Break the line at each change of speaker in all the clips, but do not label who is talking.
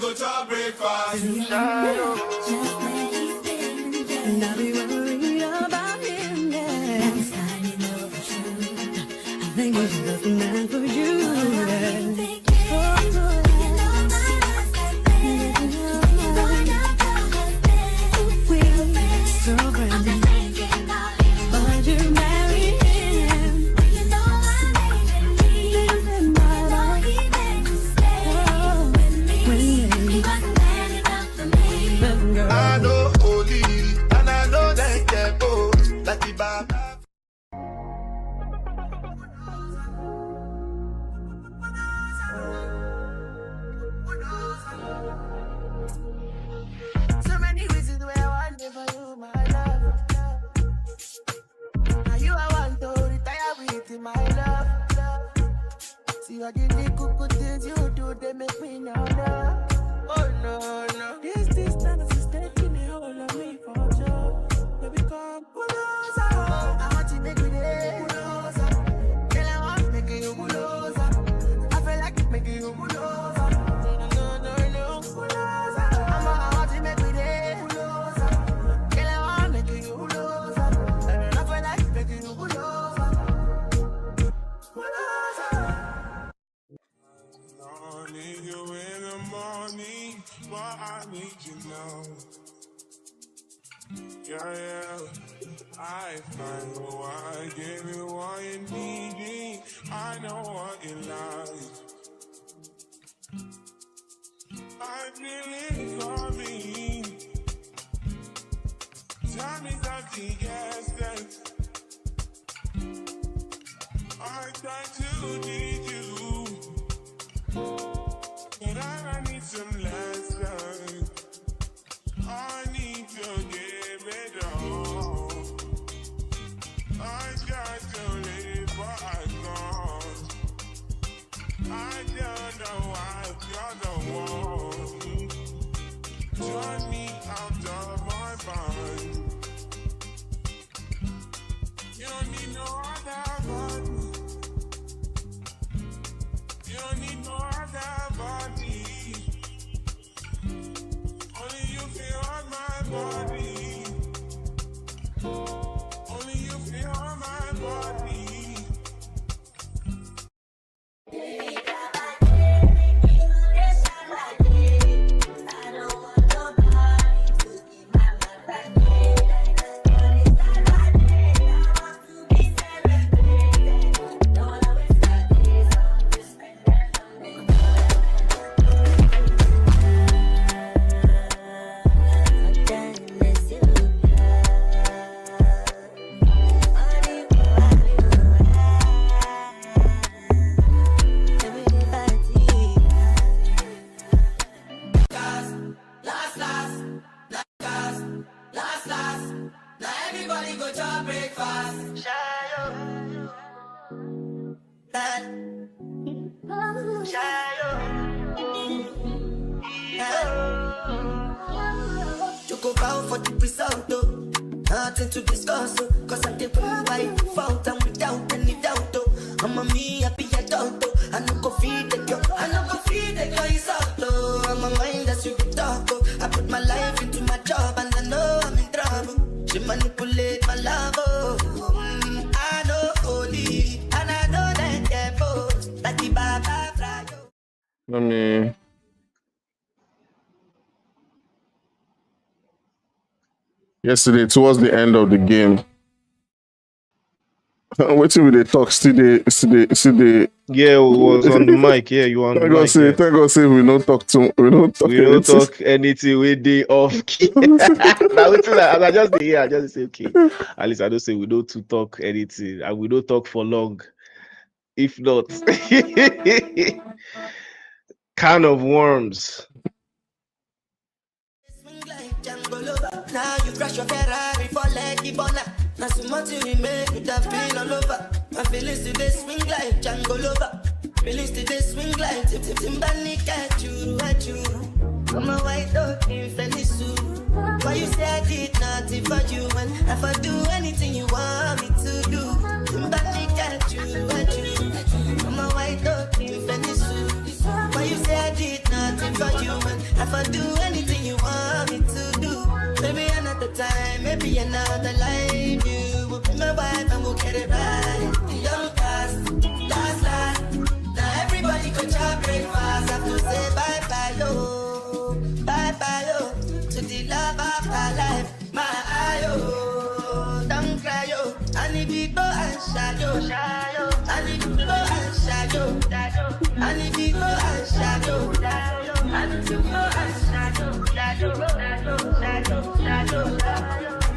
go to breakfast.
And I'll be worried about him, yeah. Next time you know the truth, I think he's just the man for you, yeah.
I give the cool things you do, they make me know that. Oh no, no. This time is taking the whole of me for sure. Baby, come pull us out. I want to make me there. Pull us out. Girl, I want making you pull us out. I feel like making you pull us out. No, no, no, pull us out.
lifeline. Oh, I gave you what you needed. I know what you like. I feel it coming. Time is of the essence. I try to need you, but I need some lessons. I need to give it all. I got to live what I got. I don't know why you're the one. Turn me out of my mind. You don't need no other body. You don't need no other body. Only you feel on my body. Only you feel on my body.
Go bow for the result, though. Nothing to discuss, oh. Cause I did by fault and without any doubt, though. I'm a me happy adult, though. I no go feed the girl, I no go feed the girl, it's out, though. I'm a mind that's you can talk, oh. I put my life into my job and I know I'm in trouble. She manipulate my love, oh. I know holy, and I know that devil. Like the Baba fly, oh.
Let me. Yesterday, towards the end of the game, waiting with the talk, still the.
Yeah, it was on the mic. Yeah, you were on the mic.
Thank God say we don't talk to, we don't talk
anything with the off key. Now I just hear, I just say okay. At least I don't say we don't to talk anything, and we don't talk for long. If not, can of worms.
Now you crash your Ferrari for Lucky Bona. Now so much you make with that pain all over. My feelings today swing like Django Lover. Feelings today swing like Timbani at you. Come on, white dog in Felisu. Why you say I did nothing for you? And if I do anything you want me to do, Timbani at you. Come on, white dog in Felisu. Why you say I did nothing for you? And if I do anything you want me to do, maybe another time, maybe another life. You will be my wife and we'll get it right. Young last. Now everybody go to breakfast. Have to say bye-bye, yo. Bye-bye, yo. To the love of my life. My eye, don't cry, yo. I need people and shadow. I need people and shadow. I need people and shadow. I need people and shadow.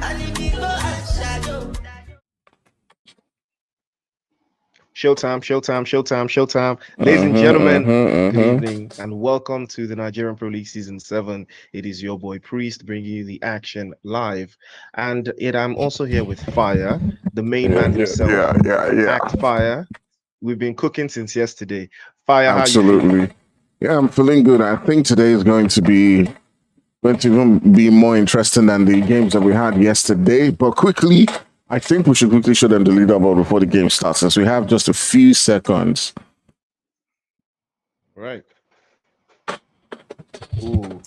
I need people and shadow.
Showtime. Ladies and gentlemen, good evening and welcome to the Nigerian Pro League Season 7. It is your boy Priest bringing you the action live. And I'm also here with Fire, the main man himself.
Yeah.
Act Fire. We've been cooking since yesterday. Fire,
Absolutely.
How you feeling?
Yeah, I'm feeling good. I think today is going to even be more interesting than the games that we had yesterday. But quickly, I think we should quickly show them the leaderboard before the game starts, since we have just a few seconds.
Right. Ooh.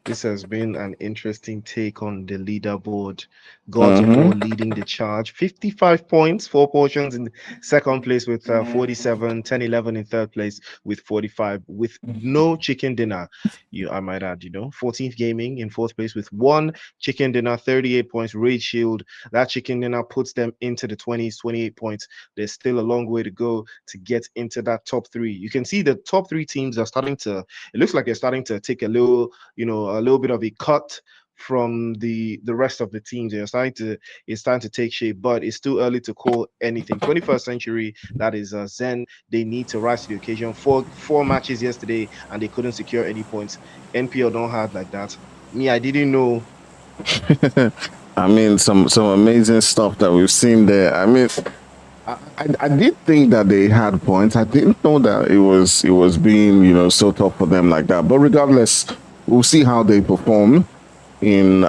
This has been an interesting take on the leaderboard. Gods of War leading the charge. 55 points, 4 portions in second place with 47, 10, 11 in third place with 45, with no chicken dinner. I might add, 14th Gaming in fourth place with one chicken dinner, 38 points. Raid Shield, that chicken dinner puts them into the 20s, 28 points. There's still a long way to go to get into that top three. You can see the top three teams are starting to, it looks like they're starting to take a little, a little bit of a cut from the rest of the teams. It's starting to take shape, but it's still early to call anything. 21st Century, that is Zen. They need to rise to the occasion. Four matches yesterday, and they couldn't secure any points. NPL don't have like that. Me, I didn't know.
I mean, some amazing stuff that we've seen there. I mean, I did think that they had points. I didn't know that it was being so tough for them like that. But regardless, we'll see how they perform in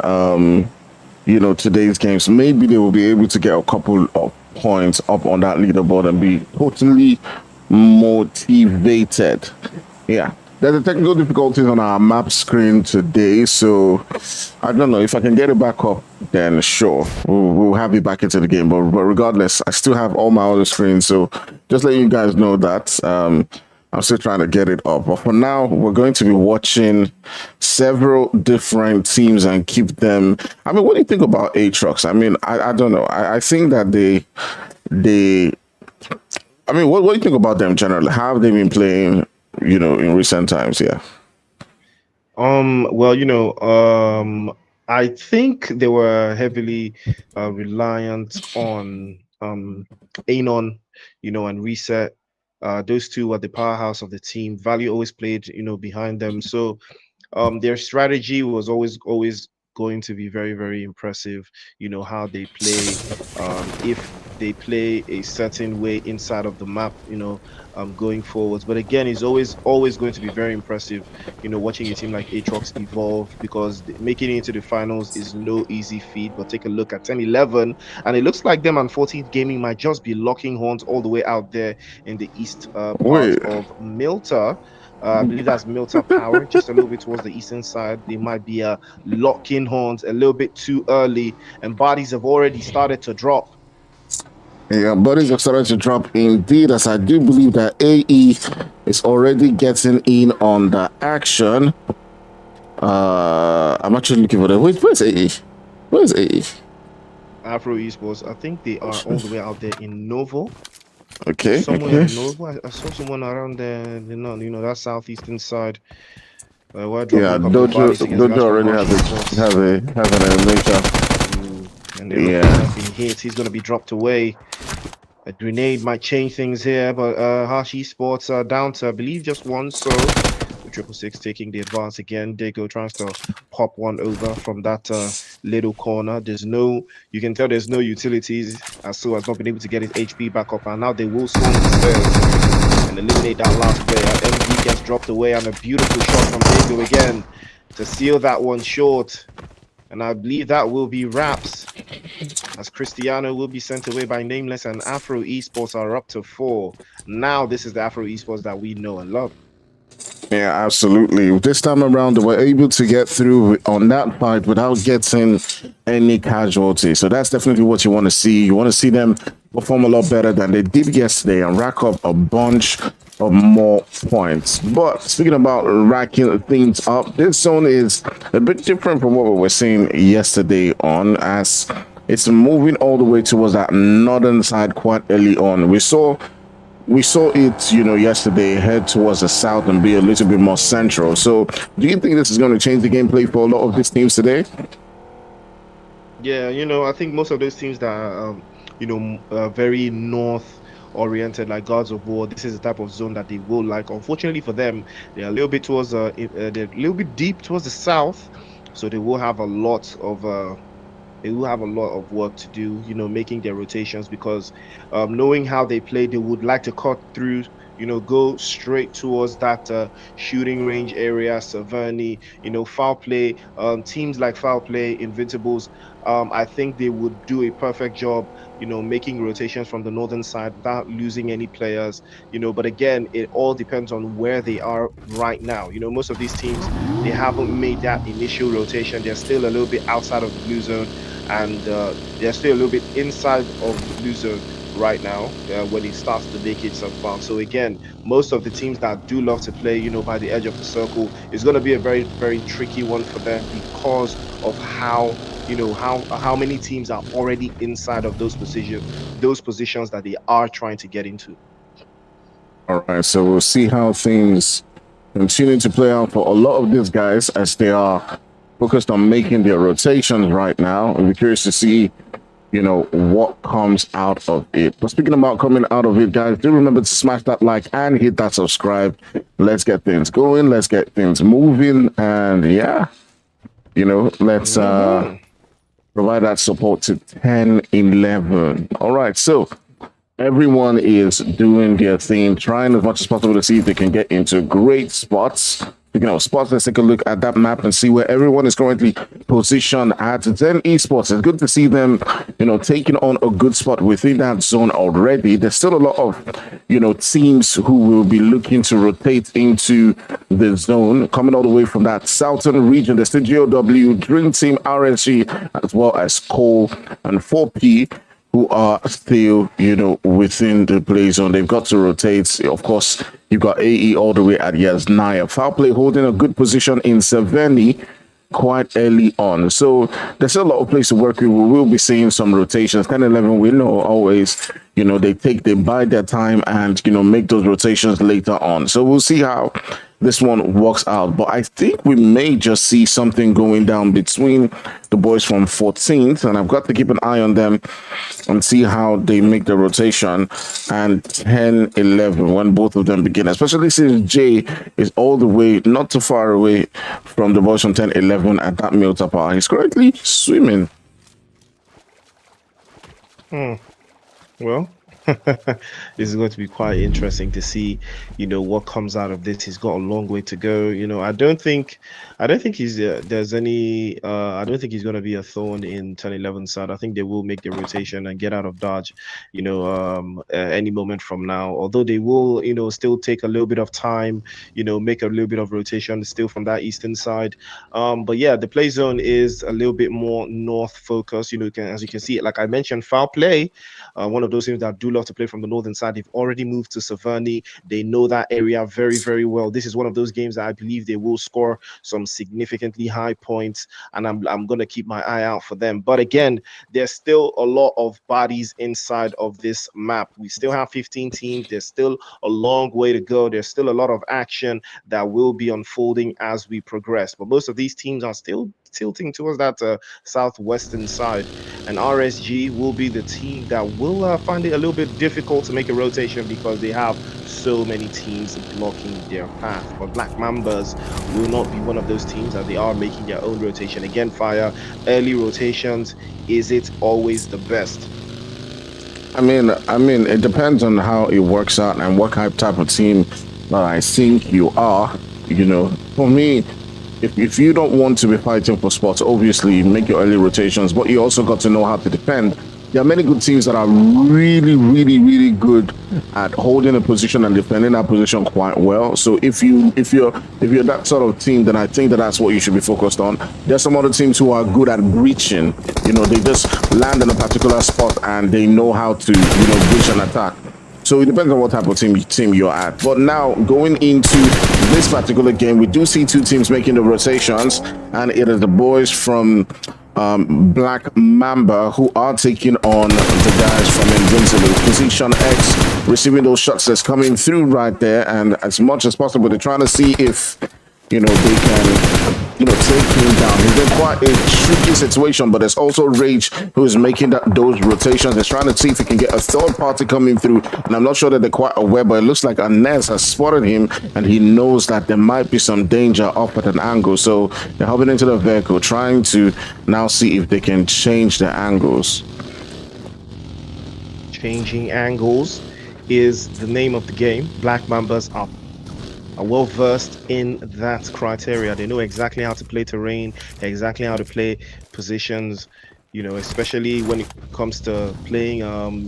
today's games. Maybe they will be able to get a couple of points up on that leaderboard and be totally motivated. Yeah. There's a technical difficulties on our map screen today, so I don't know if I can get it back up. Then sure, we'll have it back into the game. But regardless, I still have all my other screens, so just letting you guys know that I'm still trying to get it up. But for now, we're going to be watching several different teams and keep them. I mean, what do you think about Aatrox? I mean, I don't know. I think that they. I mean, what do you think about them generally? How have they been playing? In recent times, yeah.
Well, I think they were heavily reliant on Anon, and Reset. Those two were the powerhouse of the team. Value always played, behind them. So their strategy was always going to be very, very impressive. How they play, if they play a certain way inside of the map, going forwards. But again, it's always going to be very impressive, watching a team like Aatrox evolve, because making it into the finals is no easy feat. But take a look at 10-11, and it looks like them and 14th Gaming might just be locking horns all the way out there in the east part of Milta. I believe that's Milta Power, just a little bit towards the eastern side. They might be locking horns a little bit too early, and bodies have already started to drop.
Yeah, bodies have started to drop indeed, as I do believe that AE is already getting in on the action. I'm actually looking for the. Where's AE? Where's AE?
Afro Esports. I think they are all the way out there in Novo.
Okay.
Somewhere in Novo. I saw someone around there. That southeastern side.
Dojo already have an elimination.
And yeah, he's going to be dropped away. A grenade might change things here, but Harsh Esports are down to, I believe, just one. So the 666 taking the advance again. Dago tries to pop one over from that little corner. You can tell there's no utilities, as so has not been able to get his HP back up, and now they will swing the stairs and eliminate that last player. MD gets dropped away, and a beautiful shot from Dago again to seal that one short. And I believe that will be wraps, as Cristiano will be sent away by Nameless, and Afro Esports are up to 4. Now this is the Afro Esports that we know and love.
Yeah, absolutely. This time around, they were able to get through on that fight without getting any casualty. So that's definitely what you want to see. You want to see them perform a lot better than they did yesterday and rack up a bunch of more points. But speaking about racking things up, this zone is a bit different from what we were seeing yesterday on, as it's moving all the way towards that northern side quite early on. We saw it, yesterday head towards the south and be a little bit more central. So do you think this is going to change the gameplay for a lot of these teams today?
Yeah, I think most of those teams that are, very north oriented, like Gods of War, this is the type of zone that they will like. Unfortunately for them, they're a little bit towards they're a little bit deep towards the south, so they will have a lot of work to do, making their rotations, because knowing how they play, they would like to cut through, go straight towards that shooting range area, Saverni, Foul Play, teams like Foul Play, Invincibles. I think they would do a perfect job, making rotations from the northern side without losing any players, but again, it all depends on where they are right now. Most of these teams, they haven't made that initial rotation. They're still a little bit outside of the blue zone. and they're still a little bit inside of the blue zone right now when it starts to make it some fun. So again, most of the teams that do love to play, by the edge of the circle, is going to be a very, very tricky one for them because of how many teams are already inside of those positions that they are trying to get into.
All right, so we'll see how things continue to play out for a lot of these guys as they are focused on making their rotations right now. I'll be curious to see, what comes out of it. But speaking about coming out of it, guys, do remember to smash that like and hit that subscribe. Let's get things going. Let's get things moving. And yeah, let's provide that support to 10-11. All right, so everyone is doing their thing, trying as much as possible to see if they can get into great spots. Speaking of spots, let's take a look at that map and see where everyone is currently positioned at. Zen Esports, it's good to see them, taking on a good spot within that zone already. There's still a lot of, teams who will be looking to rotate into the zone, coming all the way from that southern region. There's still GOW, Dream Team, RSG, as well as Cole and 4P, who are still, within the play zone. They've got to rotate. Of course, you've got AE all the way at Yasnaya. Foul play holding a good position in Savani quite early on. So there's a lot of place to work with. We will be seeing some rotations. 10-11, we know always, they bide their time and, make those rotations later on. So we'll see how this one works out. But I think we may just see something going down between the boys from 14th, and I've got to keep an eye on them and see how they make the rotation, and 10-11 when both of them begin, especially since Jay is all the way not too far away from the boys from 10-11 at that meal tapa. He's currently swimming.
Well, this is going to be quite interesting to see, what comes out of this. He's got a long way to go. I don't think he's there's any. I don't think he's going to be a thorn in 10-11 side. I think they will make the rotation and get out of Dodge, any moment from now. Although they will, still take a little bit of time, make a little bit of rotation still from that eastern side. But yeah, the play zone is a little bit more north focused. As you can see, like I mentioned, foul play. One of those teams that do love to play from the northern side. They've already moved to Savani. They know that area very, very well. This is one of those games that I believe they will score some significantly high points, and I'm going to keep my eye out for them. But again, there's still a lot of bodies inside of this map. We still have 15 teams. There's still a long way to go. There's still a lot of action that will be unfolding as we progress. But most of these teams are still tilting towards that southwestern side, and RSG will be the team that will find it a little bit difficult to make a rotation because they have so many teams blocking their path. But Black Mambas will not be one of those teams, as they are making their own rotation. Again, Fire, early rotations, is it always the best?
I mean, it depends on how it works out and what type of team that I think you are. For me, if you don't want to be fighting for spots, obviously make your early rotations, but you also got to know how to defend. There are many good teams that are really, really, really good at holding a position and defending that position quite well. So if you're that sort of team, then I think that's what you should be focused on. There's some other teams who are good at breaching. They just land in a particular spot and they know how to breach an attack. So it depends on what type of team you're at. But now, going into this particular game, we do see two teams making the rotations, and it is the boys from Black Mamba who are taking on the guys from Invincible. Position X, receiving those shots that's coming through right there, and as much as possible, they're trying to see if they can take him down. He's in quite a tricky situation, but there's also Rage who is making those rotations. He's trying to see if he can get a third party coming through, and I'm not sure that they're quite aware, but it looks like Anez has spotted him, and he knows that there might be some danger up at an angle, so they're hopping into the vehicle, trying to now see if they can change their angles.
Changing angles is the name of the game. Black Mambas are well versed in that criteria. They know exactly how to play terrain, exactly how to play positions, especially when it comes to playing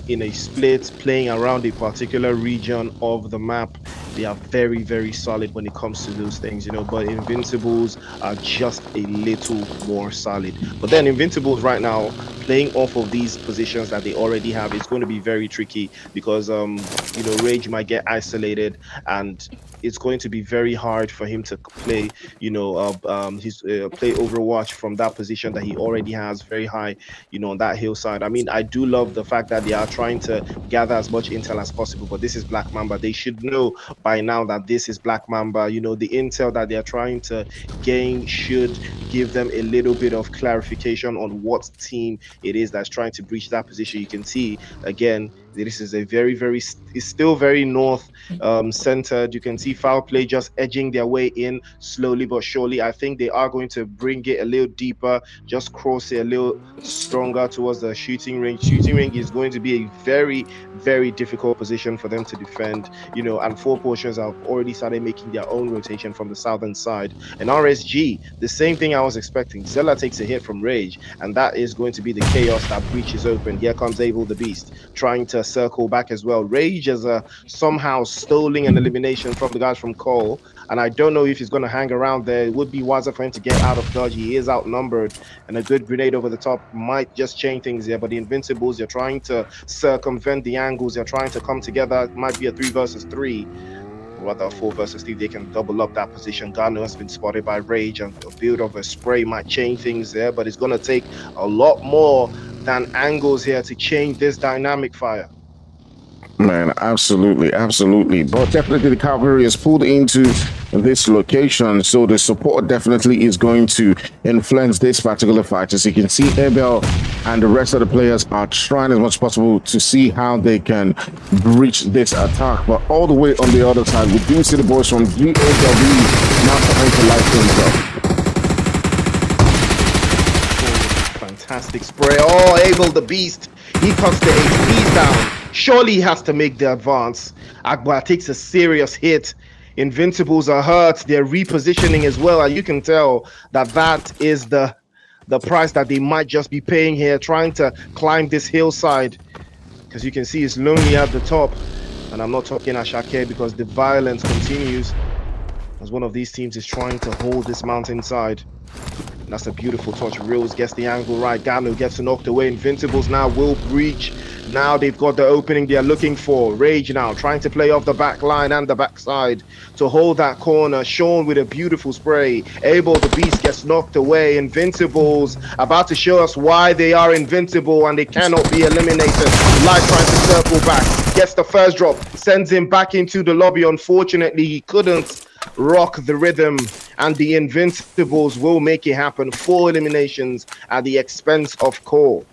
in a split, playing around a particular region of the map. They are very, very solid when it comes to those things, but Invincibles are just a little more solid. But then Invincibles right now, playing off of these positions that they already have, it's going to be very tricky because Rage might get isolated, and it's going to be very hard for him to play, his play Overwatch from that position that he already has very high, on that hillside. I mean, I do love the fact that they are trying to gather as much intel as possible, but this is Black Mamba. They should know by now that this is Black Mamba. The intel that they are trying to gain should give them a little bit of clarification on what team it is that's trying to breach that position. You can see again, this is a very, very, it's still very north centered. You can see foul play just edging their way in slowly but surely. I think they are going to bring it a little deeper, just cross it a little stronger towards the shooting range. Shooting range is going to be a very, very difficult position for them to defend, and 4 Portions have already started making their own rotation from the southern side. And RSG, the same thing I was expecting. Zella takes a hit from Rage, and that is going to be the chaos that breaches open. Here comes Abel the Beast, trying to circle back as well. Rage has somehow stolen an elimination from the guys from Cole, and I don't know if he's going to hang around there. It would be wiser for him to get out of dodge. He is outnumbered, and a good grenade over the top might just change things here. But the Invincibles, they're trying to circumvent the angles. They're trying to come together. It might be a 3 versus 3. Rather a 4 versus 3. They can double up that position. Gano has been spotted by Rage, and a build of a spray might change things there, but it's going to take a lot more than angles here to change this dynamic fire.
Man, absolutely, absolutely. But definitely the cavalry is pulled into this location, so the support definitely is going to influence this particular fight. As you can see, Abel and the rest of the players are trying as much as possible to see how they can breach this attack. But all the way on the other side, we do see the boys from GAW now trying to light things
up. Fantastic spray. Oh, Abel the Beast. He cuts the HPs down. Surely he has to make the advance. Akbar takes a serious hit. Invincibles are hurt. They're repositioning as well, and you can tell that that is the price that they might just be paying here, trying to climb this hillside. Because you can see it's lonely at the top. And I'm not talking Ashake because the violence continues as one of these teams is trying to hold this mountainside. And that's a beautiful touch. Reels gets the angle right. Gano gets knocked away. Invincibles now will breach. Now they've got the opening they're looking for. Rage now trying to play off the back line and the backside to hold that corner. Sean with a beautiful spray. Abel the Beast gets knocked away. Invincibles about to show us why they are invincible and they cannot be eliminated. Light trying to circle back. Gets the first drop. Sends him back into the lobby. Unfortunately, he couldn't rock the rhythm, and the Invincibles will make it happen. 4 eliminations at the expense of Cole.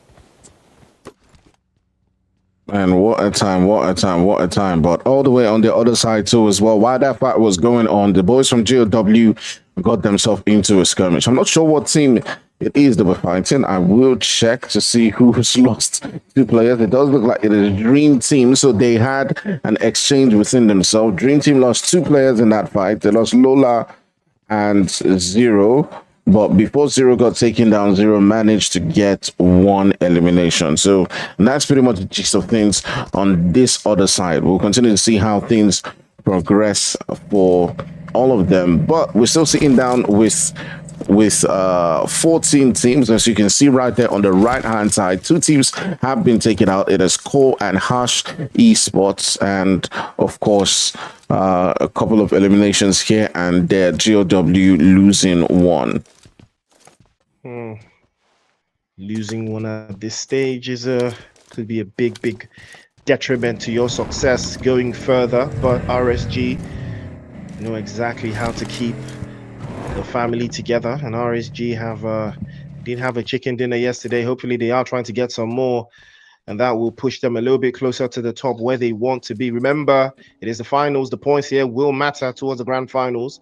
Man, what a time, what a time, what a time. But all the way on the other side too as well, while that fight was going on, the boys from GOW got themselves into a skirmish. I'm not sure what team it is that we're fighting. I will check to see who's lost 2 players. It does look like it is Dream Team, so they had an exchange within themselves. Dream Team lost 2 players in that fight. They lost Lola and Zero. But before Zero got taken down, Zero managed to get 1 elimination. So that's pretty much the gist of things on this other side. We'll continue to see how things progress for all of them. But we're still sitting down with 14 teams. As you can see right there on the right hand side, 2 teams have been taken out. It is Cole and Hash Esports, and of course a couple of eliminations here and there. GOW losing 1.
Losing 1 at this stage is could be a big detriment to your success going further, but RSG know exactly how to keep the family together, and RSG did have a chicken dinner yesterday. Hopefully they are trying to get some more, and that will push them a little bit closer to the top where they want to be. Remember, it is the finals. The points here will matter towards the grand finals,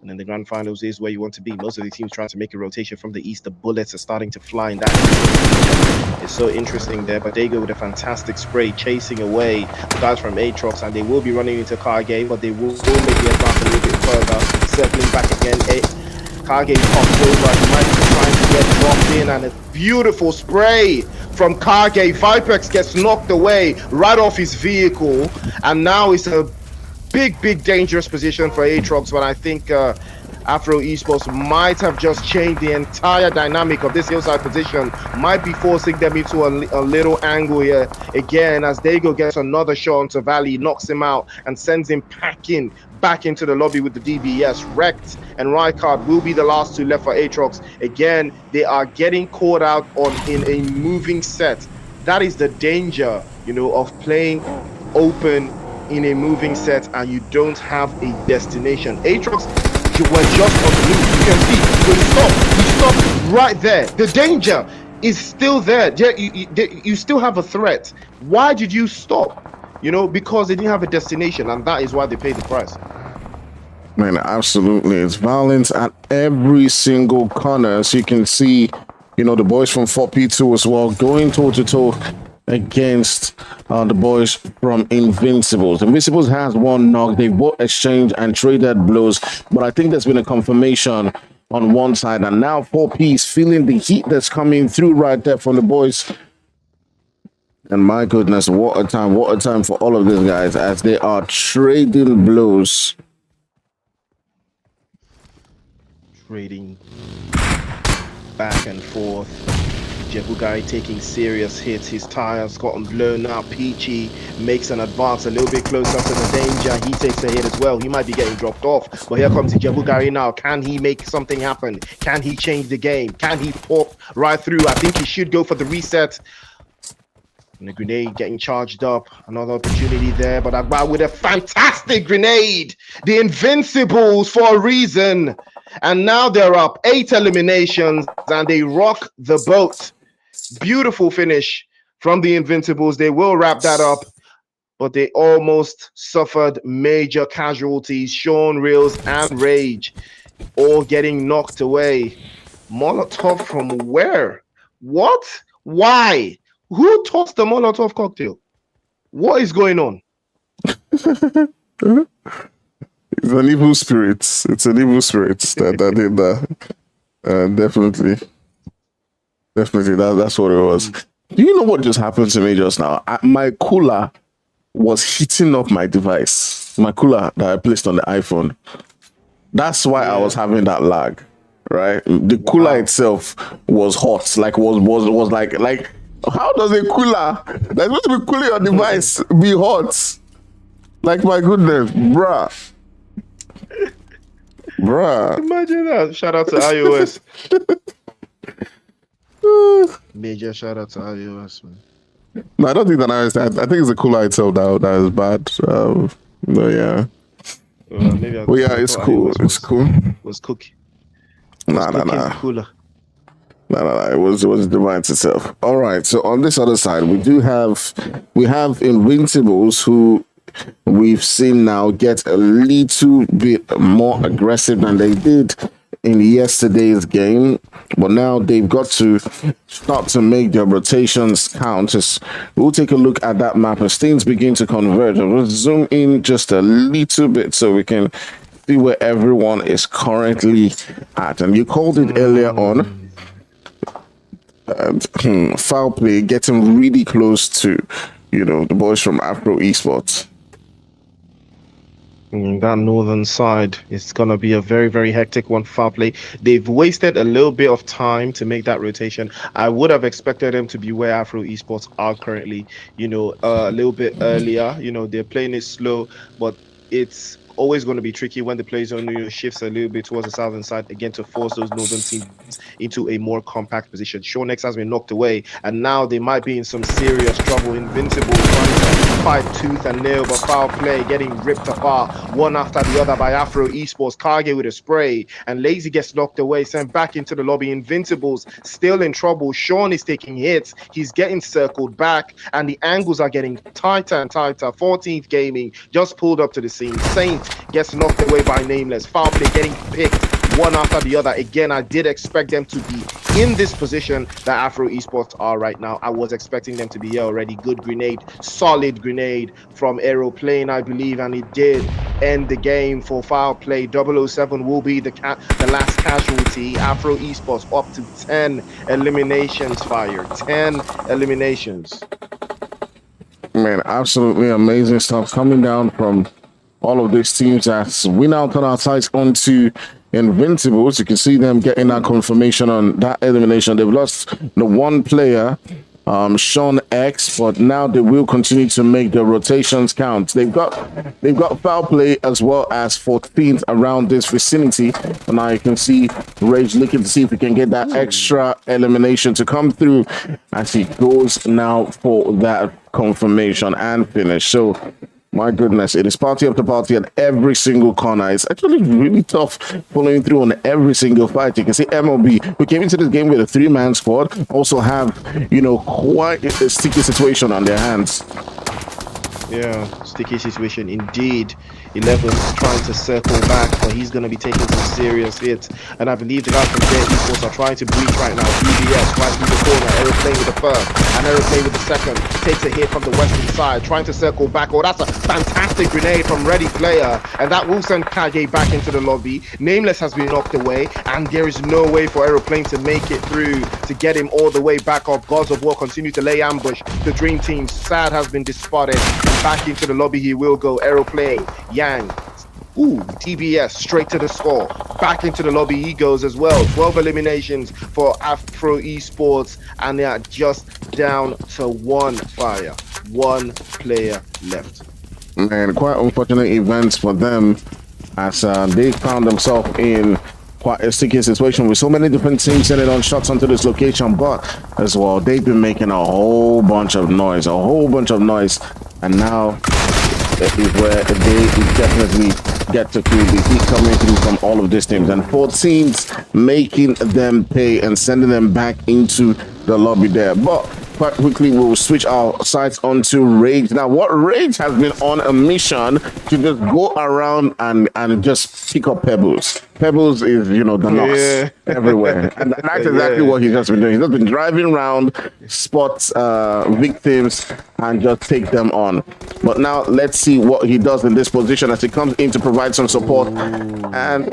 and then the grand finals is where you want to be. Most of the teams trying to make a rotation from the east. The bullets are starting to fly in that. It's so interesting there, but they go with a fantastic spray, chasing away the guys from Aatrox, and they will be running into Kage, but they will make the advance a little bit further. Circling back again, Kage pops over. He might be trying to get dropped in, and a beautiful spray from Kage. Vipex gets knocked away right off his vehicle, and now it's a big dangerous position for Aatrox, but I think Afro Esports might have just changed the entire dynamic of this hillside position, might be forcing them into a little angle here again as Dago gets another shot onto Valley, knocks him out and sends him packing back into the lobby with the DBS. Rekt and Rijkaard will be the last two left for Aatrox. Again, they are getting caught out in a moving set. That is the danger, you know, of playing open in a moving set and you don't have a destination. Aatrox were just on the move. You can see when he stopped right there. The danger is still there. You still have a threat. Why did you stop? You know, because they didn't have a destination, and that is why they paid the price.
Man, absolutely. It's violence at every single corner. So you can see, you know, the boys from 4P2 as well going toe-to-toe against the boys from Invincibles. Invincibles has one knock. They've both exchanged and traded blows, but I think there's been a confirmation on one side, and now 4P is feeling the heat that's coming through right there from the boys. And my goodness, what a time for all of these guys as they are trading blows.
Trading back and forth. Jebugai taking serious hits. His tires gotten blown out. Peachy makes an advance a little bit closer to the danger. He takes a hit as well. He might be getting dropped off. But here comes Jebugai now. Can he make something happen? Can he change the game? Can he pop right through? I think he should go for the reset. And the grenade getting charged up. Another opportunity there. But Agba with a fantastic grenade. The Invincibles for a reason. And now they're up 8 eliminations and they rock the boat. Beautiful finish from the Invincibles. They will wrap that up, but they almost suffered major casualties. Sean, Reels, and Rage all getting knocked away. Molotov from where? What? Why? Who tossed the Molotov cocktail? What is going on?
It's an evil spirit. It's an evil spirit that did that. Definitely. That's what it was. Do you know what just happened to me just now? My cooler was heating up my device. My cooler that I placed on the iPhone. That's why I was having that lag, right? The cooler itself was hot. Like was like. How does a cooler that's supposed to be cooling your device be hot? Like, my goodness, bruh.
Imagine that. Shout out to iOS. Major shout out to iOS, man.
No, I don't think that I think it's the cooler itself that is bad. But yeah.
Maybe
well, yeah, it's cool. It's cool.
Was cooking.
Nah.
Cooler.
No. It was the device itself. All right. So on this other side, we have Invincibles who we've seen now get a little bit more aggressive than they did in yesterday's game, but now they've got to start to make their rotations count. We'll take a look at that map as things begin to converge. We'll zoom in just a little bit so we can see where everyone is currently at. And you called it earlier on. Foul play getting really close to, the boys from Afro Esports.
That northern side is going to be a very, very hectic one for foul play. They've wasted a little bit of time to make that rotation. I would have expected them to be where Afro Esports are currently, a little bit earlier. They're playing it slow, but it's always going to be tricky when the play zone shifts a little bit towards the southern side again to force those northern teams into a more compact position. Shownex has been knocked away, and now they might be in some serious trouble. Invincible trying to fight tooth and nail, but foul play getting ripped apart one after the other by Afro Esports. Kage with a spray, and Lazy gets knocked away, sent back into the lobby. Invincibles still in trouble. Sean is taking hits. He's getting circled back, and the angles are getting tighter and tighter. 14th Gaming just pulled up to the scene. Saint gets knocked away by Nameless. Foul play getting picked one after the other. Again, I did expect them to be in this position that Afro Esports are right now. I was expecting them to be here already. Good grenade, solid grenade from Aeroplane, I believe, and it did end the game for foul play. 007 will be the last casualty. Afro Esports up to 10 eliminations fired. 10 eliminations.
Man, absolutely amazing stuff coming down from all of these teams as we now turn our sights onto Invincibles. You can see them getting that confirmation on that elimination. They've lost the one player, Sean X, but now they will continue to make the rotations count. They've got foul play as well as 14th around this vicinity. And now you can see Rage looking to see if he can get that extra elimination to come through as he goes now for that confirmation and finish. So my goodness, it is party after party at every single corner. It's actually really tough following through on every single fight. You can see MLB, who came into this game with a 3-man squad, also have, quite a sticky situation on their hands.
Yeah, sticky situation indeed. 11's trying to circle back, but he's going to be taking some serious hits. And I believe the guys from Jet Esports are trying to breach right now. BBS right through the corner. Aeroplane with the first, and Aeroplane with the second. Takes a hit from the western side, trying to circle back. Oh, that's a fantastic grenade from Ready Player. And that will send Kage back into the lobby. Nameless has been knocked away, and there is no way for Aeroplane to make it through to get him all the way back up. Gods of War continue to lay ambush. The Dream Team, Sad has been dispotted. And back into the lobby he will go. Aeroplane, Yang. Ooh, TBS straight to the score. Back into the lobby he goes as well. 12 eliminations for Afro Esports, and they are just down to one fire. One player left.
Man, quite unfortunate events for them as they found themselves in quite a sticky situation with so many different teams sending on shots onto this location, but as well, they've been making a whole bunch of noise, and now is where they definitely get to feel the heat coming through from all of these teams, and 4 teams making them pay and sending them back into the lobby there. But quite quickly we'll switch our sights onto Rage. Now, what Rage has been on a mission to just go around and just pick up pebbles. Pebbles is, the knocks everywhere. And that's exactly what he's just been doing. He's just been driving around, spots victims, and just take them on. But now let's see what he does in this position as he comes in to provide some support. And,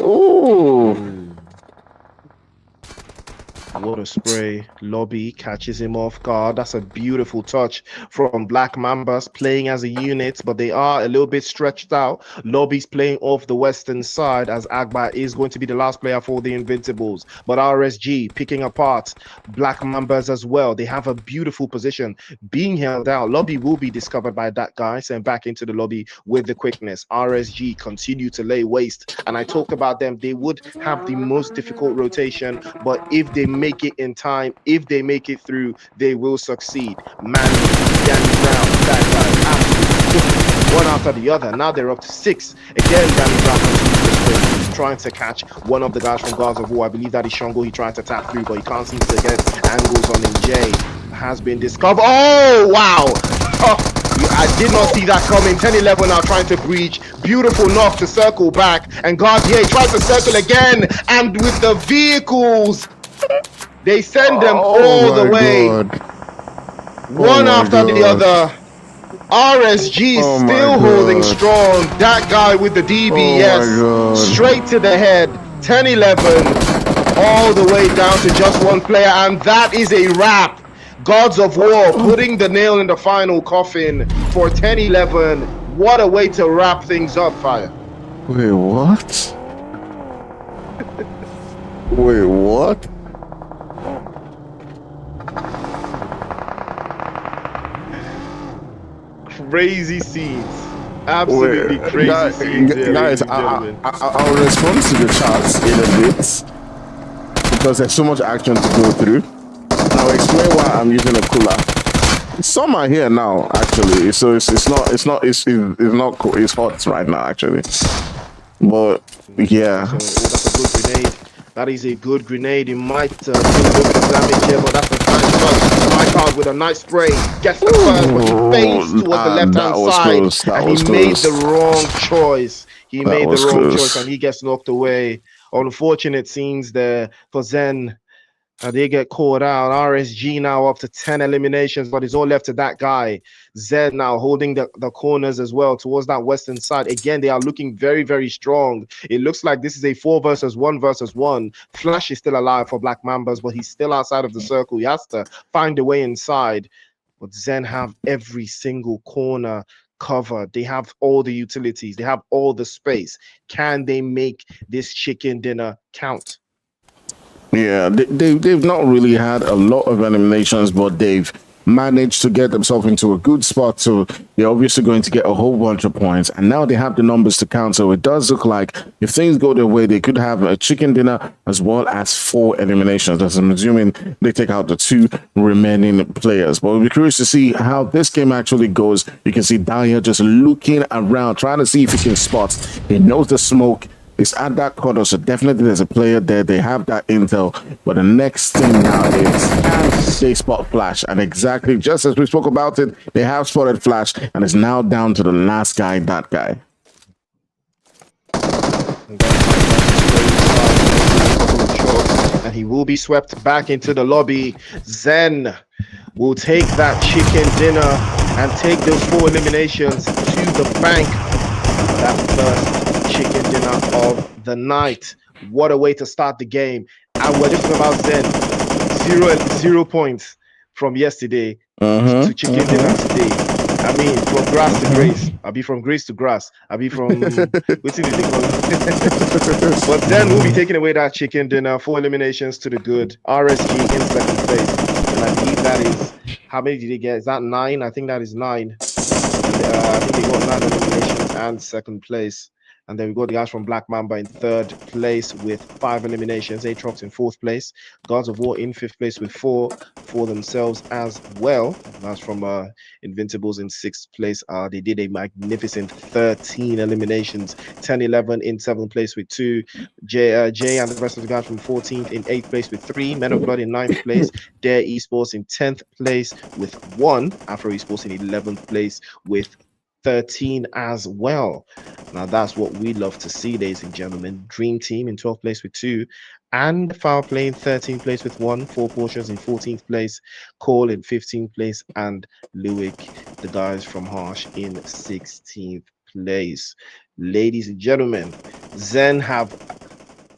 Water spray. Lobby catches him off guard. That's a beautiful touch from Black Mambas, playing as a unit, but they are a little bit stretched out. Lobby's playing off the western side as Agba is going to be the last player for the Invincibles. But RSG picking apart Black Mambas as well. They have a beautiful position being held out. Lobby will be discovered by that guy, sent back into the lobby with the quickness. RSG continue to lay waste, and I talked about them. They would have the most difficult rotation, but if they make it in time, if they make it through, they will succeed. Man, Danny Brown, that guy, one after the other. Now they're up to 6. Again, Danny Brown continues to trying to catch one of the guys from Gods of War. I believe that is Shango. He tried to tap through, but he can't seem to get angles on him. Jay has been discovered. Oh, wow. I did not see that coming. 10-11 now trying to breach. Beautiful knock to circle back. And Gardier tries to circle again. And with the vehicles, they send them all the way. One after the other. RSG still holding strong. That guy with the DBS straight to the head. 10-11 all the way down to just one player, and that is a wrap. Gods of War putting the nail in the final coffin for 10-11. What a way to wrap things up, Fire.
Wait, what? Wait, what?
Crazy scenes. Absolutely crazy scenes.
Guys, I'll respond to the charts in a bit because there's so much action to go through. I'll explain why I'm using a cooler. It's summer here now, actually, so it's not cool. It's hot right now, actually. But yeah,
that's a good grenade. That is a good grenade. It might do a little bit of damage here, but that's a nice touch. My card with a nice spray gets the first, but he fades towards the left-hand side, and he made the wrong choice. He made the wrong choice, and he gets knocked away. Unfortunate scenes there for Zen. They get caught out. RSG now up to 10 eliminations, but it's all left to that guy. Zed now holding the corners as well towards that western side. Again, they are looking very, very strong. It looks like this is a 4 versus 1 versus 1. Flash is still alive for Black Mambas, but he's still outside of the circle. He has to find a way inside. But Zen have every single corner covered. They have all the utilities. They have all the space. Can they make this chicken dinner count?
Yeah, they've not really had a lot of eliminations, but they've managed to get themselves into a good spot. So they're obviously going to get a whole bunch of points. And now they have the numbers to count. So it does look like if things go their way, they could have a chicken dinner as well as 4 eliminations. As I'm assuming they take out the 2 remaining players. But we'll be curious to see how this game actually goes. You can see Dahlia just looking around, trying to see if he can spot. He knows the smoke. It's at that corner, so definitely there's a player there. They have that intel, but the next thing now is can they spot Flash? And exactly just as we spoke about it, they have spotted Flash, and it's now down to the last guy, that guy.
And he will be swept back into the lobby. Zen will take that chicken dinner and take those 4 eliminations to the bank. That first chicken dinner of the night. What a way to start the game. And we're just about Zen. 0 points from yesterday to chicken dinner today. I mean, from grass to grace. I'll be from grace to grass. I'll be from what's it they call it? But then we'll be taking away that chicken dinner. 4 eliminations to the good. RSG in second place. And I believe that is, how many did they get? Is that 9? I think that is 9. I think they got 9 eliminations and second place. And then we got the guys from Black Mamba in 3rd place with 5 eliminations. Aatrox in 4th place. Gods of War in 5th place with 4 for themselves as well. That's from Invincibles in 6th place. They did a magnificent 13 eliminations. 10-11 in 7th place with 2. Jay and the rest of the guys from 14th in 8th place with 3. Men of Blood in 9th place. Dare Esports in 10th place with 1. Afro Esports in 11th place with 13 as well. Now that's what we love to see, ladies and gentlemen. Dream Team in 12th place with 2, and Foul Play in 13th place with 1. 4 Portions in 14th place, Cole in 15th place, and Lewick, the guys from Harsh, in 16th place. Ladies and gentlemen, Zen have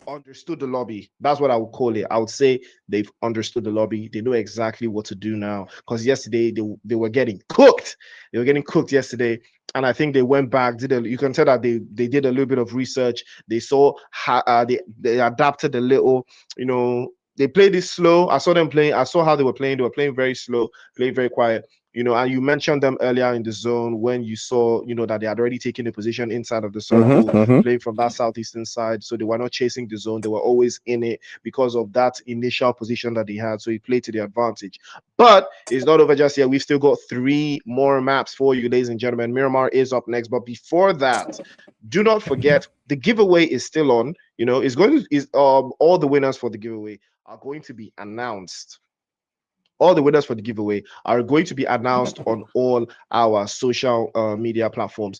understood the lobby. That's what I would call it. I would say they've understood the lobby. They know exactly what to do now, because yesterday they were getting cooked. They were getting cooked yesterday, and I think they went back, you can tell that they did a little bit of research. They saw how they adapted a little, you know. They played it slow. I saw them playing. I saw how they were playing. They were playing very slow, playing very quiet. You know, and you mentioned them earlier in the zone when you saw, you know, that they had already taken a position inside of the circle, playing from that southeastern side. So they were not chasing the zone. They were always in it because of that initial position that they had. So he played to the advantage. But it's not over just yet. We've still got 3 more maps for you, ladies and gentlemen. Miramar is up next. But before that, do not forget, the giveaway is still on. You know, all the winners for the giveaway are going to be announced. All the winners for the giveaway are going to be announced on all our social media platforms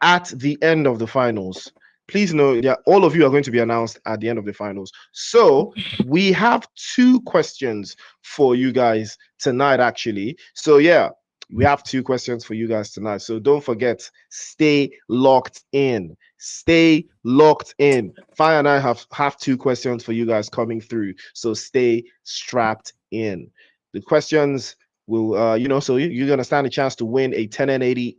at the end of the finals. Please know that all of you are going to be announced at the end of the finals. So we have 2 questions for you guys tonight, actually. So yeah, we have 2 questions for you guys tonight. So don't forget, stay locked in. Stay locked in. Fire and I have 2 questions for you guys coming through. So stay strapped in. The questions will, you know, so you're going to stand a chance to win a 10N80,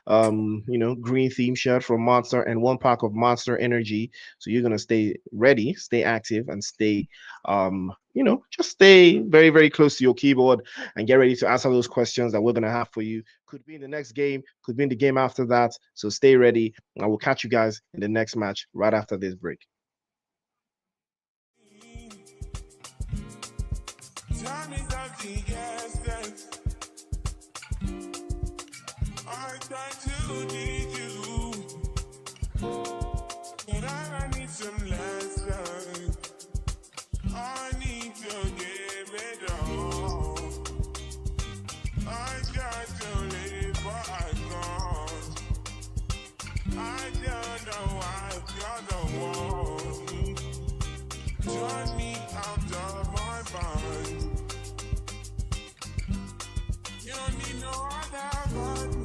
you know, green theme shirt from Monster and 1 pack of Monster Energy. So you're going to stay ready, stay active, and stay, you know, just stay very, very close to your keyboard and get ready to answer those questions that we're going to have for you. Could be in the next game, could be in the game after that. So stay ready. I will catch you guys in the next match right after this break.
Time is empty, yes, yes. I try to need you, but I need some lessons. I need to give it all. I got to live, but I can't. I don't know why you're the one. Turn me out of my mind. You don't need no other body.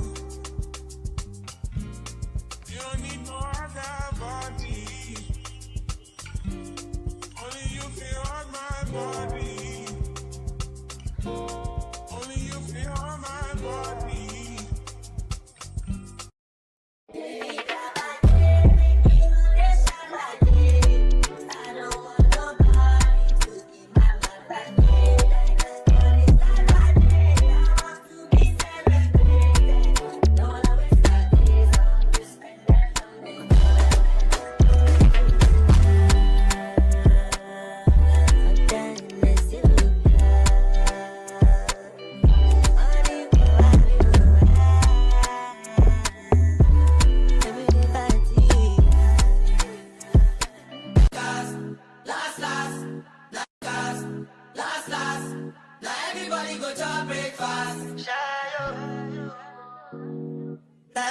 You don't need no other body. Only you feel on my body. Only you feel on my body.
You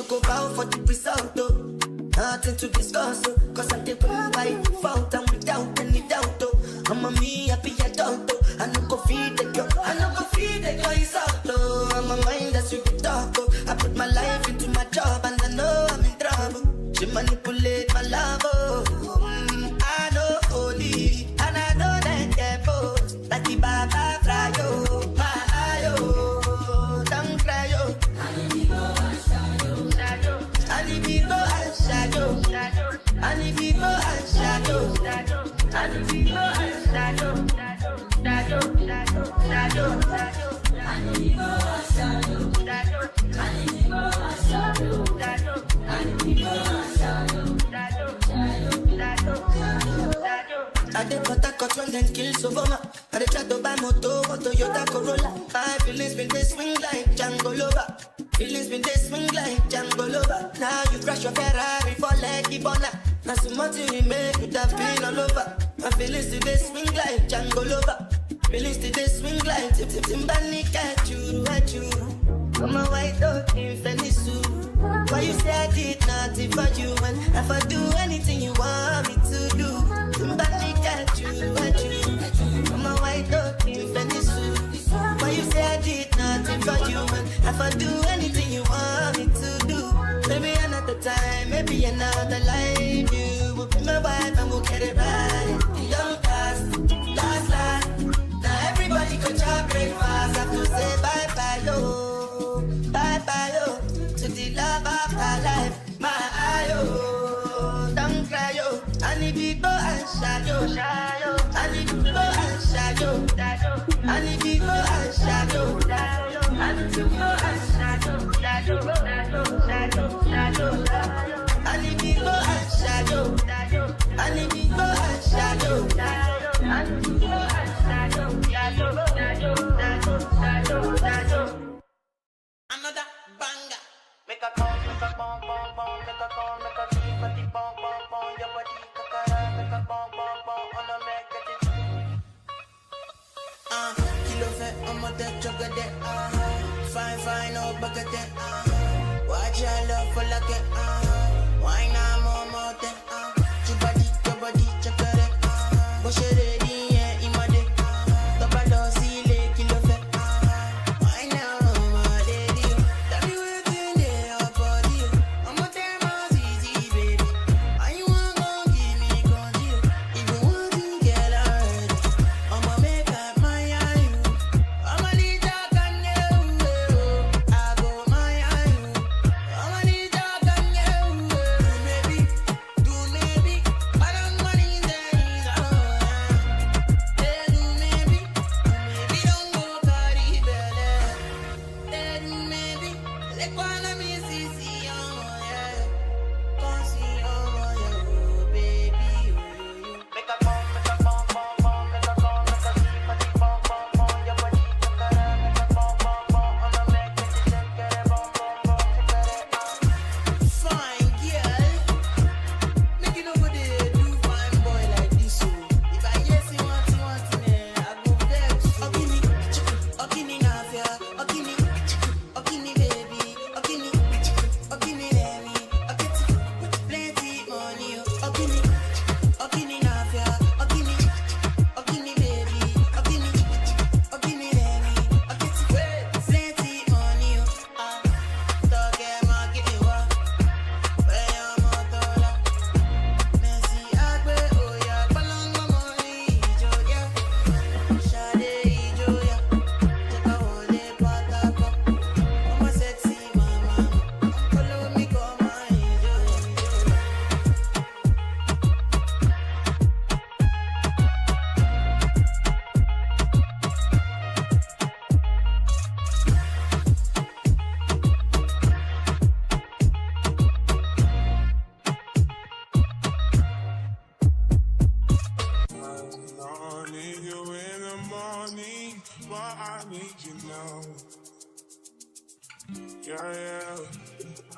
go bow for the result, though. Nothing to discuss, oh. Cause I did win by default and without any doubt, oh. I'm a me happy adult, oh. I no go feed the girl, I no go feed the girl, it's out, oh. I'm a mind that's you can talk, oh. I put my life into my job and I know I'm in trouble. She manipulate my love, oh. I know holy, and I know that they're both. Like the Baba fry, oh. My eye, oh. Don't cry, oh. And if you go and shadow, and if you go and shadow, and if you go and shadow, and if you go and shadow, and if you go and shadow, and if you go and shadow. I did what I got when them kills over my. I did try to buy moto, or Toyota Corolla. My feelings been they swing like Django Lover. Feelings been they swing like Django Lover. Now you crash your Ferrari for like Ibona. Now so much we make with that pain all over. My feelings today swing like Django Lover. Feelings today swing like Timbani at you. I'm a white dog in Fenisu. Why you say I did nothing for you? And if I do anything you want me to do, Timbani at you. I'm a white dog in Fenisu. Why you say I did nothing for you? And if I do anything you want me to do, maybe another time, maybe another life, you will be my wife and we'll get it right. Young last. Now everybody could try breakfast. I have to say bye-bye, yo. Bye-bye, yo. To the love of my life. My eye, yo. Don't cry, yo. And if you go and shadow, and if you go and shadow, and if you go and shadow, and if you go and shadow, and if you go and shadow, and if you go and shadow, and if you go and shadow. Another banger. Make a call, make a bomb, make a call, make a deep, but the bomb, your body, kakara, make a bomb, on a make it. Kilo fat, I'm a dead chocolate, fine, no bucket, watch your love for like it, why not more, your body, chocolate, push it ready, yeah, in my day, the ball, see, kilo fat.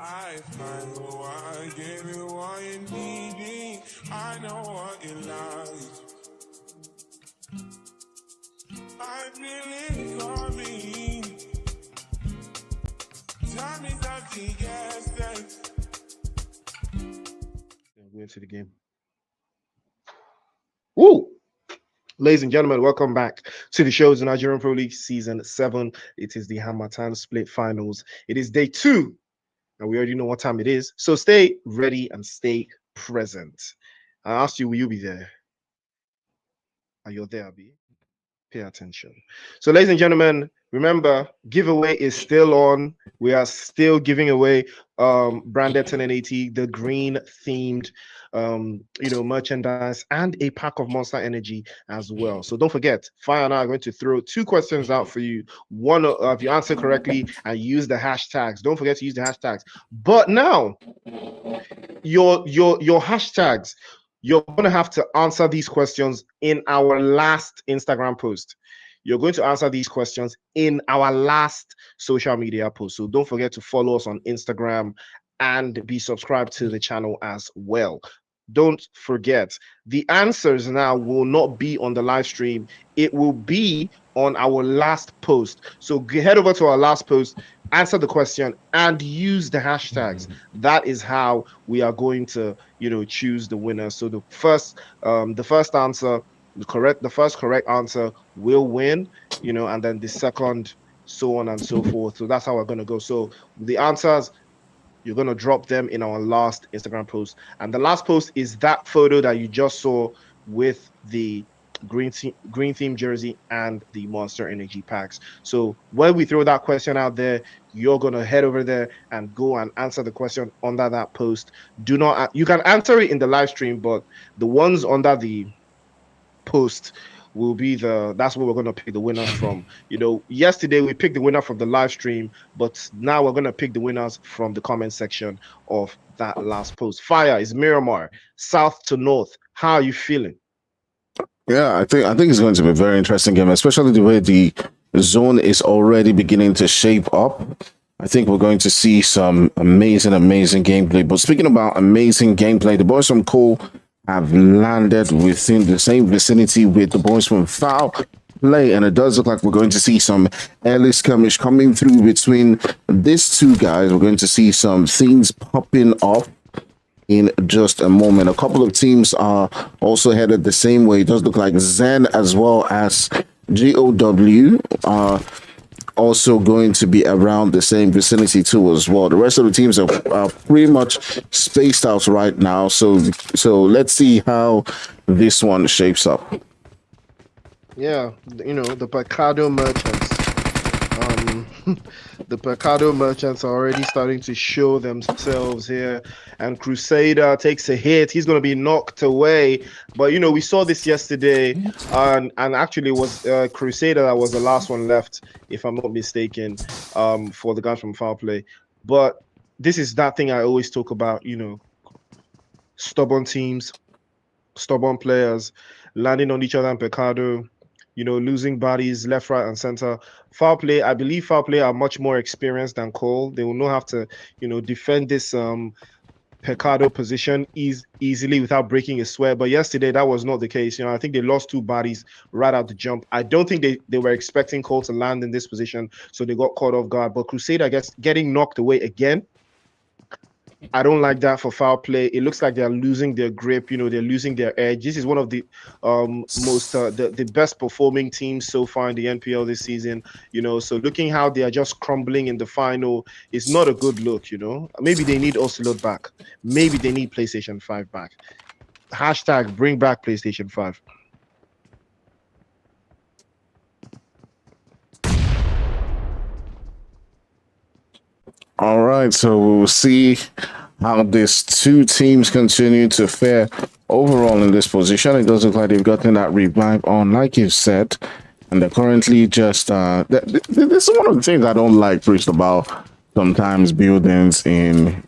I find why I gave you what you needing. I know what you like. feelings for me. Time is up to yesterday.
Go into the game. Woo! Ladies and gentlemen, welcome back to the show. The Nigerian Pro League Season 7. It is the Harmattan Split Finals. It is day 2, and we already know what time it is. So stay ready and stay present. I asked you, will you be there? Are you there, Abi? Pay attention. So, ladies and gentlemen, remember, giveaway is still on. We are still giving away branded 1080, the green themed merchandise, and a pack of Monster Energy as well. So don't forget, Fire and I are going to throw 2 questions out for you. One, if you answer correctly and use the hashtags, don't forget to use the hashtags. But now, your hashtags, you're going to have to answer these questions in our last Instagram post. You're going to answer these questions in our last social media post. So don't forget to follow us on Instagram and be subscribed to the channel as well. Don't forget, the answers now will not be on the live stream. It will be on our last post. So head over to our last post, answer the question, and use the hashtags. That is how we are going to, choose the winner. So the first answer, the first correct answer will win, and then the second, so on and so forth. So that's how we're going to go. So the answers, you're going to drop them in our last Instagram post. And the last post is that photo that you just saw with the green theme jersey and the Monster Energy packs. So when we throw that question out there, you're going to head over there and go and answer the question under that post. You can answer it in the live stream, but the ones under the post will be that's where we're going to pick the winners from. Yesterday we picked the winner from the live stream, but now we're going to pick the winners from the comment section of that last post. Fire, is Miramar, south to north. How are you feeling?
Yeah, I think it's going to be a very interesting game, especially the way the zone is already beginning to shape up. I think we're going to see some amazing gameplay. But speaking about amazing gameplay, the boys from Cole have landed within the same vicinity with the boys from Foul Play, and it does look like we're going to see some early skirmish coming through between these two guys. We're going to see some things popping off in just a moment. A couple of teams are also headed the same way. It does look like Zen as well as GOW are also going to be around the same vicinity too as well. The rest of the teams are pretty much spaced out right now. So let's see how this one shapes up.
Yeah, the Pecado merchants. The Pecado merchants are already starting to show themselves here, and Crusader takes a hit. He's going to be knocked away. But we saw this yesterday, and actually it was Crusader that was the last one left, if I'm not mistaken, for the guys from Foul Play. But this is that thing I always talk about, stubborn teams, stubborn players landing on each other in Pecado, losing bodies left, right, and center. Foul Play, I believe Foul Play are much more experienced than Cole. They will not have to, defend this Pecado position easily without breaking a sweat. But yesterday, that was not the case. I think they lost 2 bodies right out the jump. I don't think they were expecting Cole to land in this position, so they got caught off guard. But Crusader, I guess, getting knocked away again, I don't like that for Foul Play. It looks like they're losing their grip. They're losing their edge. This is one of the the best performing teams so far in the NPL this season. So looking how they are just crumbling in the final is not a good look. Maybe they need Ocelot back. Maybe they need PlayStation 5 back. Hashtag bring back PlayStation 5.
All right, so we'll see how these two teams continue to fare overall in this position. It does look like they've gotten that revive on, like you said, and they're currently just this is one of the things I don't like, Priest, about sometimes buildings in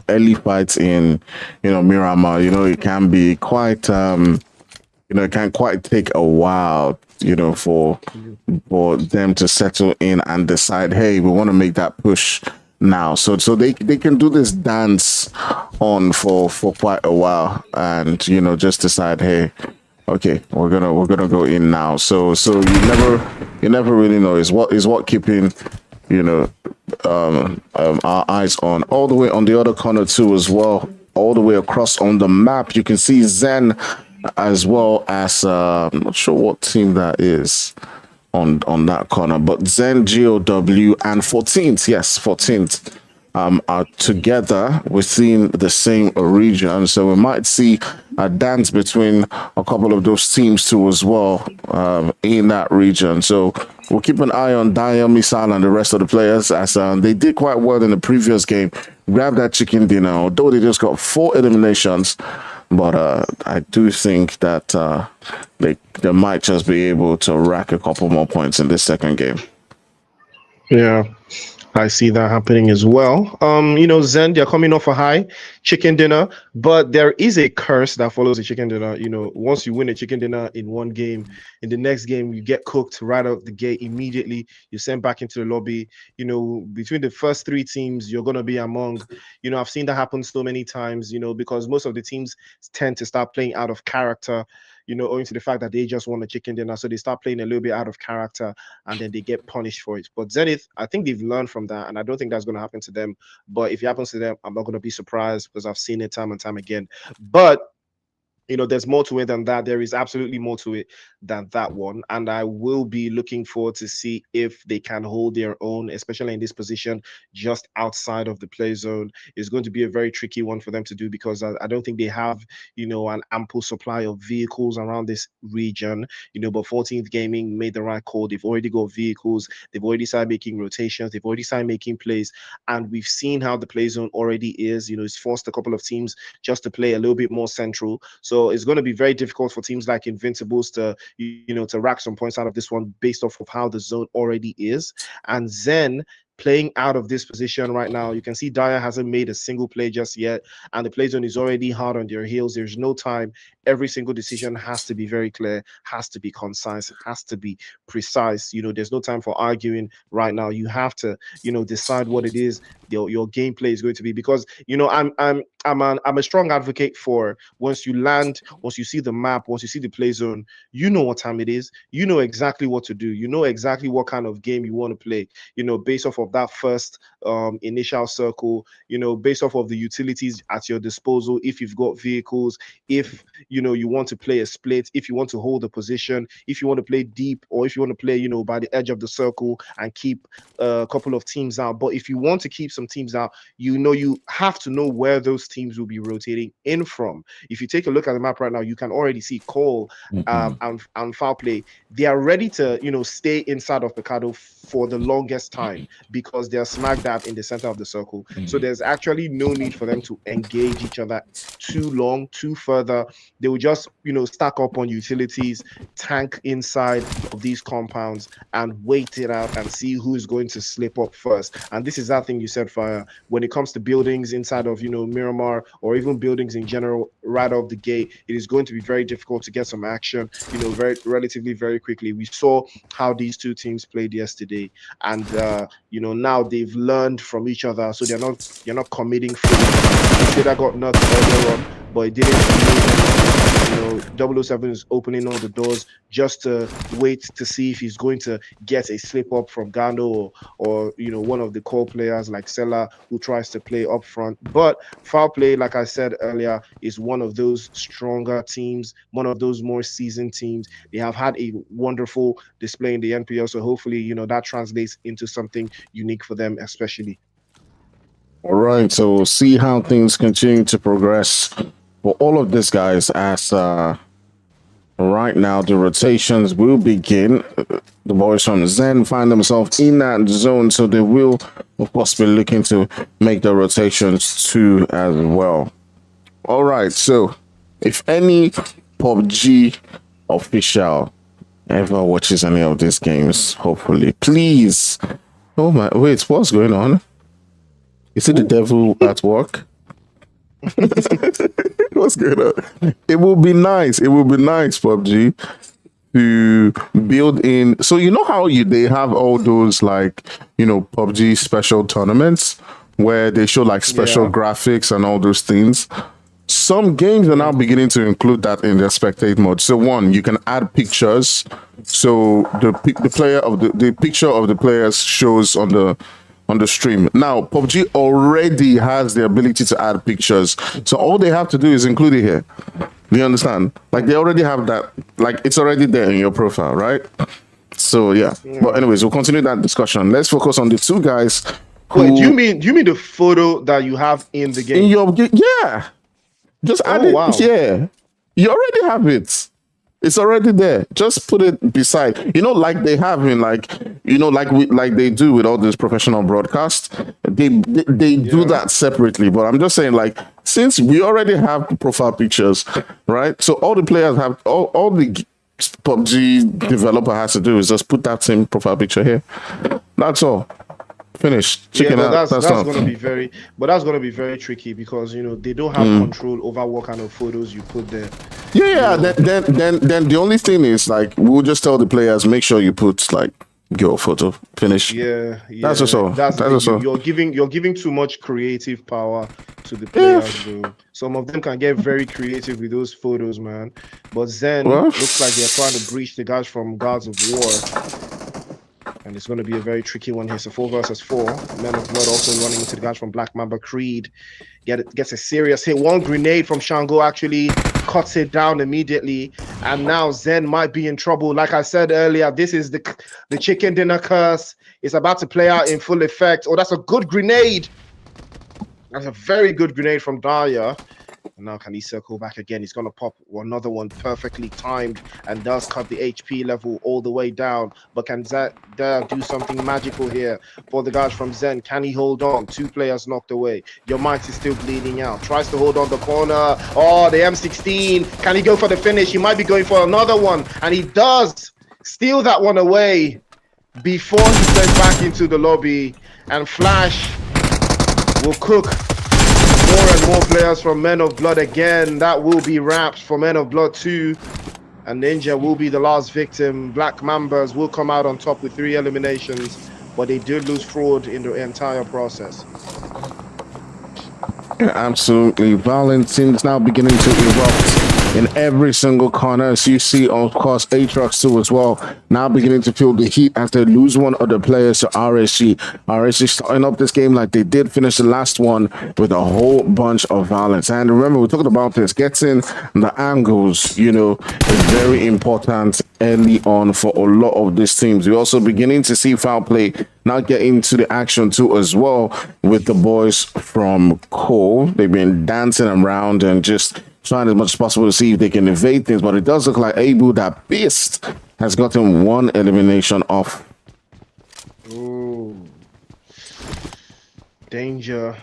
early fights in Miramar. It can be quite it can quite take a while for them to settle in and decide, hey, we want to make that push now. So they can do this dance on for quite a while and just decide, hey, okay, we're gonna go in now. So you you never really know. Is what keeping, you know, our eyes on all the way on the other corner too as well. All the way across on the map, you can see Zen as well as I'm not sure what team that is on that corner, but Zen, GOW, and 14th, yes, 14th, are together within the same region. So we might see a dance between a couple of those teams too as well in that region. So we'll keep an eye on Daya, Misal, and the rest of the players as they did quite well in the previous game. Grab that chicken dinner, although they just got 4 eliminations. But I do think that they might just be able to rack a couple more points in this second game.
Yeah, I see that happening as well. Zen, they're coming off a high chicken dinner, but there is a curse that follows a chicken dinner. Once you win a chicken dinner in one game, in the next game, you get cooked right out the gate immediately. You're sent back into the lobby. Between the first 3 teams, you're going to be among, I've seen that happen so many times, because most of the teams tend to start playing out of character, owing to the fact that they just won a chicken dinner. So they start playing a little bit out of character and then they get punished for it. But Zenith, I think they've learned from that. And I don't think that's going to happen to them. But if it happens to them, I'm not going to be surprised because I've seen it time and time again. But there's more to it than that. There is absolutely more to it than that one. And I will be looking forward to see if they can hold their own, especially in this position just outside of the play zone. It's going to be a very tricky one for them to do because I don't think they have, an ample supply of vehicles around this region. But 14th Gaming made the right call. They've already got vehicles. They've already started making rotations. They've already started making plays. And we've seen how the play zone already is. It's forced a couple of teams just to play a little bit more central. So it's going to be very difficult for teams like Invincibles to rack some points out of this one based off of how the zone already is. And Zen playing out of this position right now, you can see Daya hasn't made a single play just yet, and the play zone is already hard on their heels. There's no time. Every single decision has to be very clear, has to be concise, has to be precise. There's no time for arguing right now. You have to, decide what it is your gameplay is going to be, because I'm a strong advocate for once you land, once you see the map, once you see the play zone, what time it is, exactly what to do, exactly what kind of game you want to play, based off of that first initial circle, based off of the utilities at your disposal. If you've got vehicles, if you want to play a split, if you want to hold a position, if you want to play deep, or if you want to play by the edge of the circle and keep a couple of teams out. But if you want to keep some teams out, you have to know where those teams will be rotating in from. If you take a look at the map right now, you can already see Cole and Foul Play. They are ready to stay inside of Picado for the longest time because they're smack dab in the center of the circle. So there's actually no need for them to engage each other too long, too further. They will just stack up on utilities, tank inside of these compounds, and wait it out and see who's going to slip up first. And this is that thing you said, Fire. When it comes to buildings inside of Miramar, or even buildings in general, right off the gate, it is going to be very difficult to get some action relatively very quickly. We saw how these two teams played yesterday, and now they've learned from each other, so they're not committing fully. They got nuts earlier on, but it didn't. 007 is opening all the doors just to wait to see if he's going to get a slip up from Gando or one of the core players like Sela, who tries to play up front. But Foul Play, like I said earlier, is one of those stronger teams, one of those more seasoned teams. They have had a wonderful display in the NPL, so hopefully that translates into something unique for them, especially.
All right, so we'll see how things continue to progress for all of these guys as right now the rotations will begin. The boys from Zen find themselves in that zone, so they will of course be looking to make the rotations too as well. All right, so if any PUBG official ever watches any of these games, hopefully, please. Oh my, wait, what's going on? Is it the devil at work? What's going on? It will be nice, PUBG, to build in. So how they have all those PUBG special tournaments where they show special graphics and all those things. Some games are now beginning to include that in their spectate mode. So one, you can add pictures So the picture of the players shows on the stream. Now, PUBG already has the ability to add pictures. So all they have to do is include it here. Do you understand? Like they already have that. Like it's already there in your profile, right? So yeah. But anyways, we'll continue that discussion. Let's focus on the two guys.
Wait, do you mean the photo that you have in the game?
In your yeah. Just add it.
Wow.
Yeah. You already have it. It's already there. Just put it beside. You know, like they have in like they do with all this professional broadcast. They do that separately. But I'm just saying, like, since we already have profile pictures, right? So all the players have all the PUBG developer has to do is just put that same profile picture here. That's all. Finished. Chicken out.
That's going to be very tricky because they don't have control over what kind of photos you put there.
Yeah. Then the only thing is like we'll just tell the players make sure you put like your photo. Finish.
Yeah.
That's also. That's also.
You're giving too much creative power to the players, though. Some of them can get very creative with those photos, man. But Zen looks like they're trying to breach the guys from Gods of War. And it's going to be a very tricky one here. So 4 versus 4. Men of Blood also running into the guys from Black Mamba Creed. Gets a serious hit. One grenade from Shango actually cuts it down immediately. And now Zen might be in trouble. Like I said earlier, this is the chicken dinner curse. It's about to play out in full effect. Oh, that's a good grenade. That's a very good grenade from Daya. And now can he circle back again? He's going to pop another one perfectly timed and does cut the HP level all the way down. But can Daya do something magical here for the guys from Zen? Can he hold on? 2 players knocked away. Your mic is still bleeding out. Tries to hold on the corner. Oh, the M16. Can he go for the finish? He might be going for another one. And he does steal that one away before he steps back into the lobby. And Flash will cook more and more players from Men of Blood again. That will be wrapped for Men of Blood 2. And Ninja will be the last victim. Black Mambas will come out on top with 3 eliminations. But they did lose Fraud in the entire process.
Yeah, absolutely. Violence is now beginning to erupt in every single corner. As you see, of course, Aatrox too as well, now beginning to feel the heat as they lose one of the players to RSG. RSG starting up this game like they did finish the last one with a whole bunch of violence. And remember, we're talking about this. Getting the angles, is very important early on for a lot of these teams. We're also beginning to see foul play now get into the action too as well with the boys from Cole. They've been dancing around and just trying as much as possible to see if they can evade things, but it does look like Abu, that beast, has gotten 1 elimination off.
Ooh. Danger.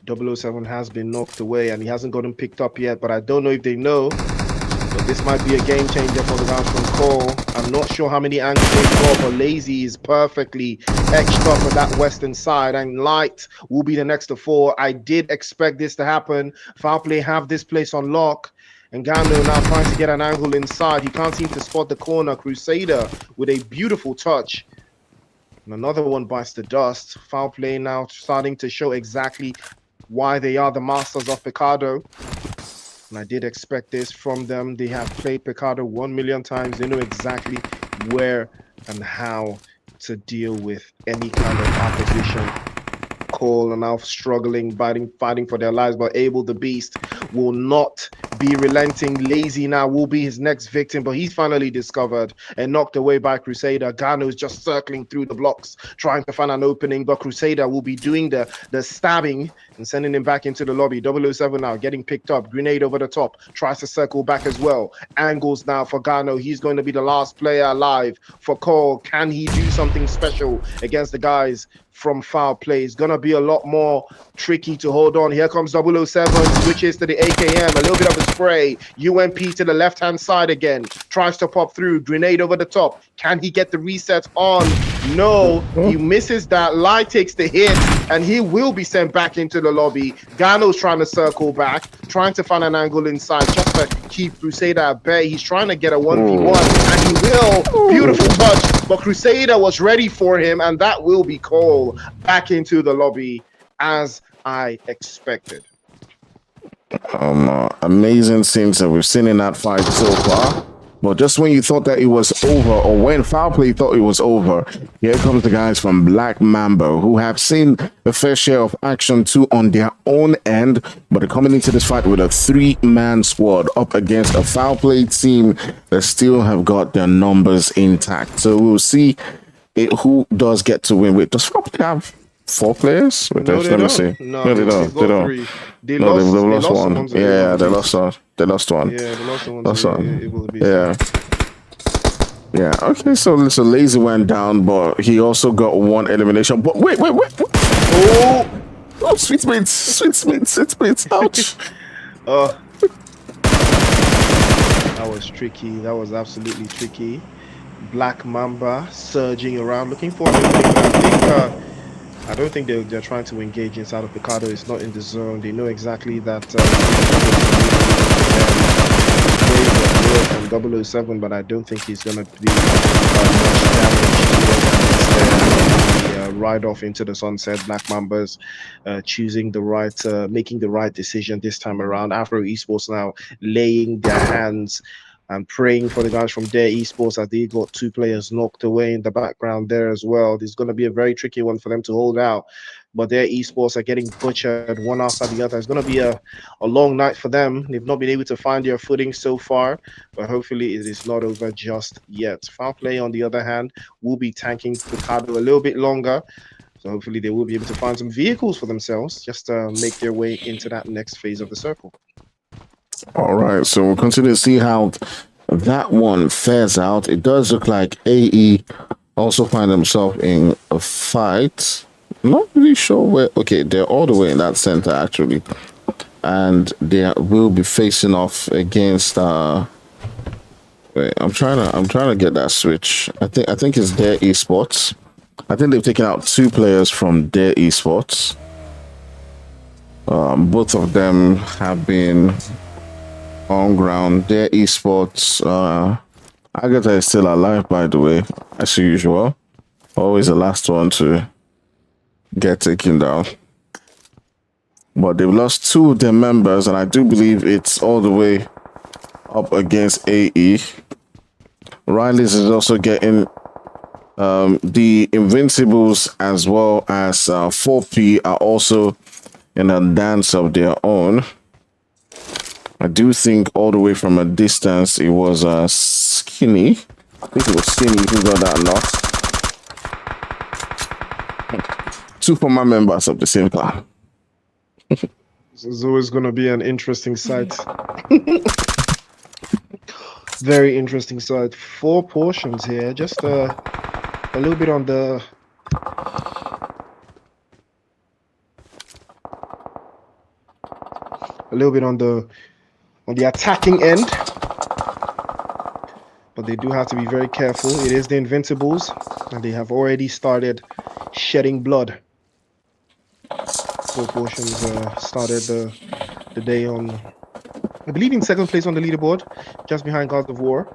007 has been knocked away and he hasn't gotten picked up yet, but I don't know if they know. But this might be a game changer for the guys from Cole. I'm not sure how many angles they've got, but Lazy is perfectly etched up on that western side, and Light will be the next to 4. I did expect this to happen. Foul play have this place on lock, and Gando now trying to get an angle inside. He can't seem to spot the corner. Crusader with a beautiful touch. And another one bites the dust. Foul play now starting to show exactly why they are the masters of Picardo. And I did expect this from them. They have played Picardo 1 million times. They know exactly where and how to deal with any kind of opposition. Cole are now struggling, fighting for their lives, but Abel the Beast will not be relenting. Lazy now will be his next victim, but he's finally discovered and knocked away by Crusader. Gano is just circling through the blocks, trying to find an opening, but Crusader will be doing the stabbing and sending him back into the lobby. 007 now getting picked up. Grenade over the top. Tries to circle back as well. Angles now for Gano. He's going to be the last player alive for Cole. Can he do something special against the guys from foul play? It's gonna be a lot more tricky to hold on. Here comes 007, switches to the AKM, a little bit of a spray. UMP to the left hand side again, tries to pop through. Grenade over the top. Can he get the reset on? No, he misses that. Light takes the hit and he will be sent back into the lobby. Gano's trying to circle back, trying to find an angle inside just to keep Crusader at bay. He's trying to get a 1v1 and he will. Beautiful touch, but Crusader was ready for him, and that will be Cole back into the lobby as I expected.
Amazing scenes that we've seen in that fight so far. But just when you thought that it was over, or when foul play thought it was over, here comes the guys from Black Mamba, who have seen a fair share of action too on their own end, but are coming into this fight with a 3-man squad up against a foul play team that still have got their numbers intact. So we'll see who does get to win. Wait, does foul play have 4 players? Wait,
No, they
let me
don't.
see.
No,
They don't. They don't.
3. They
No,
lost,
they've lost one.
someone to
Yeah,
Able
they
to
lost one. They lost one.
Yeah, they lost someone
Lost
to
one.
Able to
Yeah. Yeah. Okay. So Lazy went down, but he also got 1 elimination. But wait. Oh, sweet mates. Ouch.
That was tricky. That was absolutely tricky. Black Mamba surging around, looking for an opening. I don't think they're trying to engage inside of Picardo. It's not in the zone. They know exactly that. From 007, but I don't think he's going to be much damage. Ride off into the sunset. Black Mambas choosing the right, making the right decision this time around. Afro Esports now laying their hands and praying for the guys from Dare Esports as they got 2 players knocked away in the background there as well. There's going to be a very tricky one for them to hold out, but Dare Esports are getting butchered one after the other. It's going to be a long night for them. They've not been able to find their footing so far, but hopefully it is not over just yet. Foul play, on the other hand, will be tanking Picardo a little bit longer. So hopefully they will be able to find some vehicles for themselves just to make their way into that next phase of the circle.
All right, so we'll continue to see how that one fares out. It does look like AE also find themselves in a fight. Not really sure where. Okay, they're all the way in that center actually, and they will be facing off against. Wait, I'm trying to get that switch. I think it's Dare Esports. I think they've taken out 2 players from Dare Esports. Both of them have been on ground. Their esports, Agatha is still alive, by the way, as usual. Always the last one to get taken down. But they've lost 2 of their members, and I do believe it's all the way up against AE. Riley's is also getting the Invincibles, as well as 4P are also in a dance of their own. I do think all the way from a distance it was Skinny. I think it was Skinny who got that knock. 2 former members of the same clan.
This is always going to be an interesting sight. Very interesting sight. 4 portions here. Just a little bit on the... on the attacking end, but they do have to be very careful. It is the Invincibles, and they have already started shedding blood. 4 portions started the day on, I believe, in 2nd place on the leaderboard, just behind Gods of War.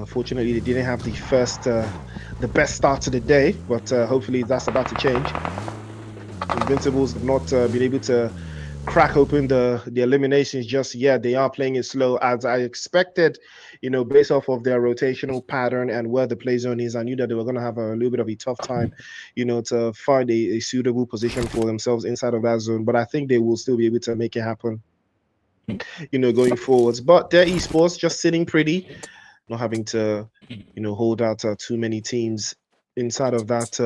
Fortunately, they didn't have the best start to the day, but hopefully that's about to change. Invincibles have not been able to crack open the eliminations just yet. They are playing it slow, as I expected, based off of their rotational pattern and where the play zone is. I knew that they were going to have a little bit of a tough time, to find a suitable position for themselves inside of that zone. But I think they will still be able to make it happen, going forwards. But their esports just sitting pretty, not having to, hold out too many teams inside of that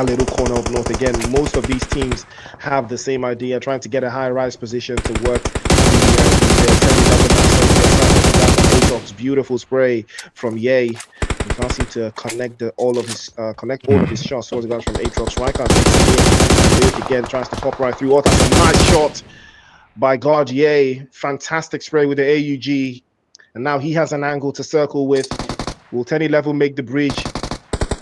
little corner of North. Again, most of these teams have the same idea, trying to get a high-rise position to work. Beautiful spray from Ye. He can't seem to connect all of his shots towards the guys from Aatrox. Right, again tries to pop right through. Oh, that's a nice shot by God Ye. Fantastic spray with the AUG, and now he has an angle to circle with. Will 10 level make the bridge?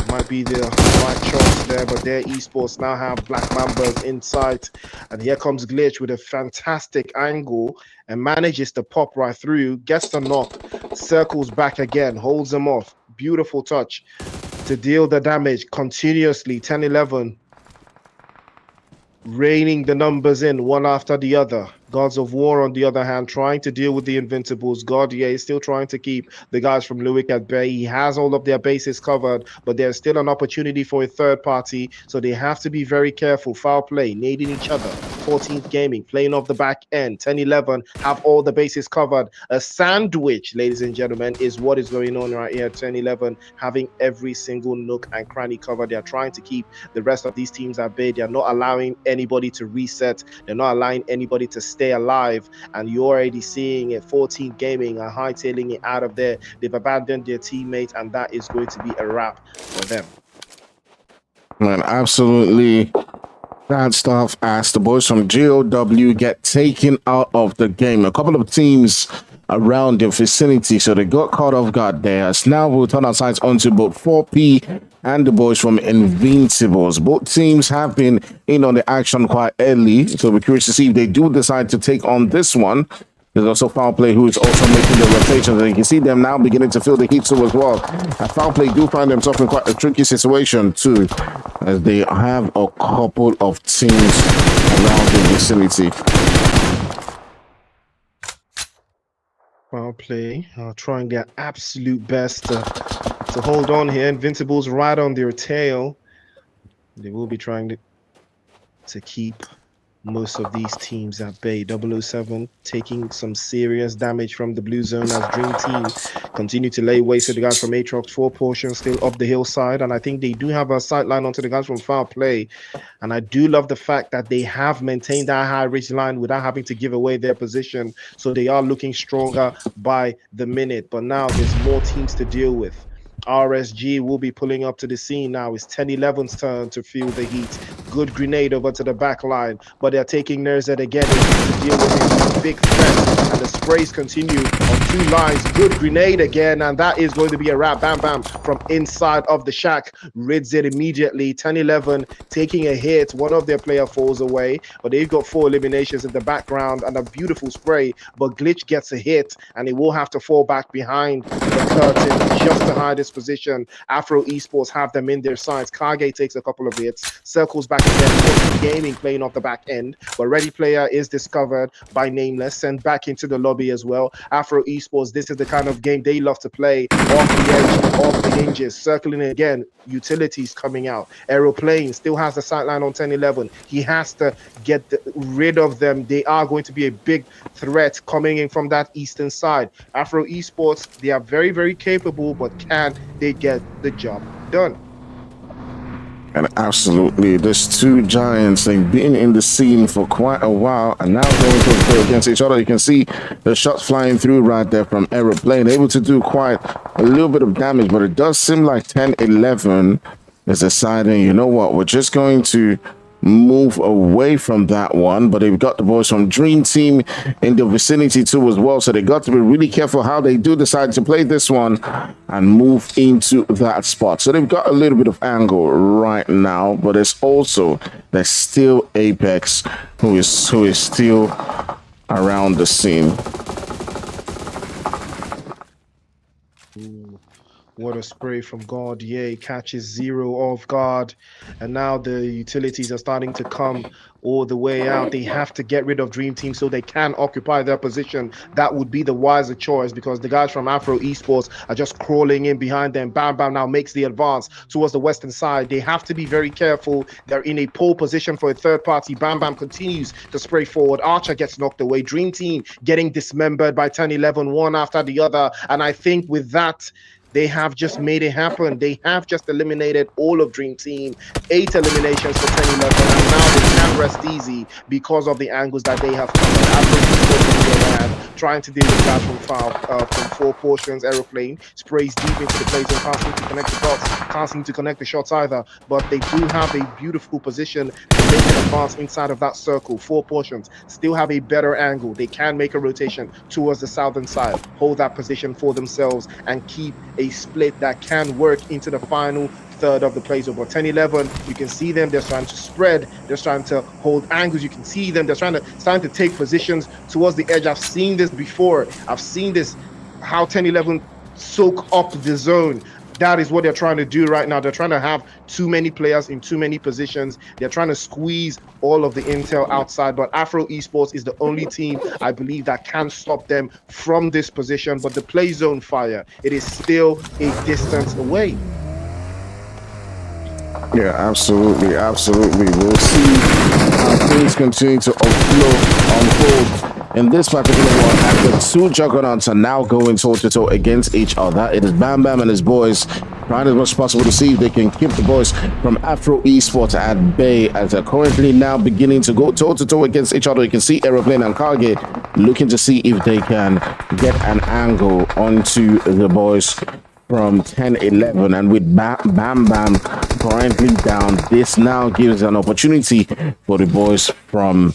Might be the right choice there, but their esports now have Black Mambas in sight, and here comes Glitch with a fantastic angle and manages to pop right through, gets the knock, circles back again, holds them off. Beautiful touch to deal the damage continuously. 10-11 raining the numbers in one after the other. Gods of War, on the other hand, trying to deal with the Invincibles. God, yeah, is still trying to keep the guys from Luik at bay. He has all of their bases covered, but there's still an opportunity for a third party, so they have to be very careful. Foul play, nading each other. 14th Gaming, playing off the back end. 10-11 have all the bases covered. A sandwich, ladies and gentlemen, is what is going on right here. 10-11 having every single nook and cranny covered. They're trying to keep the rest of these teams at bay. They're not allowing anybody to reset. They're not allowing anybody to stay alive. And you're already seeing it. 14 Gaming are hightailing it out of there. They've abandoned their teammates, and that is going to be a wrap for them.
Man, absolutely bad stuff as the boys from GOW get taken out of the game. A couple of teams around the vicinity, so they got caught off guard there. As now we'll turn our sights onto both 4P and the boys from Invincibles. Both teams have been in on the action quite early, so we're curious to see if they do decide to take on this one. There's also Foul Play, who is also making the rotations, and you can see them now beginning to feel the heat too as well. And Foul Play do find themselves in quite a tricky situation too, as they have a couple of teams around the vicinity.
Foul Play, I'll try and get absolute best to hold on here. Invincibles right on their tail. They will be trying to keep most of these teams at bay. 007 taking some serious damage from the blue zone as Dream Team continue to lay waste to the guys from Aatrox. 4 portions still up the hillside, and I think they do have a sight line onto the guys from Foul Play. And I do love the fact that they have maintained that high ridge line without having to give away their position, so they are looking stronger by the minute. But now there's more teams to deal with. RSG will be pulling up to the scene now. It's 10-11's turn to feel the heat. Good grenade over to the back line, but they're taking Nerzet again to deal with a big threat. And the sprays continue on 2 lines. Good grenade again, and that is going to be a wrap. Bam Bam from inside of the shack. Rids it immediately. 10-11 taking a hit. One of their player falls away, but they've got 4 eliminations in the background and a beautiful spray. But Glitch gets a hit, and he will have to fall back behind the curtain just to hide his position. Afro Esports have them in their sights. Kage takes a couple of hits, circles back again. Gaming playing off the back end, but Ready Player is discovered by Nameless, sent back into the lobby as well. Afro Esports, this is the kind of game they love to play off the edge, off the hinges, circling again. Utilities coming out. Aeroplane still has the sideline on 10-11. He has to get rid of them. They are going to be a big threat coming in from that eastern side. Afro Esports, they are very, very capable, but can they get the job done?
And absolutely, there's 2 giants. They've been in the scene for quite a while, and now going to go against each other. You can see the shots flying through right there from Aeroplane, able to do quite a little bit of damage, but it does seem like 10-11 is deciding, you know what, we're just going to move away from that one. But they've got the boys from Dream Team in the vicinity too as well, so they got to be really careful how they do decide to play this one and move into that spot. So they've got a little bit of angle right now, but there's still Apex who is still around the scene.
What a spray from God. Yay, catches 0 off guard. And now the utilities are starting to come all the way out. They have to get rid of Dream Team so they can occupy their position. That would be the wiser choice, because the guys from Afro Esports are just crawling in behind them. Bam Bam now makes the advance towards the western side. They have to be very careful. They're in a pole position for a third party. Bam Bam continues to spray forward. Archer gets knocked away. Dream Team getting dismembered by 10-11, one after the other. And I think with that, they have just made it happen. They have just eliminated all of Dream Team. 8 eliminations for 10-11, and now they can rest easy because of the angles that they have covered. Trying to deal with that from 4 portions. Aeroplane sprays deep into the place and can't seem to connect the dots. Can't seem to connect the shots either. But they do have a beautiful position to make an advance inside of that circle. 4 portions still have a better angle. They can make a rotation towards the southern side, hold that position for themselves, and keep a split that can work into the final third of the plays over. 10-11, you can see them, they're trying to spread, they're trying to hold angles, you can see them, they're starting to take positions towards the edge. I've seen this before. I've seen this, how 10-11 soak up the zone. That is what they're trying to do right now. They're trying to have too many players in too many positions. They're trying to squeeze all of the intel outside, but Afro Esports is the only team I believe that can stop them from this position. But the play zone fire, it is still a distance away.
Yeah, absolutely, absolutely. We'll see how things continue to unfold in this particular one. And the two juggernauts are now going toe-to-toe against each other. It is Bam Bam and his boys trying as much as possible to see if they can keep the boys from Afro Esports at bay, as they're currently now beginning to go toe-to-toe against each other. You can see Aeroplane and Kage looking to see if they can get an angle onto the boys from 10-11, and with Bam Bam currently down, this now gives an opportunity for the boys from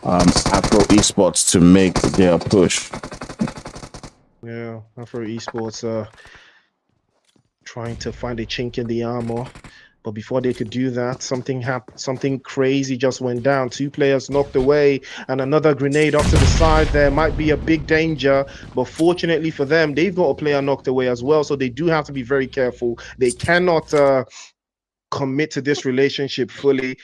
Afro Esports to make their push.
Yeah, Afro Esports trying to find a chink in the armor. But before they could do that, something crazy just went down. 2 players knocked away and another grenade off to the side. There might be a big danger, but fortunately for them, they've got a player knocked away as well. So they do have to be very careful. They cannot commit to this relationship fully.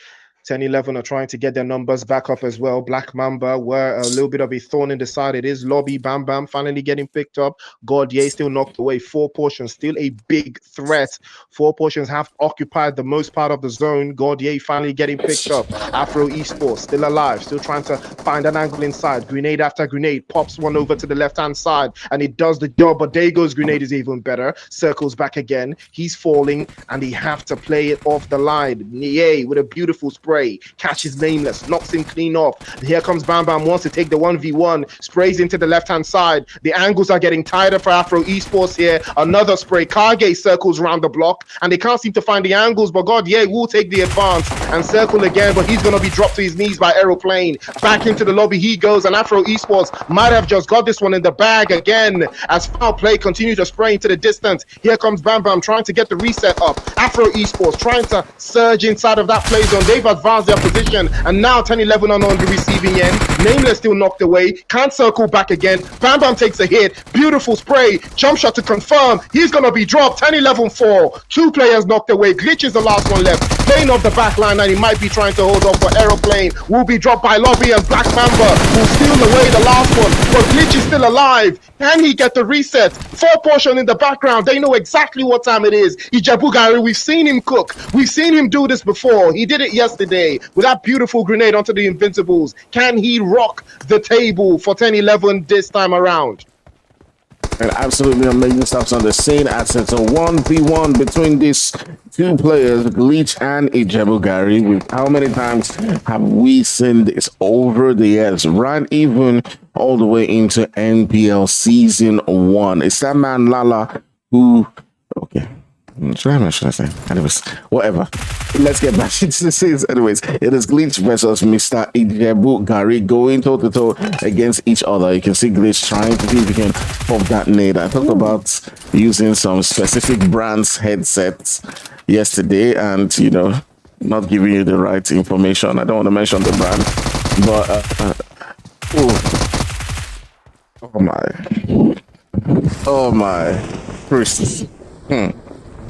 10-11 are trying to get their numbers back up as well. Black Mamba were a little bit of a thorn in the side. It is Lobby. Bam Bam finally getting picked up. Gordier still knocked away. 4 portions, still a big threat. 4 portions have occupied the most part of the zone. Gordier finally getting picked up. Afro Esports still alive, still trying to find an angle inside. Grenade after grenade, pops one over to the left-hand side, and it does the job, but Dago's grenade is even better. Circles back again. He's falling, and they have to play it off the line. Nie with a beautiful spray. Catches Nameless, knocks him clean off. Here comes Bam Bam, wants to take the 1v1, sprays into the left-hand side. The angles are getting tighter for Afro Esports here. Another spray. Kage circles around the block, and they can't seem to find the angles, but Gordier will take the advance and circle again, but he's going to be dropped to his knees by Aeroplane. Back into the lobby he goes, and Afro Esports might have just got this one in the bag again as foul play continues to spray into the distance. Here comes Bam Bam trying to get the reset up. Afro Esports trying to surge inside of that play zone. They've advanced their position, and now 10-11 are on the receiving end. Nameless still knocked away, can't circle back again. Bam Bam takes a hit, beautiful spray, jump shot to confirm. He's gonna be dropped. 10-11 fall. 2 players knocked away. Glitch is the last one left, playing off the back line, and he might be trying to hold up for Aeroplane. Will be dropped by Lobby, and Black Mamba will steal away the last one, but Glitch is still alive. Can he get the reset? 4 portion in the background, they know exactly what time it is. Ijebu Gari, we've seen him cook, we've seen him do this before. He did it yesterday with that beautiful grenade onto the Invincibles. Can he rock the table for 10-11 this time around?
And absolutely amazing stuff on the scene. Assets a 1v1 between these 2 players, Glitch and Ijebu Gari. With how many times have we seen this over the years, right? Even all the way into NPL season 1. It's that man Lala who, okay, should I say? Anyways, whatever. Let's get back into the scenes. Anyways, it is Glitch versus Mr. Ijebu Gari going toe-to-toe against each other. You can see Glitch trying to see if he can pop that nade. I talked about using some specific brands headsets yesterday, and you know, not giving you the right information. I don't want to mention the brand, but oh my Christ.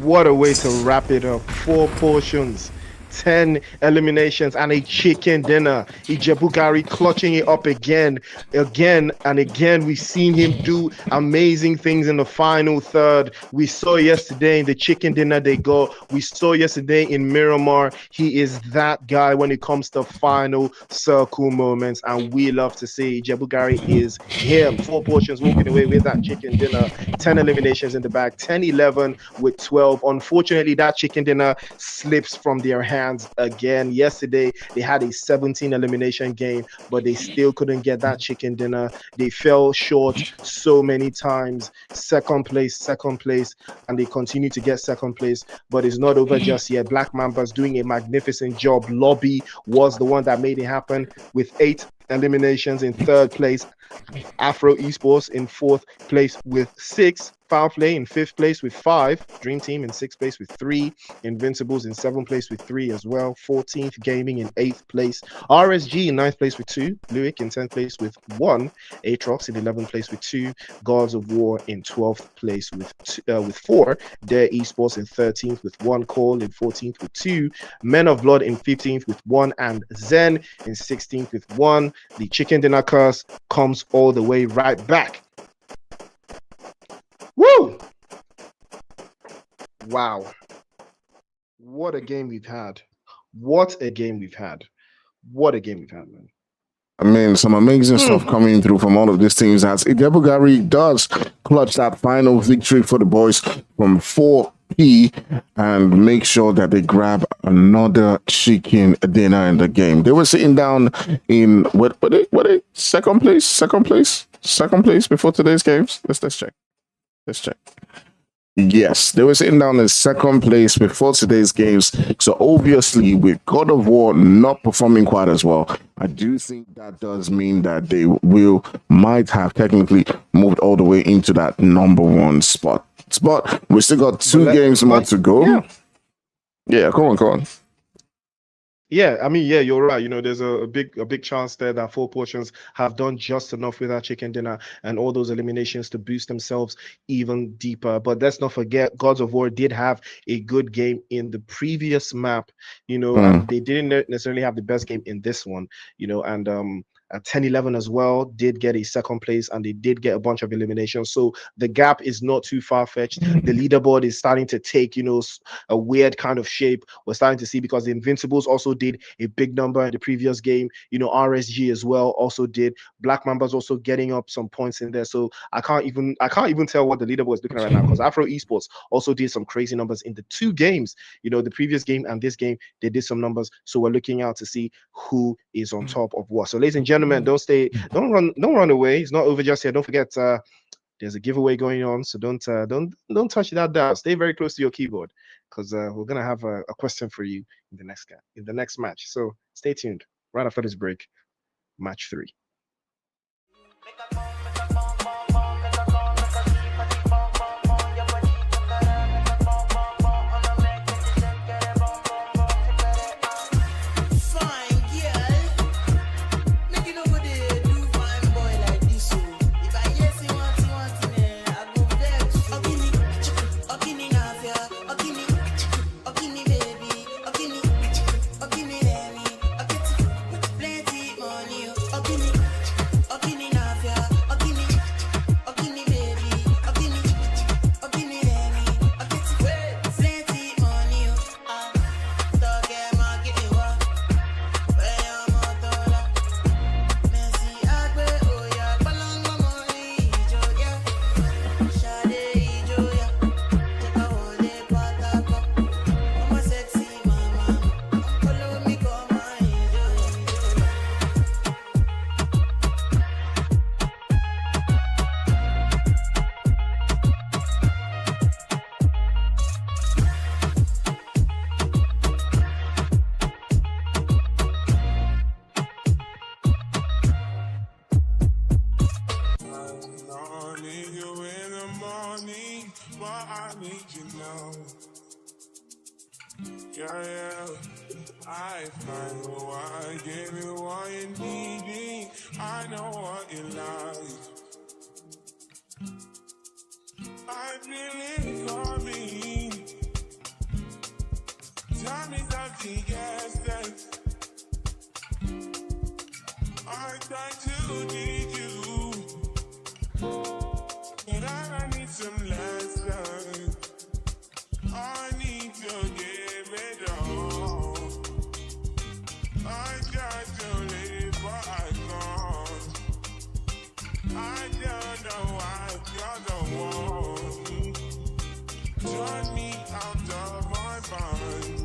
What a way to wrap it up. 4 portions, 10 eliminations, and a chicken dinner. Ijebu Gari clutching it up again and again. We've seen him do amazing things in the final third. We saw yesterday in the chicken dinner they go. We saw yesterday in Miramar. He is that guy when it comes to final circle moments, and we love to see Ijebu Gari is him. 4 portions walking away with that chicken dinner. 10 eliminations in the bag. 10-11 with 12. Unfortunately, that chicken dinner slips from their hands again. Yesterday they had a 17 elimination game, but they still couldn't get that chicken dinner. They fell short so many times. Second place, and they continue to get second place, but it's not over just yet. Black Mamba's doing a magnificent job. Lobby was the one that made it happen with 8 eliminations in 3rd place. Afro Esports in 4th place with 6. Foul Play in 5th place with 5. Dream Team in 6th place with 3. Invincibles in 7th place with 3 as well. 14th Gaming in 8th place. RSG in 9th place with 2. Luick in 10th place with 1. Aatrox in 11th place with 2. Gods of War in 12th place with 4. Dare Esports in 13th with 1. Cole in 14th with 2. Men of Blood in 15th with 1. And Zen in 16th with 1. The Chicken Dinner curse comes all the way right back. Woo! Wow. What a game we've had. What a game we've had. What a game we've had, man.
I mean, some amazing stuff coming through from all of these teams as Idebugari does clutch that final victory for the boys from 4P and make sure that they grab another chicken dinner in the game. They were sitting down in what they second place before today's games. Let's check. Yes, they were sitting down in second place before today's games. So obviously, with God of War not performing quite as well, I do think that does mean that they might have technically moved all the way into that number 1 spot. But we still got 2 games more to go. Yeah, go on.
Yeah, I mean, yeah, you're right. You know, there's a big chance there that 4 Portions have done just enough with that chicken dinner and all those eliminations to boost themselves even deeper. But let's not forget, Gods of War did have a good game in the previous map, you know, and they didn't necessarily have the best game in this one, you know, and 10-11 as well did get a second place, and they did get a bunch of eliminations. So the gap is not too far-fetched. The leaderboard is starting to take, you know, a weird kind of shape. We're starting to see, because the Invincibles also did a big number in the previous game. You know, RSG as well also did. Black Mamba's also getting up some points in there. So I can't even tell what the leaderboard is looking at right now, because Afro Esports also did some crazy numbers in the 2 games. You know, the previous game and this game, they did some numbers. So we're looking out to see who is on top of what. So ladies and gentlemen, don't run away. It's not over just yet. Don't forget, there's a giveaway going on, so don't touch that dial. Stay very close to your keyboard, because we're gonna have a question for you in the next match. So stay tuned. Right after this break, match 3.
I find why I gave you all you needed. I know what you like. I feel it coming. Tell me something yesterday. I tried to need you, but I need some lessons. I need to give it all. I tried to live, but I can't. I don't know why you're the one. Turn me out of my mind.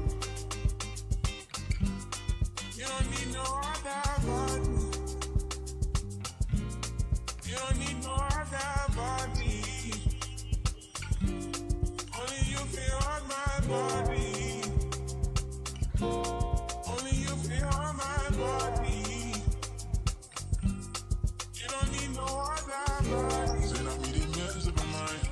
You don't need no other body. You don't need no other body. Only you feel on my body. Only you feel on my body. You don't need no other body. Said I made it mess up my mind.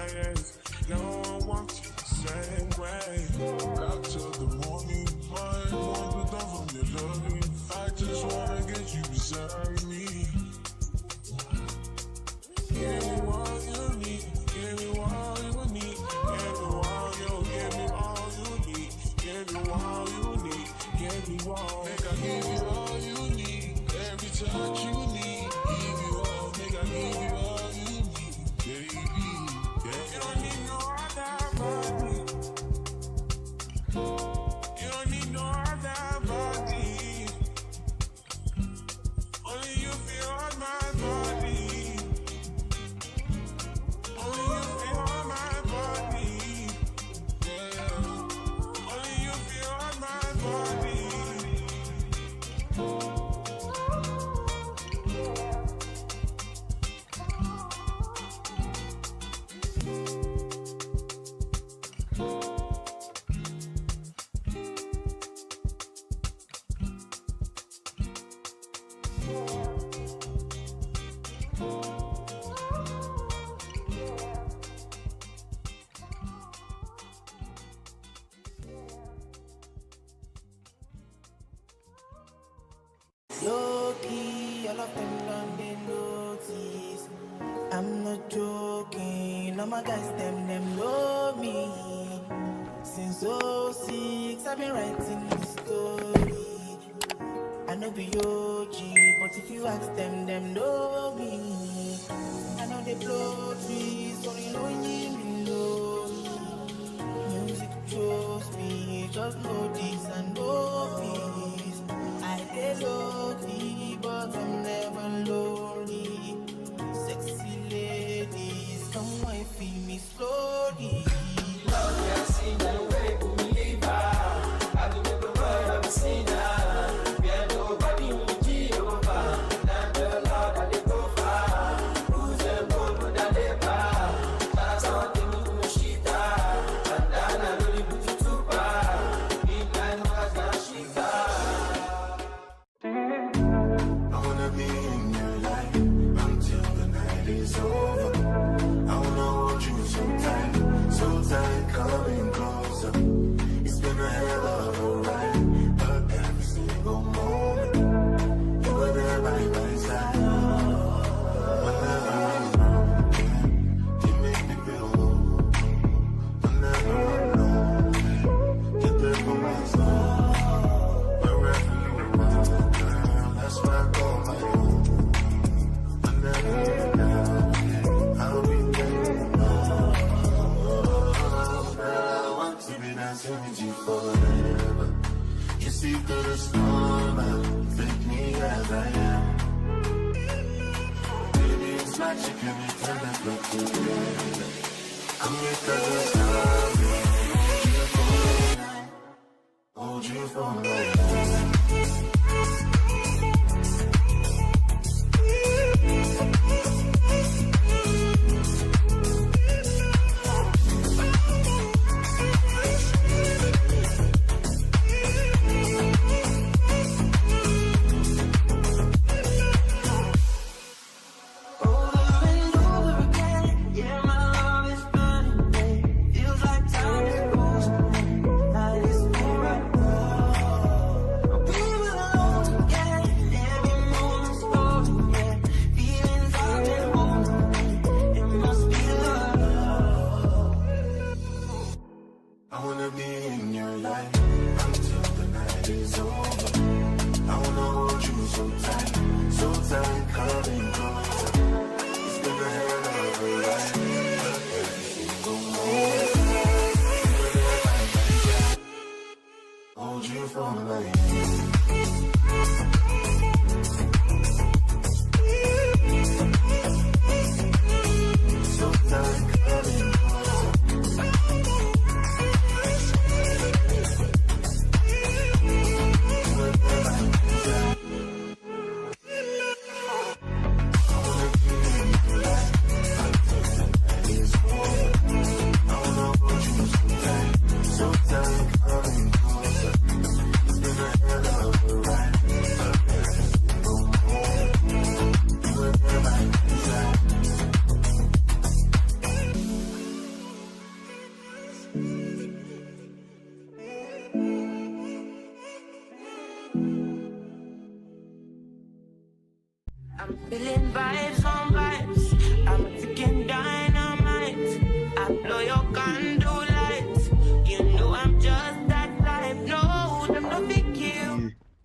highest. No one wants you the same way. Up till the morning, my one put down from your loving. I just wanna get you beside me. Give me what you need, give me what you need, give me what you, give me all you need, give me what you need, give me what. Make I give you all you need, every touch you need, give you all, make I give you all you need, baby. Yeah. You don't need no other body. You don't need no other body. Only you feel on my body. Only you feel on my body. Yeah. Only you feel on my body.
Low-key, all of them done they notice. I'm not joking, all my guys, them know me. Since '06, I've been writing this story. I know be OG, but if you ask them know me. I know they blow trees, only know you know me. Music chose me, just know this and know peace. I get lonely, but I'm never lonely. Sexy ladies, come and feel me slowly. Love, yeah, seen that way, believer. I do the word I've seen that. Yeah, nobody will be over. Not the Lord that they go far. Who's the gold that they buy? That's all they do, Mushita. And then I really put you too far. Midnight was not Shika.
I wanna be in your life until the night is over. I wanna hold you so tight, coming closer. It's been a hell of a ride, but every single moment you were there by my side. Whenever I'm wrong, you make me feel low. Whenever I'm alone, you're there for my soul. Wherever you are, girl, that's where I call my own. Whenever you're down, I'll be there. Girl, I want to be dancing with you forever. You see through the storm, take me as I am. Baby, it's magic and we turn that clock together. Come here, 'cause it's love, hold you for life.
Over and over again, yeah, my love is burning, babe. Feels like time is frozen. Night is right now.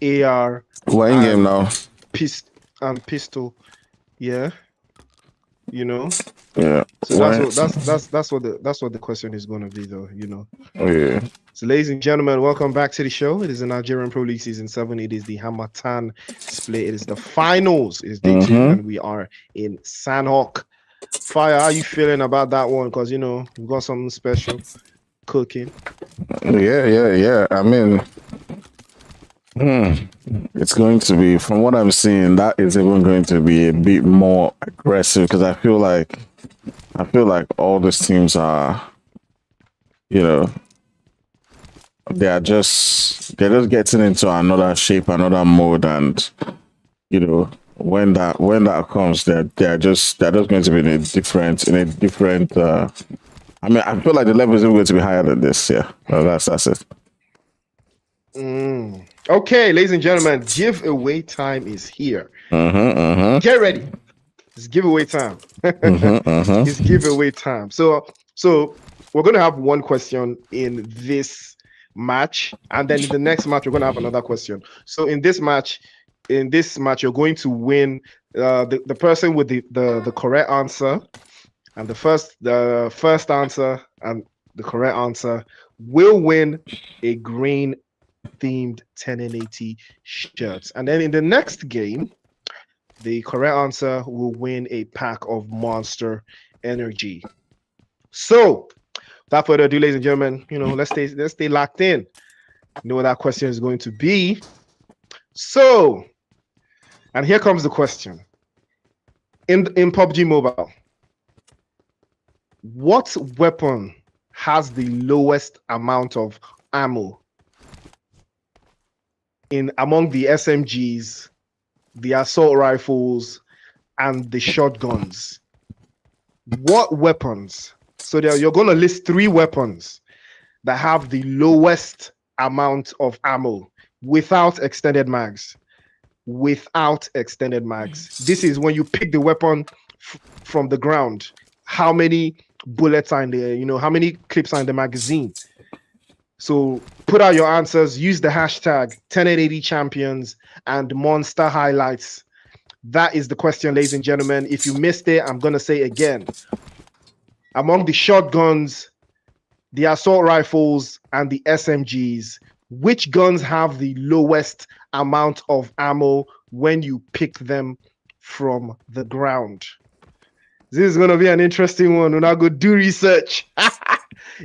AR,
We're in game now.
Pistol. Yeah. You know.
Yeah.
So that's what the question is going to be, though. You know.
Oh, yeah.
So, ladies and gentlemen, welcome back to the show. It is the Nigerian Pro League Season 7. It is the Harmattan split. It is the finals. It is day 2, and we are in Sandhawk. Fire, how you feeling about that one? Because, you know, we've got something special cooking.
Yeah. I mean, it's going to be, from what I'm seeing, that is even going to be a bit more aggressive, because I feel like all these teams are, you know, they're just getting into another shape, another mode, and you know, when that comes, they're just going to be in a different. I mean, I feel like the level is going to be higher than this. Yeah, that's it.
Okay, ladies and gentlemen, giveaway time is here. Get ready. It's giveaway time. It's giveaway time. So we're going to have one question in this match, and then in the next match we're going to have another question. So in this match you're going to win the person with the correct answer, and the first answer and the correct answer will win a green themed 1080 shirts. And then in the next game, the correct answer will win a pack of Monster Energy. So without further ado, ladies and gentlemen, you know, let's stay locked in. You know what that question is going to be. So, and here comes the question. In PUBG Mobile, what weapon has the lowest amount of ammo among the SMGs, the assault rifles, and the shotguns? What weapons? So you're going to list 3 weapons that have the lowest amount of ammo without extended mags. This is when you pick the weapon from the ground. How many bullets are in there? You know, how many clips are in the magazine? So put out your answers. Use the hashtag 1080 champions and monster highlights. That is the question, ladies and gentlemen. If you missed it, I'm going to say again. Among the shotguns, the assault rifles, and the SMGs, which guns have the lowest amount of ammo when you pick them from the ground? This is going to be an interesting one. We're now going to do research.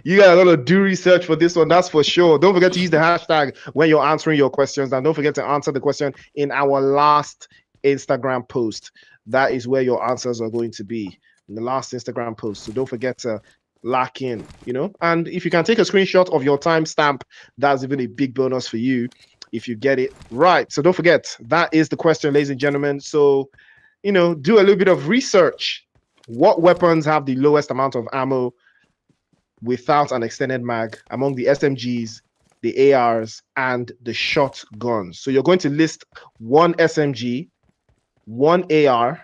You guys are going to do research for this one, that's for sure. Don't forget to use the hashtag when you're answering your questions, and don't forget to answer the question in our last Instagram post. That is where your answers are going to be, in the last Instagram post. So don't forget to lock in, you know. And if you can take a screenshot of your timestamp, that's even a big bonus for you if you get it right. So don't forget, that is the question, ladies and gentlemen. So, you know, do a little bit of research. What weapons have the lowest amount of ammo without an extended mag among the SMGs, the ARs, and the shotguns? So you're going to list 1 SMG, 1 AR,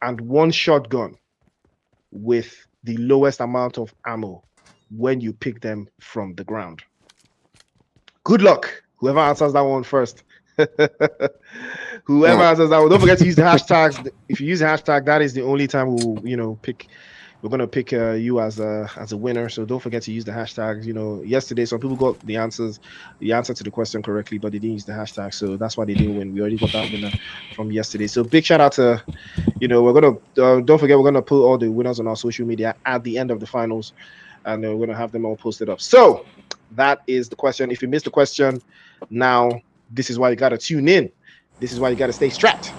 and 1 shotgun with the lowest amount of ammo when you pick them from the ground. Good luck, whoever answers that one first. Whoever answers that one, don't forget to use the hashtags. If you use the hashtag, that is the only time we'll, you know, we're gonna pick you as a winner. So don't forget to use the hashtags. You know, yesterday some people got the answer to the question correctly, but they didn't use the hashtag, so that's why they didn't win. We already got that winner from yesterday. So big shout out to, you know, we're gonna don't forget, we're gonna put all the winners on our social media at the end of the finals, and we're gonna have them all posted up. So that is the question. If you missed the question, now this is why you gotta tune in. This is why you gotta stay strapped.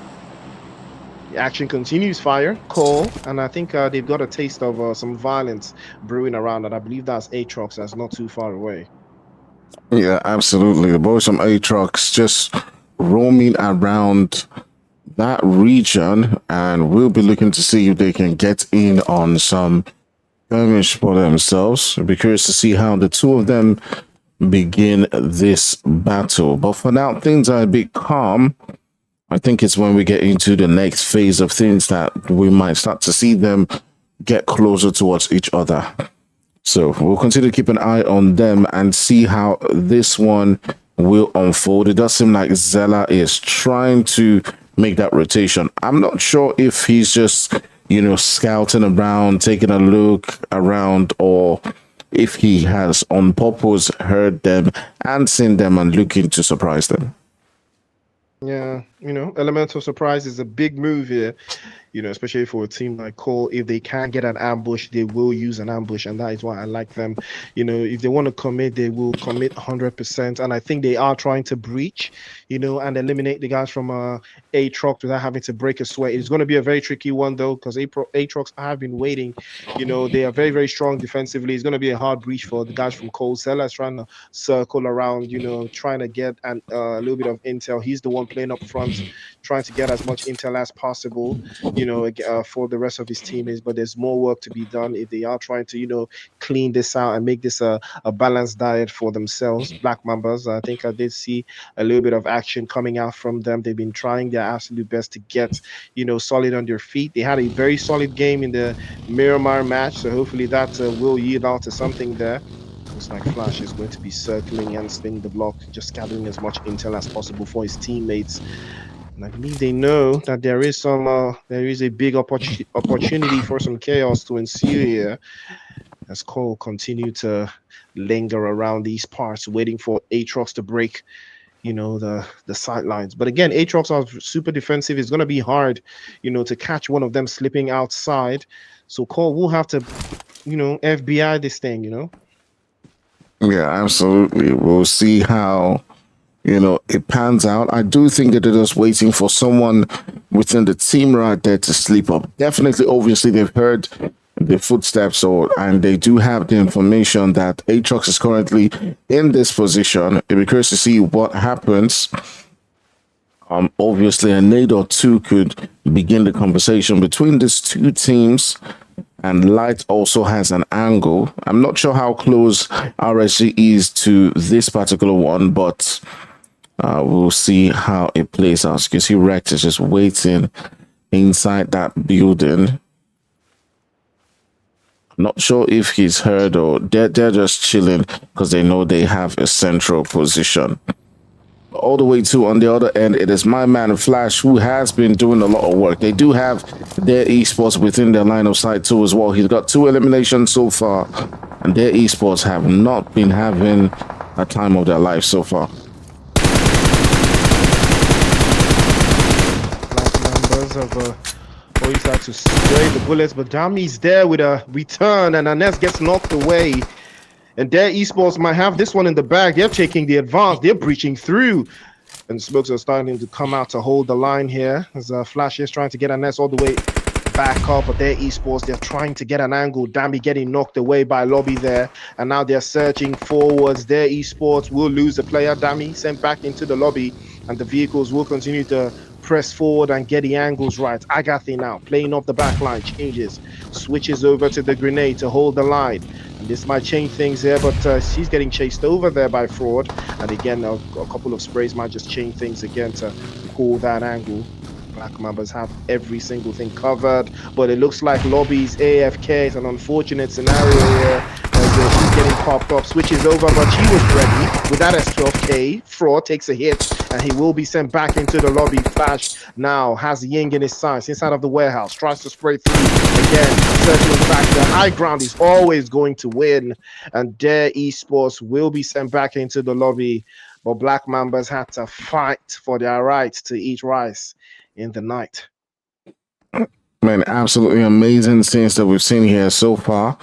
The action continues, fire, call, and I think they've got a taste of some violence brewing around, and I believe that's Aatrox, that's not too far away.
Yeah, absolutely. The boys from Aatrox just roaming around that region, and we'll be looking to see if they can get in on some damage for themselves. I'll be curious to see how the two of them begin this battle. But for now, things are a bit calm. I think it's when we get into the next phase of things that we might start to see them get closer towards each other. So we'll continue to keep an eye on them and see how this one will unfold. It does seem like Zella is trying to make that rotation. I'm not sure if he's just, scouting around, taking a look around, or if he has on purpose heard them and seen them and looking to surprise them.
Yeah, elemental surprise is a big move here, especially for a team like Cole. If they can get an ambush, they will use an ambush, and that is why I like them. If they want to commit, they will commit 100%, and I think they are trying to breach, and eliminate the guys from Aatrox without having to break a sweat. It's going to be a very tricky one, though, because Aatrox have been waiting. They are very, very strong defensively. It's going to be a hard breach for the guys from Cole. Zella's trying to circle around, trying to get a little bit of intel. He's the one playing up front, trying to get as much intel as possible, for the rest of his teammates. But there's more work to be done if they are trying to, clean this out and make this a balanced diet for themselves. Black Mambas, I think I did see a little bit of action coming out from them. They've been trying their absolute best to get, solid on their feet. They had a very solid game in the Miramar match, so hopefully that will yield out to something there. Looks like Flash is going to be circling and spinning the block, just gathering as much intel as possible for his teammates. And I believe they know that there is a big opportunity for some chaos to ensue here, as Cole continue to linger around these parts, waiting for Aatrox to break, the sidelines. But again, Aatrox are super defensive. It's going to be hard, to catch one of them slipping outside. So Cole will have to, FBI this thing,
Yeah, absolutely. We'll see how, it pans out. I do think that they're just waiting for someone within the team right there to sleep up. Definitely, obviously, they've heard the footsteps, and they do have the information that Aatrox is currently in this position. It'll be curious to see what happens. Obviously, a nade or two could begin the conversation between these two teams. And Light also has an angle. I'm not sure how close RSG is to this particular one, but we'll see how it plays out. You can see Rex is just waiting inside that building. Not sure if he's heard, or they're just chilling because they know they have a central position. All the way to on the other end, it is my man Flash, who has been doing a lot of work. They do have their esports within their line of sight too as well. He's got 2 eliminations so far, and their esports have not been having a time of their life so far.
Black members have always had to spray the bullets, but Dami's there with a return, and Anes gets knocked away. And their esports might have this one in the bag. They're taking the advance. They're breaching through. And smokes are starting to come out to hold the line here. As Flash is trying to get Anes all the way back up. But their esports, they're trying to get an angle. Dami getting knocked away by Lobby there. And now they're surging forwards. Their esports will lose a player. Dami sent back into the lobby. And the vehicles will continue to press forward and get the angles right. Agatha now playing off the back line, changes, switches over to the grenade to hold the line. And this might change things here, but she's getting chased over there by Fraud. And again, a couple of sprays might just change things again to pull that angle. Black Mambas have every single thing covered, but it looks like Lobby's AFK. It's an unfortunate scenario here. She's getting popped up, switches over, but she was ready with that S12K. Fraud takes a hit, and he will be sent back into the lobby. Flash now has Ying in his sights inside of the warehouse, tries to spray through again, circling back. The high ground is always going to win, and their esports will be sent back into the lobby. But Black Mambas had to fight for their right to eat rice in the night.
Man, absolutely amazing scenes that we've seen here so far.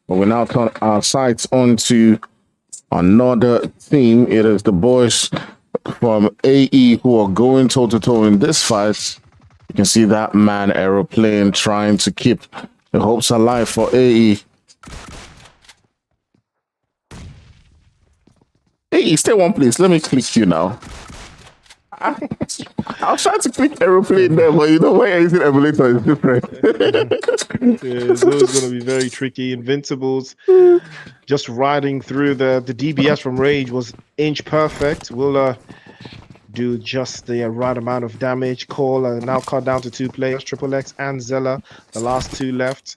But we now turn our sights onto another team. It is the boys from AE who are going toe-to-toe in this fight. You can see that man Aeroplane trying to keep the hopes alive for AE. AE, stay one place. Let me click you now. I was trying to click Aeroplane there, but why using emulator is different.
It's always going to be very tricky. Invincibles just riding through the DBS from Rage was inch perfect. Will do just the right amount of damage. Cole now cut down to 2 players, Triple X and Zella, the last 2 left.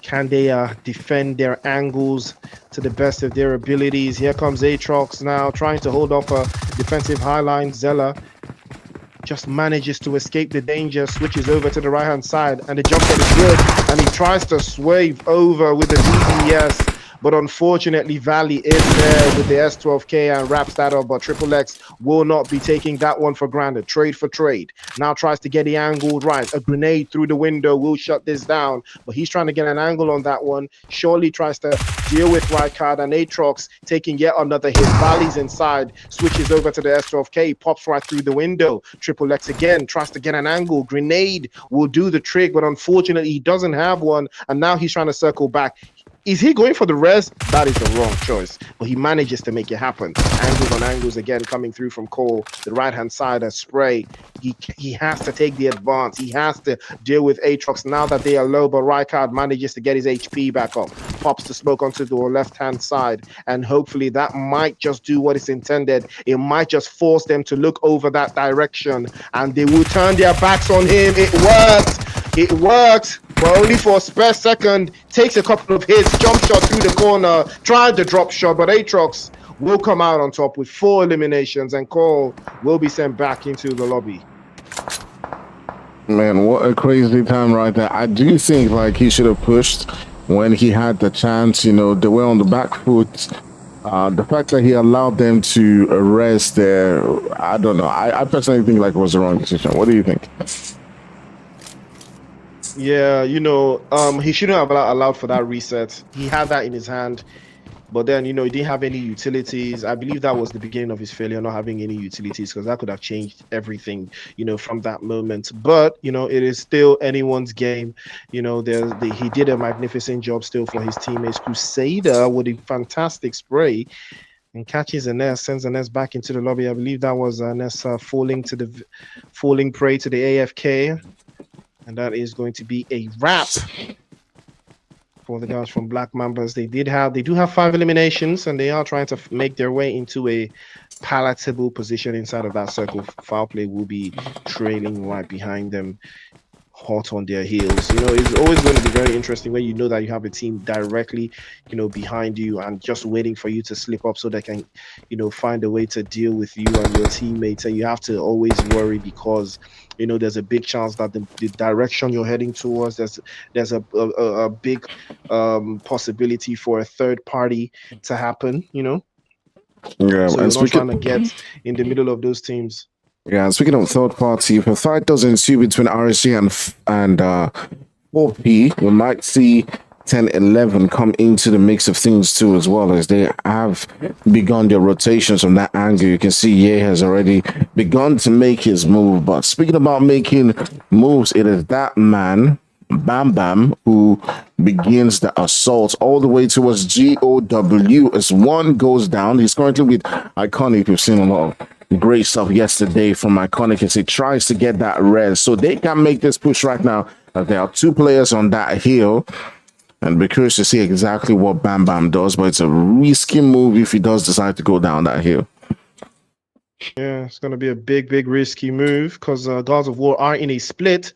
Can they defend their angles to the best of their abilities? Here comes Aatrox now trying to hold off a defensive highline. Zella just manages to escape the danger, switches over to the right-hand side, and the jump shot is good, and he tries to swerve over with the DPS, but unfortunately Valley is there with the S12K and wraps that up, but Triple X will not be taking that one for granted. Trade for trade. Now tries to get the angle right. A grenade through the window will shut this down, but he's trying to get an angle on that one. Surely tries to deal with Rykard, and Aatrox taking yet another hit. Valley's inside, switches over to the S12K, pops right through the window. Triple X again tries to get an angle. Grenade will do the trick, but unfortunately he doesn't have one, and now he's trying to circle back. Is he going for the res? That is the wrong choice, but he manages to make it happen. Angles on angles again coming through from Cole. The right-hand side, a spray. He has to take the advance. He has to deal with Aatrox now that they are low, but Rykard manages to get his HP back up. Pops the smoke onto the left-hand side, and hopefully that might just do what it's intended. It might just force them to look over that direction, and they will turn their backs on him. It worked. It worked, but only for a spare second. Takes a couple of hits, jump shot through the corner, tried the drop shot, but Aatrox will come out on top with 4 eliminations, and Cole will be sent back into the lobby.
Man, what a crazy time right there. I do think like he should have pushed when he had the chance. You know, they were on the back foot. The fact that he allowed them to arrest there, I don't know. I personally think like it was the wrong decision. What do you think?
Yeah, you know, he shouldn't have allowed for that reset. He had that in his hand, but then, you know, he didn't have any utilities. I believe that was the beginning of his failure, not having any utilities, because that could have changed everything, you know, from that moment. But, you know, it is still anyone's game. You know, he did a magnificent job still for his teammates. Crusader with a fantastic spray and catches Ines, sends Ines back into the lobby. I believe that was Ines falling prey to the AFK. And that is going to be a wrap for the guys from Black Mambas. They do have 5 eliminations, and they are trying to make their way into a palatable position inside of that circle. Foul play will be trailing right behind them, hot on their heels. You know, it's always going to be very interesting when you know that you have a team directly, you know, behind you and just waiting for you to slip up so they can, you know, find a way to deal with you and your teammates. And you have to always worry because, you know, there's a big chance that the direction you're heading towards, there's a big possibility for a third party to happen, you know.
Yeah,
so you're not trying to get in the middle of those teams.
Yeah, speaking of third party, if a fight does ensue between RSG and 4P, we might see 10-11 come into the mix of things too, as well, as they have begun their rotations from that angle. You can see Ye has already begun to make his move. But speaking about making moves, it is that man, Bam Bam, who begins the assault all the way towards GOW as one goes down. He's currently with Iconic. We've seen a lot of great stuff yesterday from Iconic as he tries to get that res, so they can make this push right now. There are 2 players on that hill, and be curious to see exactly what Bam Bam does, but it's a risky move if he does decide to go down that hill.
Yeah, it's going to be a big risky move because Gods of War are in a split.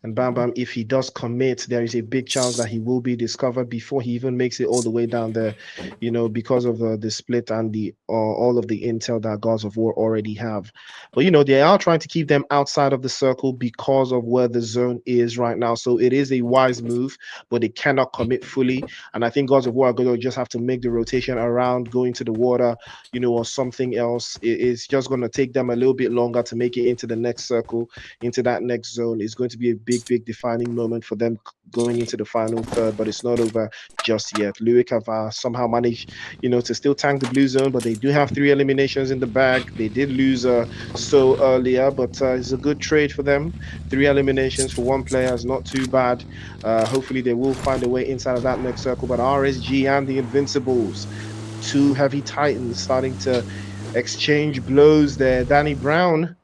And Bam Bam, if he does commit, there is a big chance that he will be discovered before he even makes it all the way down there, you know, because of the split and the all of the intel that Gods of War already have. But, you know, they are trying to keep them outside of the circle because of where the zone is right now. So it is a wise move, but they cannot commit fully. And I think Gods of War are going to just have to make the rotation around, going to the water, you know, or something else. It's just going to take them a little bit longer to make it into the next circle, into that next zone. It's going to be a big defining moment for them going into the final third, but it's not over just yet. Luik have somehow managed, you know, to still tank the blue zone, but they do have 3 eliminations in the bag. They did lose so earlier, but it's a good trade for them. 3 eliminations for 1 player is not too bad. Hopefully they will find a way inside of that next circle, but RSG and the Invincibles, 2 heavy titans starting to exchange blows there. Danny Brown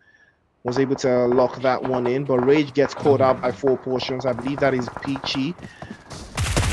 was able to lock that one in, but Rage gets caught out by 4 portions. I believe that is Peachy.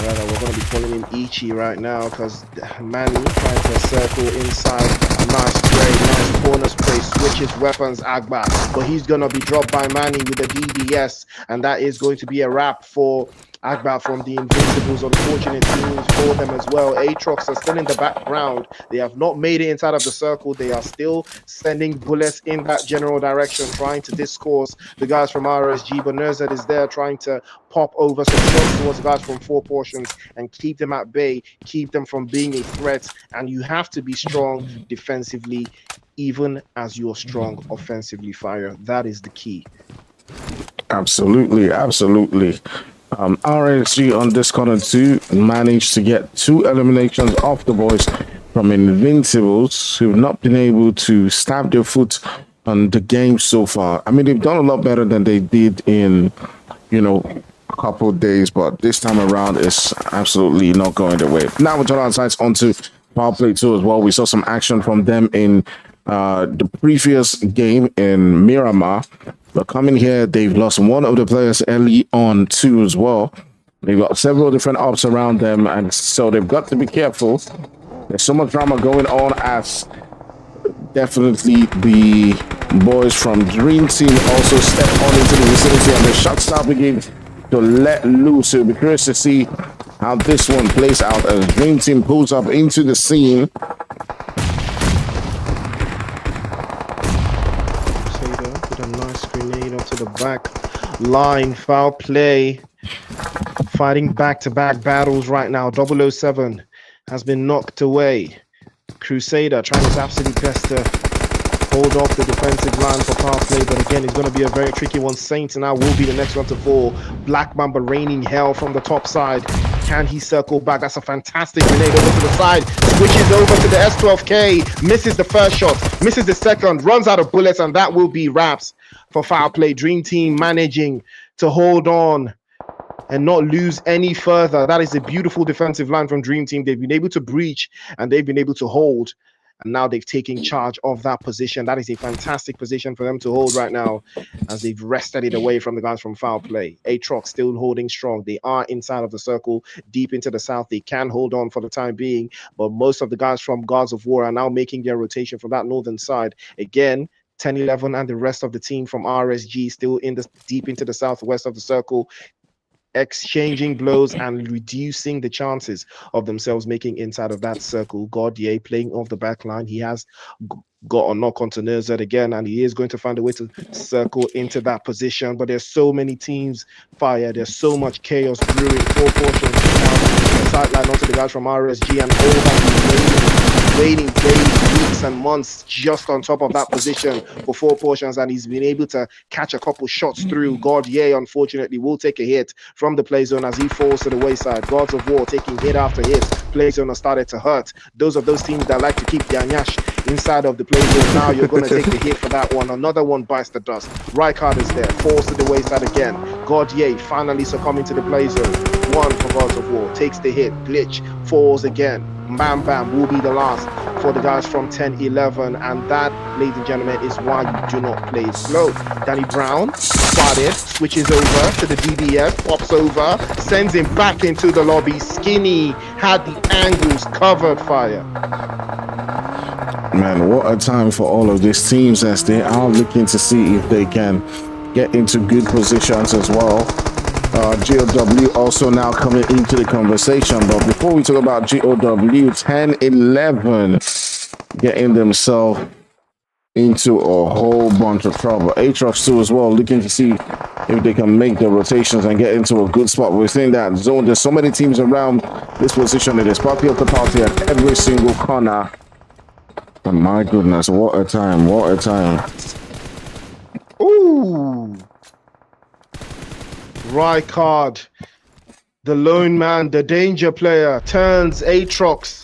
Rather, we're going to be calling him Ichi right now because Manny trying to circle inside. A nice spray, nice corner spray, switches weapons, Agba. But he's going to be dropped by Manny with the DDS. And that is going to be a wrap for Agba from the Invincibles. Unfortunate news for them as well. Aatrox are still in the background. They have not made it inside of the circle. They are still sending bullets in that general direction, trying to discourse the guys from RSG. But Nerzad is there trying to pop over some shots towards the guys from 4 portions and keep them at bay, keep them from being a threat. And you have to be strong defensively, even as you're strong offensively, Fire. That is the key.
Absolutely, absolutely. RSG on this corner too managed to get 2 eliminations off the boys from Invincibles, who've not been able to stamp their foot on the game so far. I mean, they've done a lot better than they did in, a couple of days, but this time around it's absolutely not going their way. Now we'll turn our sights onto Power Play 2 as well. We saw some action from them in the previous game in Miramar. But coming here, they've lost one of the players early on too as well. They've got several different ops around them, and so they've got to be careful. There's so much drama going on as definitely the boys from Dream Team also step on into the vicinity, and the shots start beginning to let loose. So we'll be curious to see how this one plays out as Dream Team pulls up into the scene.
With a nice grenade onto the back line. Foul play. Fighting back-to-back battles right now. 007 has been knocked away. Crusader trying his absolute best to hold off the defensive line for power play, but again, it's going to be a very tricky one. Saints now will be the next one to fall. Black Mamba raining hell from the top side. Can he circle back? That's a fantastic grenade over to the side. Switches over to the S12K. Misses the first shot. Misses the second. Runs out of bullets, and that will be wraps for foul play. Dream Team managing to hold on and not lose any further. That is a beautiful defensive line from Dream Team. They've been able to breach and they've been able to hold. And now they've taken charge of that position. That is a fantastic position for them to hold right now as they've wrested it away from the guys from foul play. Aatrox still holding strong. They are inside of the circle, deep into the south. They can hold on for the time being, but most of the guys from Gods of War are now making their rotation from that northern side. Again, 10-11 and the rest of the team from RSG still in the deep into the southwest of the circle, exchanging blows and reducing the chances of themselves making inside of that circle. Gaudier playing off the back line. He has got a knock onto Nerzad again, and he is going to find a way to circle into that position. But there's so many teams fire. There's so much chaos brewing. 4 portions now the sideline onto the guys from RSG, and all that waiting days, weeks, and months just on top of that position for 4 portions, and he's been able to catch a couple shots through. Gaudier, unfortunately, will take a hit from the play zone as he falls to the wayside. Gods of War taking hit after hit. Play zone has started to hurt. Those teams that like to keep their nyash inside of the play zone, now you're going to take the hit for that one. Another one bites the dust. Rijkaard is there, falls to the wayside again. Gaudier finally succumbing to the play zone. 1 for Gods of War, takes the hit. Glitch falls again. Bam Bam will be the last for the guys from 10-11, and that, ladies and gentlemen, is why you do not play slow. Danny Brown spotted, switches over to the DDF, pops over, sends him back into the lobby. Skinny had the angles covered. Fire.
Man, what a time for all of these teams as they are looking to see if they can get into good positions as well. GOW also now coming into the conversation, but before we talk about GOW, 10-11 getting themselves into a whole bunch of trouble. Aatrox too as well, looking to see if they can make the rotations and get into a good spot. We're seeing that zone. There's so many teams around this position. It is party of the party at every single corner. Oh my goodness, what a time, what a time.
Ooh. Rijkaard, the lone man, the danger player, turns Aatrox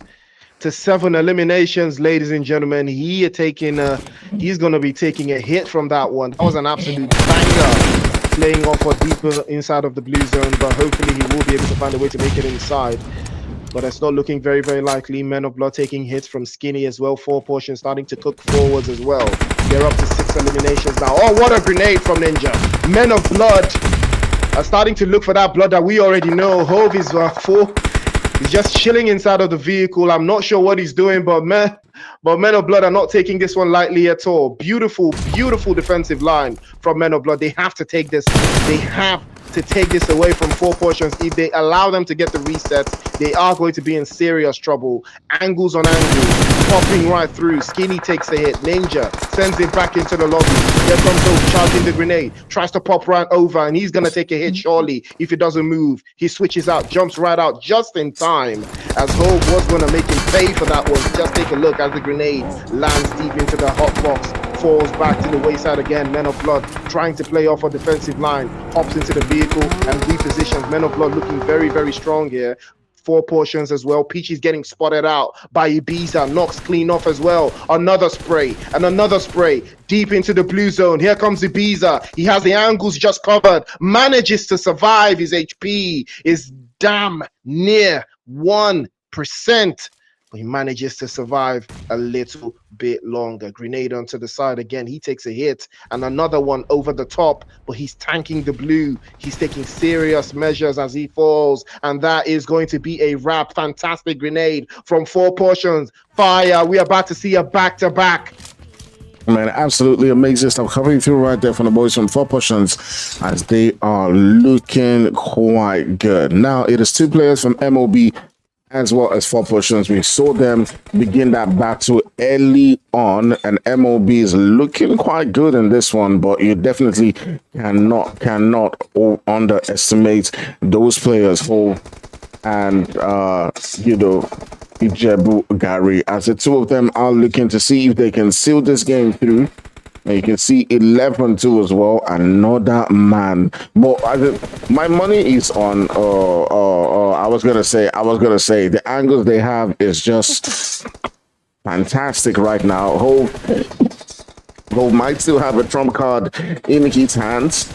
to 7 eliminations, ladies and gentlemen. He's going to be taking a hit from that one. That was an absolute banger, playing off a deeper inside of the blue zone, but hopefully he will be able to find a way to make it inside. But it's not looking very, very likely. Men of Blood taking hits from Skinny as well. 4 portions starting to cook forwards as well. They're up to 6 eliminations now. Oh, what a grenade from Ninja. Men of Blood are starting to look for that blood that we already know. Hove is full. He's just chilling inside of the vehicle. I'm not sure what he's doing, but Men of Blood are not taking this one lightly at all. Beautiful, beautiful defensive line from Men of Blood. They have to take this. They have to take this away from 4Portions. If they allow them to get the reset, they are going to be in serious trouble. Angles on angles, popping right through. Skinny takes a hit. Ninja sends it back into the lobby. There comes Hope charging the grenade. Tries to pop right over, and he's going to take a hit surely if he doesn't move. He switches out, jumps right out just in time, as Hope was going to make him pay for that one. Just take a look as the grenade lands deep into the hot box. Falls back to the wayside again. Men of Blood trying to play off a defensive line, hops into the vehicle and repositions. Men of Blood looking very, very strong here. 4Portions as well. Peachy's getting spotted out by Ibiza. Knocks clean off as well. Another spray and another spray deep into the blue zone. Here comes Ibiza. He has the angles just covered. Manages to survive. His HP is damn near 1%. He manages to survive a little bit longer. Grenade onto the side again. He takes a hit and another one over the top, but he's tanking the blue. He's taking serious measures as he falls, and that is going to be a wrap. Fantastic grenade from 4Portions. Fire. We are about to see a back-to-back.
Man, absolutely amazing stuff coming through right there from the boys from 4Portions as they are looking quite good. Now, it is two players from MOB as well as 4Portions. We saw them begin that battle early on, and MOB is looking quite good in this one, but you definitely cannot underestimate those players, Hove and Ijebu Gary, as the two of them are looking to see if they can seal this game through. And you can see 11-2 as well. Another man. But my money is on. I was gonna say the angles they have is just fantastic right now. Hove might still have a trump card in his hands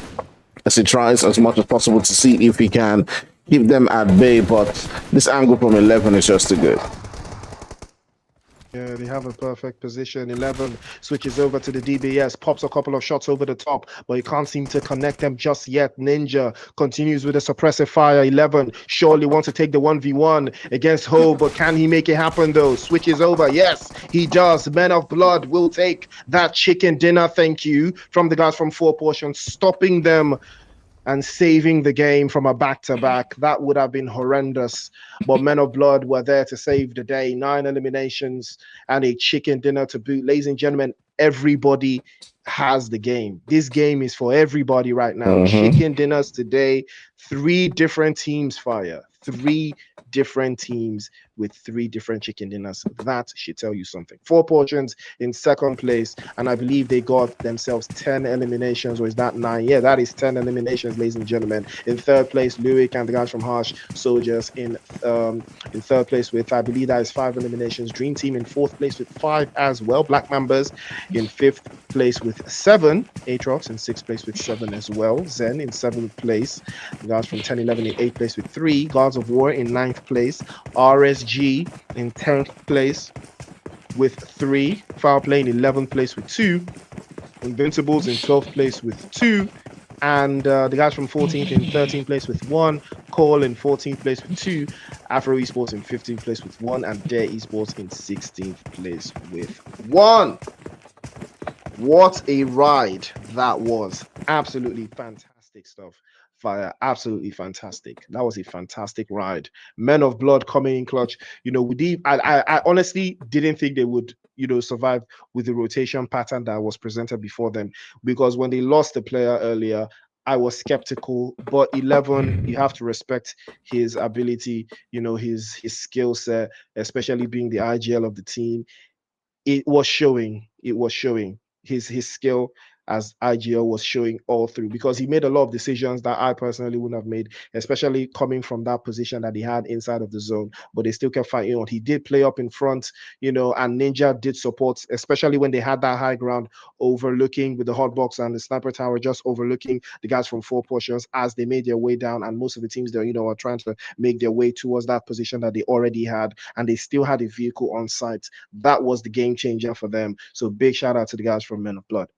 as he tries as much as possible to see if he can keep them at bay. But this angle from 11 is just too good.
Yeah, they have a perfect position. 11 switches over to the DBS, pops a couple of shots over the top, but he can't seem to connect them just yet. Ninja continues with a suppressive fire. 11 surely wants to take the 1v1 against Hove, but can he make it happen though? Switches over. Yes, he does. Men of Blood will take that chicken dinner, thank you, from the guys from 4Portions, stopping them and saving the game from a back-to-back. That would have been horrendous. But Men of Blood were there to save the day. 9 eliminations and a chicken dinner to boot. Ladies and gentlemen, everybody has the game. This game is for everybody right now. Chicken dinners today. 3 different teams fire. 3 different teams with 3 different chicken dinners. That should tell you something. 4Portions in second place, and I believe they got themselves 10 eliminations, or is that 9? Yeah, that is 10 eliminations, ladies and gentlemen. In third place, Luik and the guys from Harsh Soldiers in third place with, I believe that is 5 eliminations. Dream Team in fourth place with 5 as well. Black Mambas in fifth place with 7. Aatrox in sixth place with 7 as well. Zen in 7th place. The guys from 1011 in 8th place with 3. Gods of War in 9th place. RSG in 10th place with 3. Foul Play in 11th place with 2. Invincibles in 12th place with 2. And the guys from 14th in 13th place with 1. Cole in 14th place with 2. Afro Esports in 15th place with 1. And Dare Esports in 16th place with 1. What a ride that was. Absolutely fantastic stuff. Fire, absolutely fantastic. That was a fantastic ride. Men of Blood coming in clutch. I honestly didn't think they would, survive with the rotation pattern that was presented before them, because when they lost the player earlier, I was skeptical. But 11, you have to respect his ability, his skill set, especially being the IGL of the team. It was showing. His skill as IGL was showing all through, because he made a lot of decisions that I personally wouldn't have made, especially coming from that position that he had inside of the zone, but they still kept fighting on. He did play up in front, and Ninja did support, especially when they had that high ground overlooking with the hot box and the sniper tower, just overlooking the guys from 4Portions as they made their way down, and most of the teams there, are trying to make their way towards that position that they already had, and they still had a vehicle on site. That was the game changer for them. So big shout out to the guys from Men of Blood.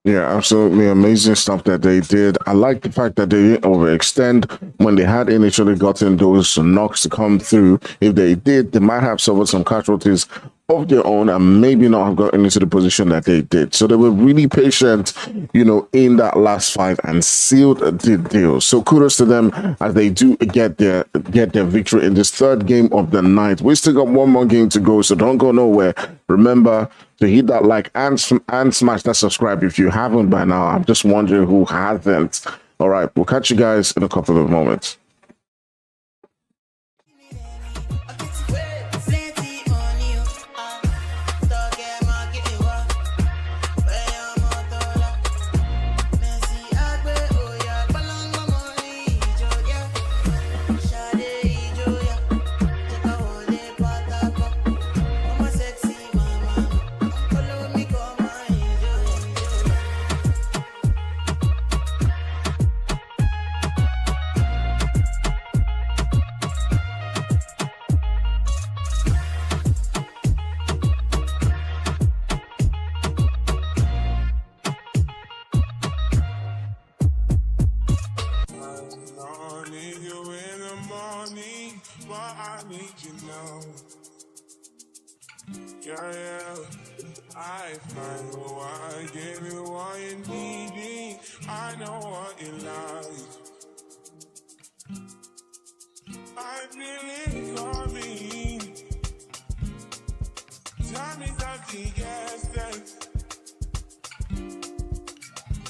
Yeah, absolutely amazing stuff that they did. I like the fact that they didn't overextend when they had initially gotten those knocks to come through. If they did, they might have suffered some casualties of their own and maybe not have gotten into the position that they did. So they were really patient, in that last fight and sealed the deal. So kudos to them as they do get their victory in this third game of the night. We still got one more game to go, so don't go nowhere. Remember to hit that like and smash that subscribe if you haven't by now. I'm just wondering who hasn't. All right, we'll catch you guys in a couple of moments.
I find what I give you what you need. I know what you like. I feel it coming. Tell me something, yes, yes.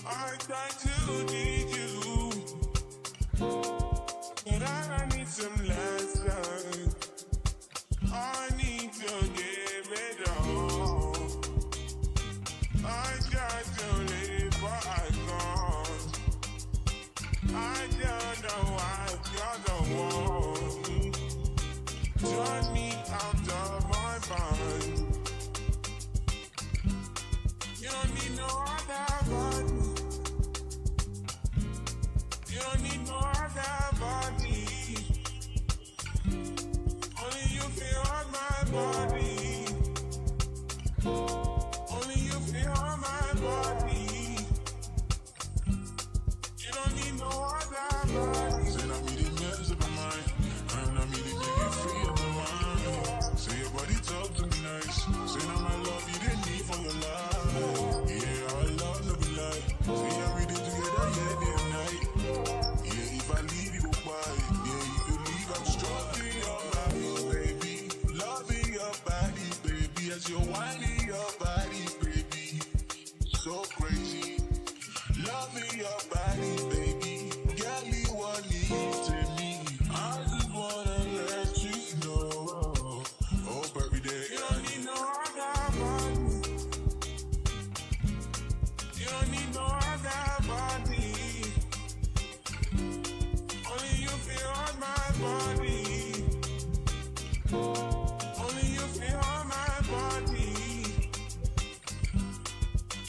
I try to need you, but I need some lessons. I need to give it all. I got to live, but I can't. I don't know why you're the one. Turn me out of my mind. You don't need no other body. You don't need no other body. Only you feel on my body. Only you feel on my body. You don't need no other body. Say not me the mess of my mind. I'm not me to make you free of my mind. Say your body talk to me nice. Say now my love you didn't need for your life. Yeah, our love no be lie. Say I'm reading together, yeah, day and night. Yeah, if I leave you go by. Yeah, you could leave, I'm struggling your body, baby. Loving your body, baby. As you're whining your body, baby. So crazy. Loving your body, baby. Girl, you want it to me. I just wanna let you know. Hope every day. You don't need no other body. You don't need no other body. Only you feel on my body. Only you feel on my body.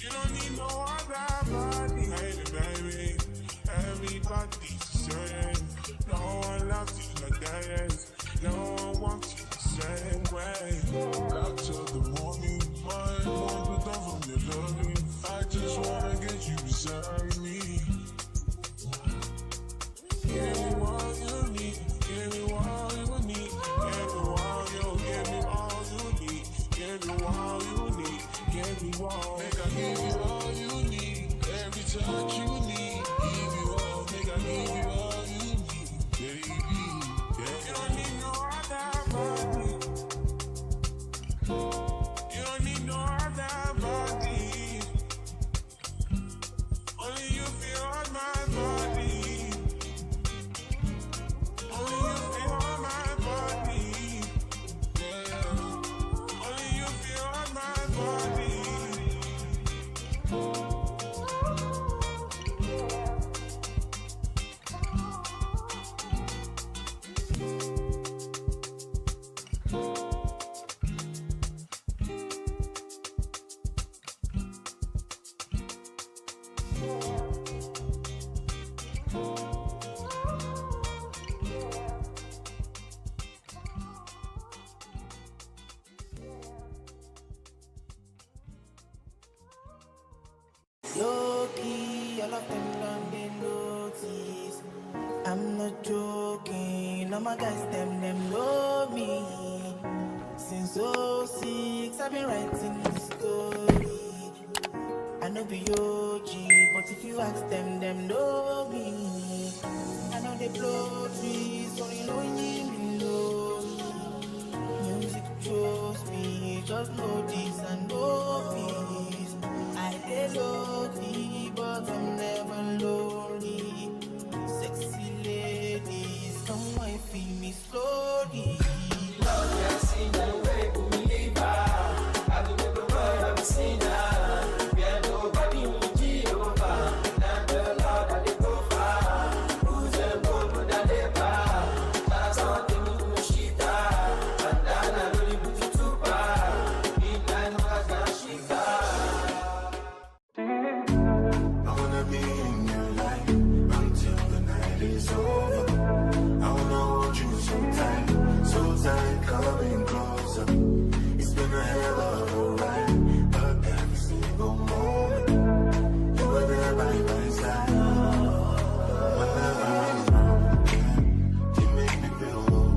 You don't need no other body. Hey, baby, everybody's the same. No one loves you like that. No one wants you the same way. After the morning, my mind was done from your loving. I just wanna get you beside me. Give me what you need. Give me what you need. Give me what you give me all you need. Give me what you need. Give me what. Make I give you all you need. Every touch you need. Give you all. Make I give you all you need. Baby, yeah. You don't need no other body. You don't need no other body. Only you feel on my body. Only you feel on my body. Yeah. Only you feel on my body.
Yo, All of them don't they notice. I'm not joking. All my guys, them know me. Since '06, I've been writing this story. I know be OG, but if you ask them know me. I know they blow trees, so you know me know me. Music chose me, just know this and know peace. I dey lonely, but I'm never lonely. Sexy ladies, come and feel me slowly. Love you seen the way to me, I do the world I've seen her. We are nobody who Jehovah. Not the Lord that they go far. Who's the bold that they bar? That's all they do to Shita. And then I really put you too far. Midnight was not Shita.
I wanna be in your life until the night is over. I wanna hold you so tight, coming closer. It's been a hell of a ride, but every single moment you were there by my side. Whenever I'm wrong, you make me feel low.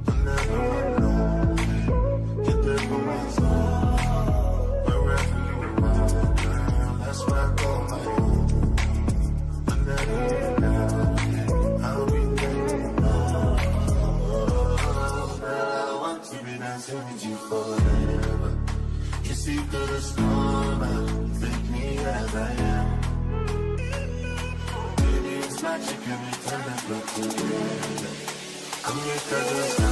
Whenever I'm alone, you're there for my soul. Wherever you are, girl, that's where I call my home. Whenever you're down, I'll be there. I want to be dancing with you forever. You see through the storm, take me as I am. Baby, it's magic every time I look at you. Come here, touch the sky,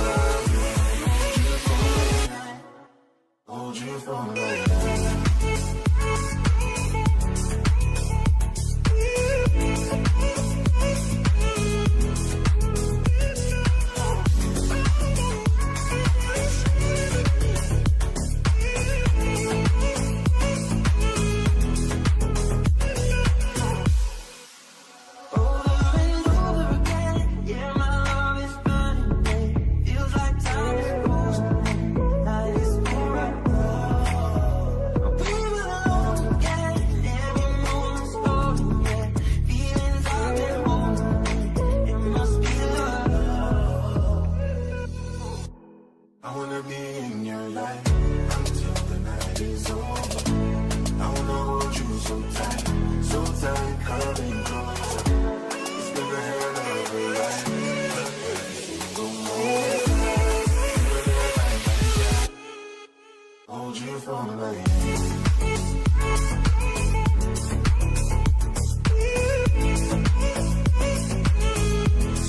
hold you for life. I wanna be in your life until the night is over. I wanna hold you so tight, coming closer. It's been a hell of a ride, but every single moment you were there by my side. Hold you for life.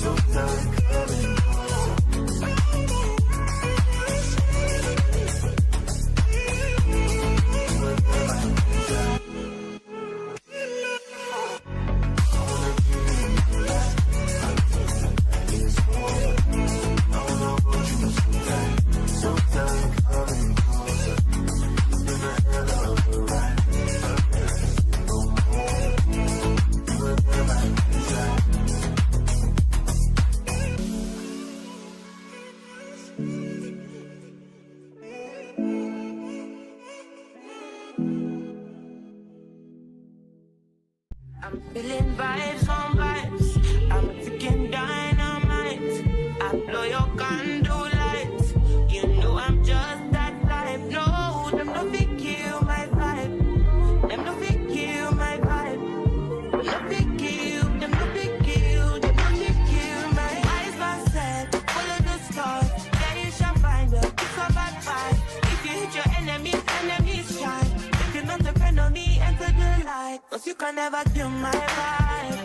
So tight, coming closer.
I'm feeling vibes on vibes. I'm ticking dynamite. I blow your candle lights. You know I'm just that type. No, them no fit kill my vibe. Them no fit kill my vibe. No fit kill. Them no fit kill. Them no fit kill my eyes. Myself, follow the stars. Yeah, you shall find her. It's a bad vibe. If you hit your enemies shine. If you're not a friend of me, enter the light. Cause you can never kill my vibe.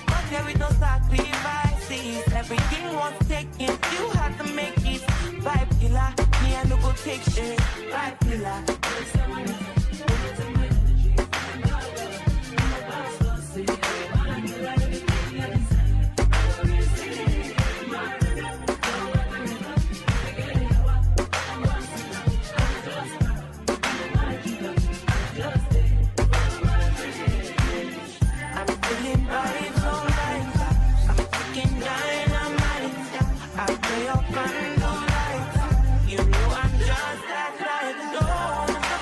But there with no sacrifices. Everything was taken, you had to make it. Vibe killer, me I no go take shit. Vibe killer. You know I'm just that type. No, I'm not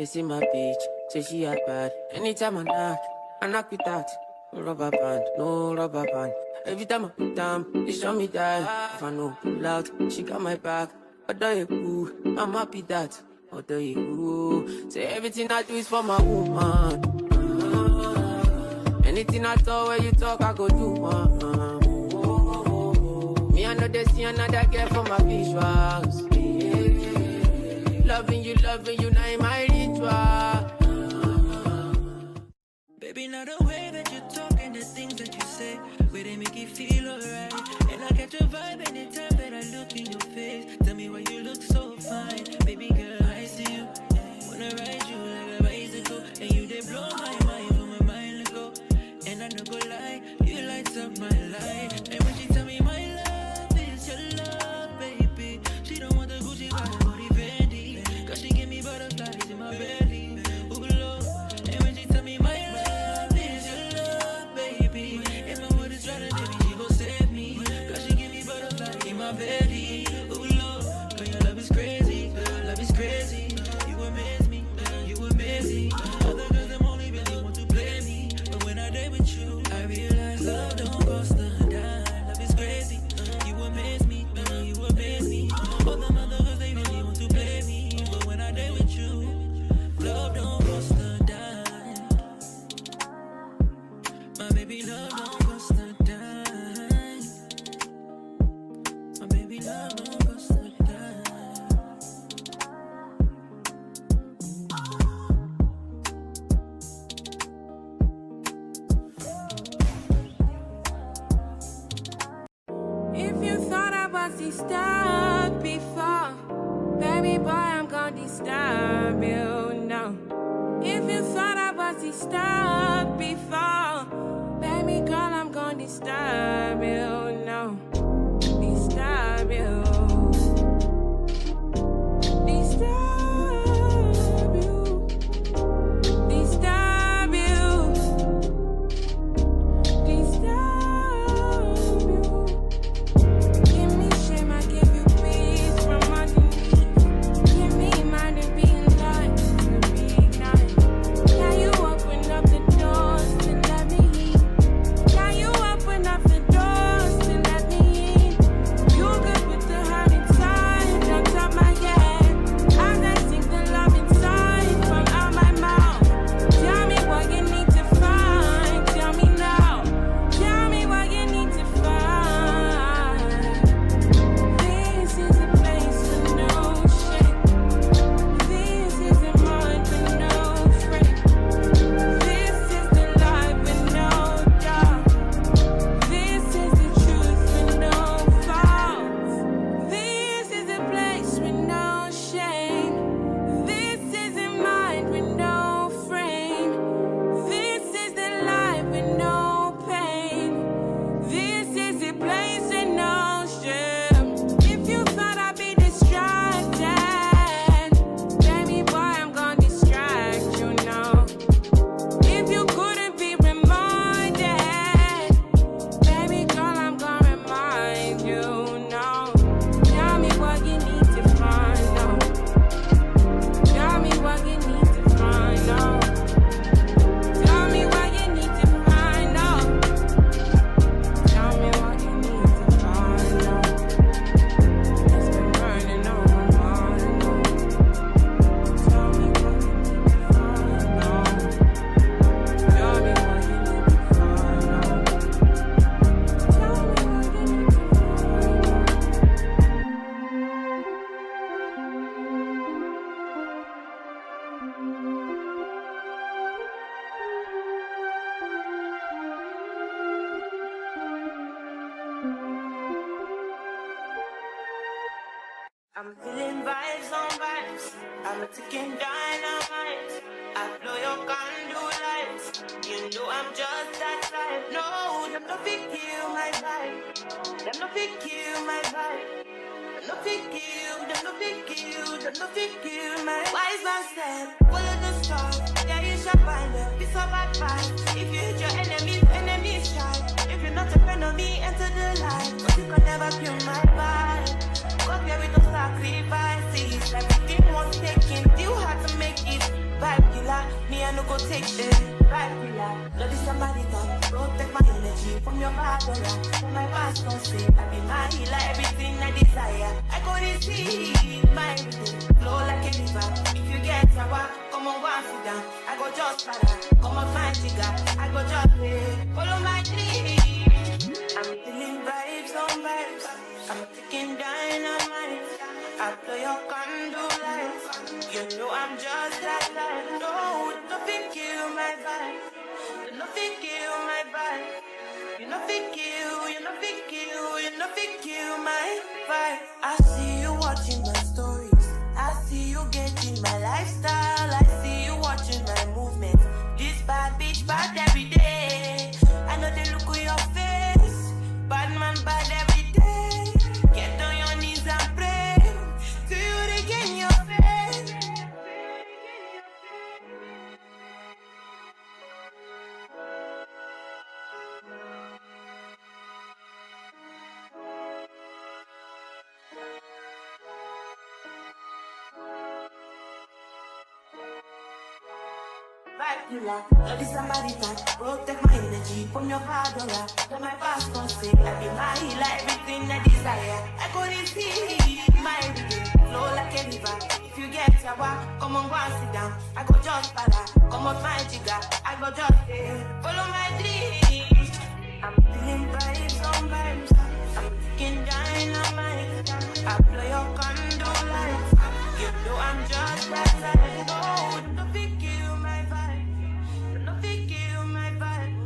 see my bitch, say she had bad. Anytime I knock with that. No rubber band, no rubber band. Every time I put down, they show me that. If I know pull out, she got my back. Although you cool, I'm happy that. Although you cool, say everything I do is for my woman. Anything I talk, when you talk, I go do. Me, I know they see another girl for my visuals. Loving you, now in my ritual.
Baby, not the way that you talk and the things that you say, where they make you feel alright. And I catch a vibe anytime that I look in your face. Tell me why you look so fine. Baby girl, I see you. Wanna ride you like a bicycle. And you they blow my mind from my mind ago. And I don't go lie, you light up my life. And when she tell me my love is your love, baby, she don't want the Gucci, but the body Fendi. Cause she give me butterflies in my belly. Ooh, Lord. And when she tell me my love is your love, baby, if my word is right, baby, she gon' save me. Cause she give me butterflies in my belly. Ooh, Lord. Girl, your love is crazy, girl, your love is crazy. You amaze me, you amaze me. Other girls, them only really want to play me. But when I date with you, I realize love don't cost a dime. Love is crazy, you amaze me, you amaze me. All them other girls, they really want to play me. But when I date with you, love don't cost a dime. My baby, love don't cost a dime. My baby, love don't cost a dime.
If you thought I was disturbed before, baby boy, I'm gonna disturb you now. If you thought I was disturbed before, baby girl, I'm gonna disturb you now. Disturb you. Disturb you. Disturb you. Disturb you. Give me shame, I give you peace from underneath. Give me mind and be in line to reignite. Can you open up the doors to let me in? Can you open up the doors to let me in? You good with the hurt inside, on top my head. As I sing the love inside from out my mouth. Tell me what you need to find. Tell me now. Tell me what you need to find. This is a place with no shame. This is a mind with no frame. This is the life with no doubt. This is the truth with no faults. This is a place with no shame. This is a mind with no frame. This is the life with no pain. This is a place with no shame. If you thought I'd be distracted, baby boy, I'm gonna distract you now. If you couldn't be reminded, baby girl, I'm gonna remind you now. Tell me what you need to find out. Tell me what you need to find out. Tell me what you need to find out. Tell me what you need to find out. It's been burning on my mind. Tell me what you need to find out. Tell me what you need to find out. Tell me what you need to find out.
I'm feeling vibes on vibes. I'm a ticking dynamite. I blow your candle lights. You know I'm just that type. No, them no fit kill my vibe. Them no fit kill my vibe. Them no fit kill. Them no fit kill. Them no fit kill my wise man said, follow the stars. Yeah, you shall find them. Be so bad fight. If you hit your enemies, enemies try. If you're not a friend of me, enter the light. But you can never kill my vibe. Got here with no sacrifices. Everything was taken, you had to make it. your father. For my past don't say, I be my healer, everything I desire. I couldn't see my rhythm flow like a river. If you get sour, come on, one sit down. I go just para, come on, find jigger. I go just follow my dream. I'm feeling vibes on vibes. I'm taking dynamite. I blow your candle lights. You know I'm just that light. No, nothing kill my vibe. Nothing kill my vibe. You nothing kill, you nothing kill, you nothing kill my vibe. I see you watching my stories. I see you getting my lifestyle. I see you watching my movement. This bad bitch bad every day. I know they look on your face. Bad man bad every day. Get on your knees and pray. Till you regain your faith. Killer, that is somebody that protect my energy from your father. That my past don't say, I be my healer, everything I desire. I couldn't see my rhythm flow like a river. If you get sour, come on, go and sit down. I go just para, come on, my jigger. I go just follow my dreams. I'm feeling vibes on vibes. I'm taking dynamite. I blow your candle lights. You know I'm just that side. Oh, nothing kill my vibe. Nothing kill my vibe.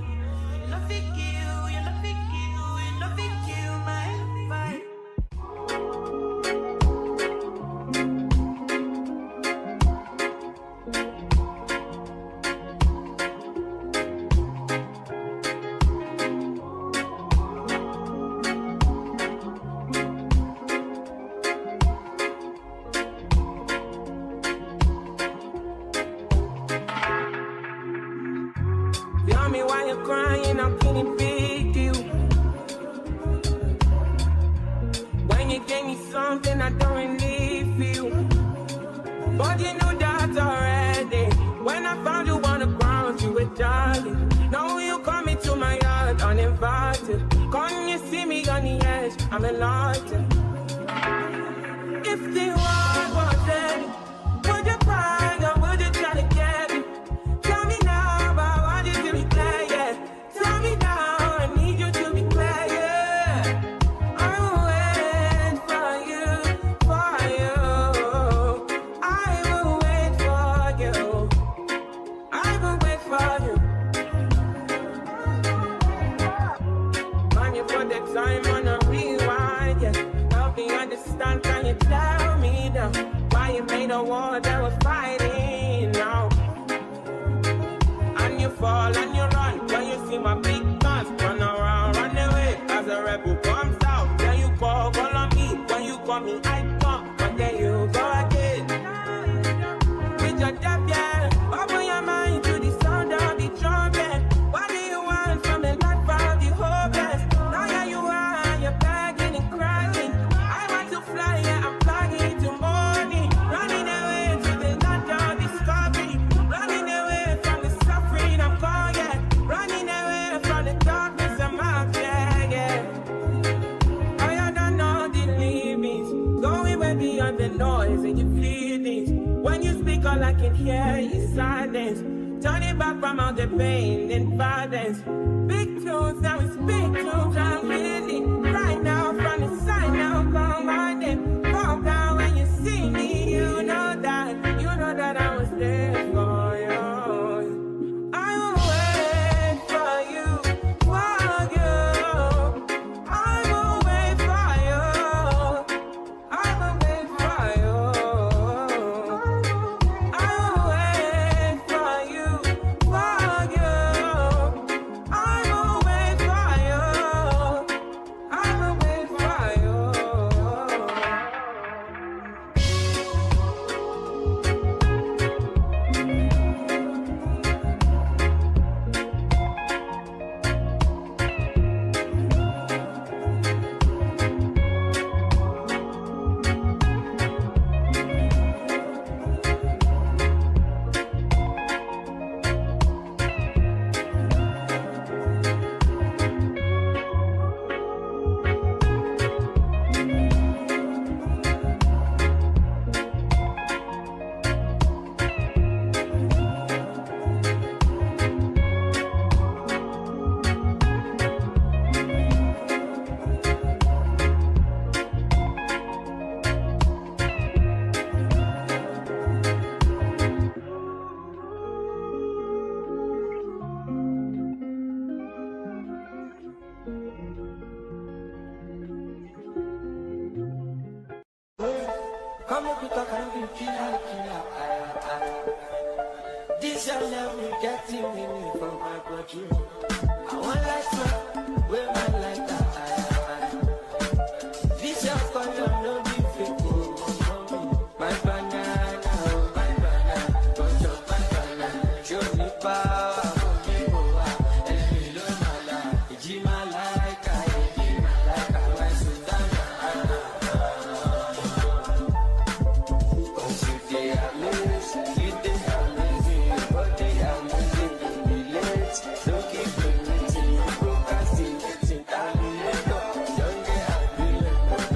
Nothing kill, you nothing kill, you nothing kill my vibe.
Tell me why you're crying, how can it be to you? When you gave me something I don't really feel. But you knew that already. When I found you on the ground, you were darling. Now you come into my yard uninvited. Come you see me on the edge, I'm enlightened. If the world was ending, would you cry or would you try to get it? Tell me now, but I want you to be clear, yeah. Tell me now, I need you to be clear, yeah. I will wait for you, for you. I will wait for you. I will wait for you. Man, you put the time on a rewind, yeah. Help me understand, can you tell me now why you made a war that was fighting now? And you fall and you run when you see my big guns. Run around, run away as a rebel comes out. Then you call on me, when you call me I come, but then you go again. With your death, yeah, open your mind to the sound of the trumpet. What do you want from the life of the hopeless? Now here you are, you're begging and crying. I want to fly, yeah, I'm flying to morning. Running away to the land of discovery. Running away from the suffering I'm caught, yeah. Running away from the darkness I'm out, yeah, yeah. I don't know the limits. Going way beyond the noise and you feel this. When you speak, all I can hear is silence. Turning back from all the pain and violence. Big tunes, now it's big tunes. I'm really right now from the side now. Come on and fall down when you see me. You know that I was there for you. I will wait for you, for you. I will wait for you. I will wait for you. I will wait for you, for you. I will wait for you. Come up with a kind of killer. This young love will get me from my body. I want like that, where man like that. This young color no be fake. My banana, go to my banana. Show me power, and me love my life. It's my like, my sultana. Oh, shit, they are amazing, but they are amazing. Don't keep me procrastinating. Don't get happy, not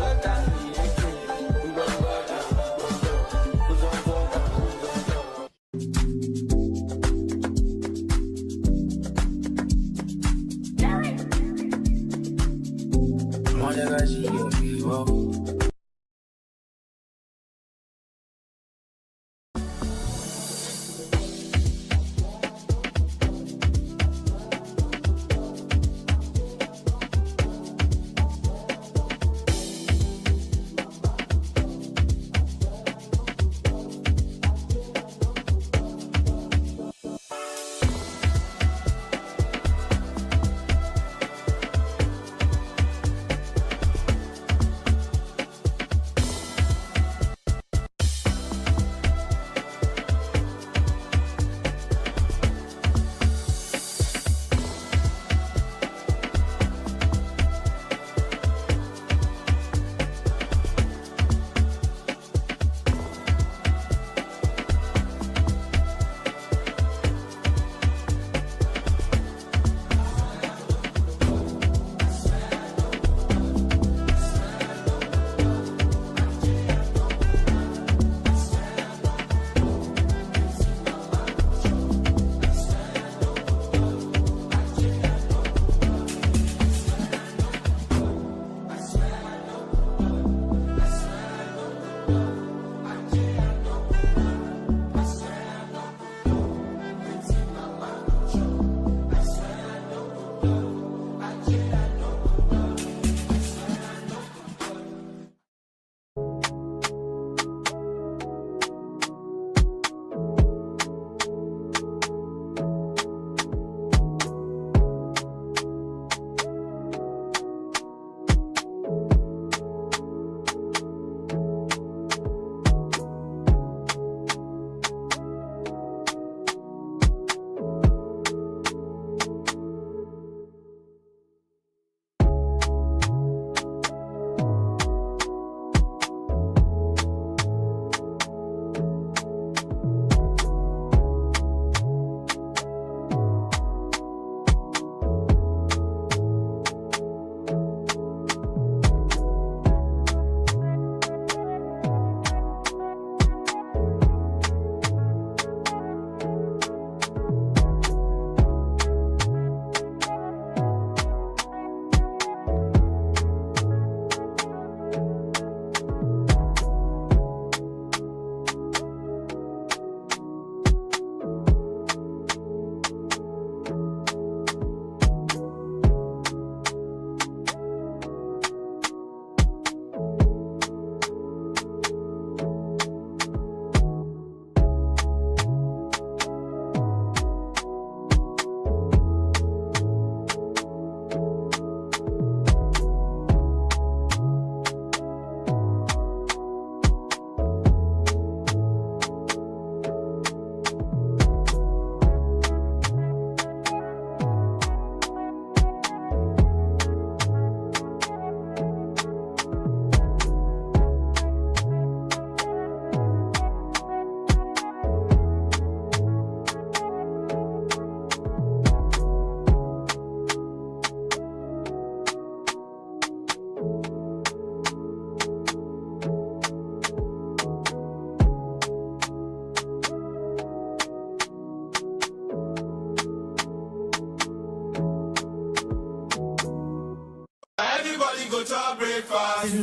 Everybody go to breakfast.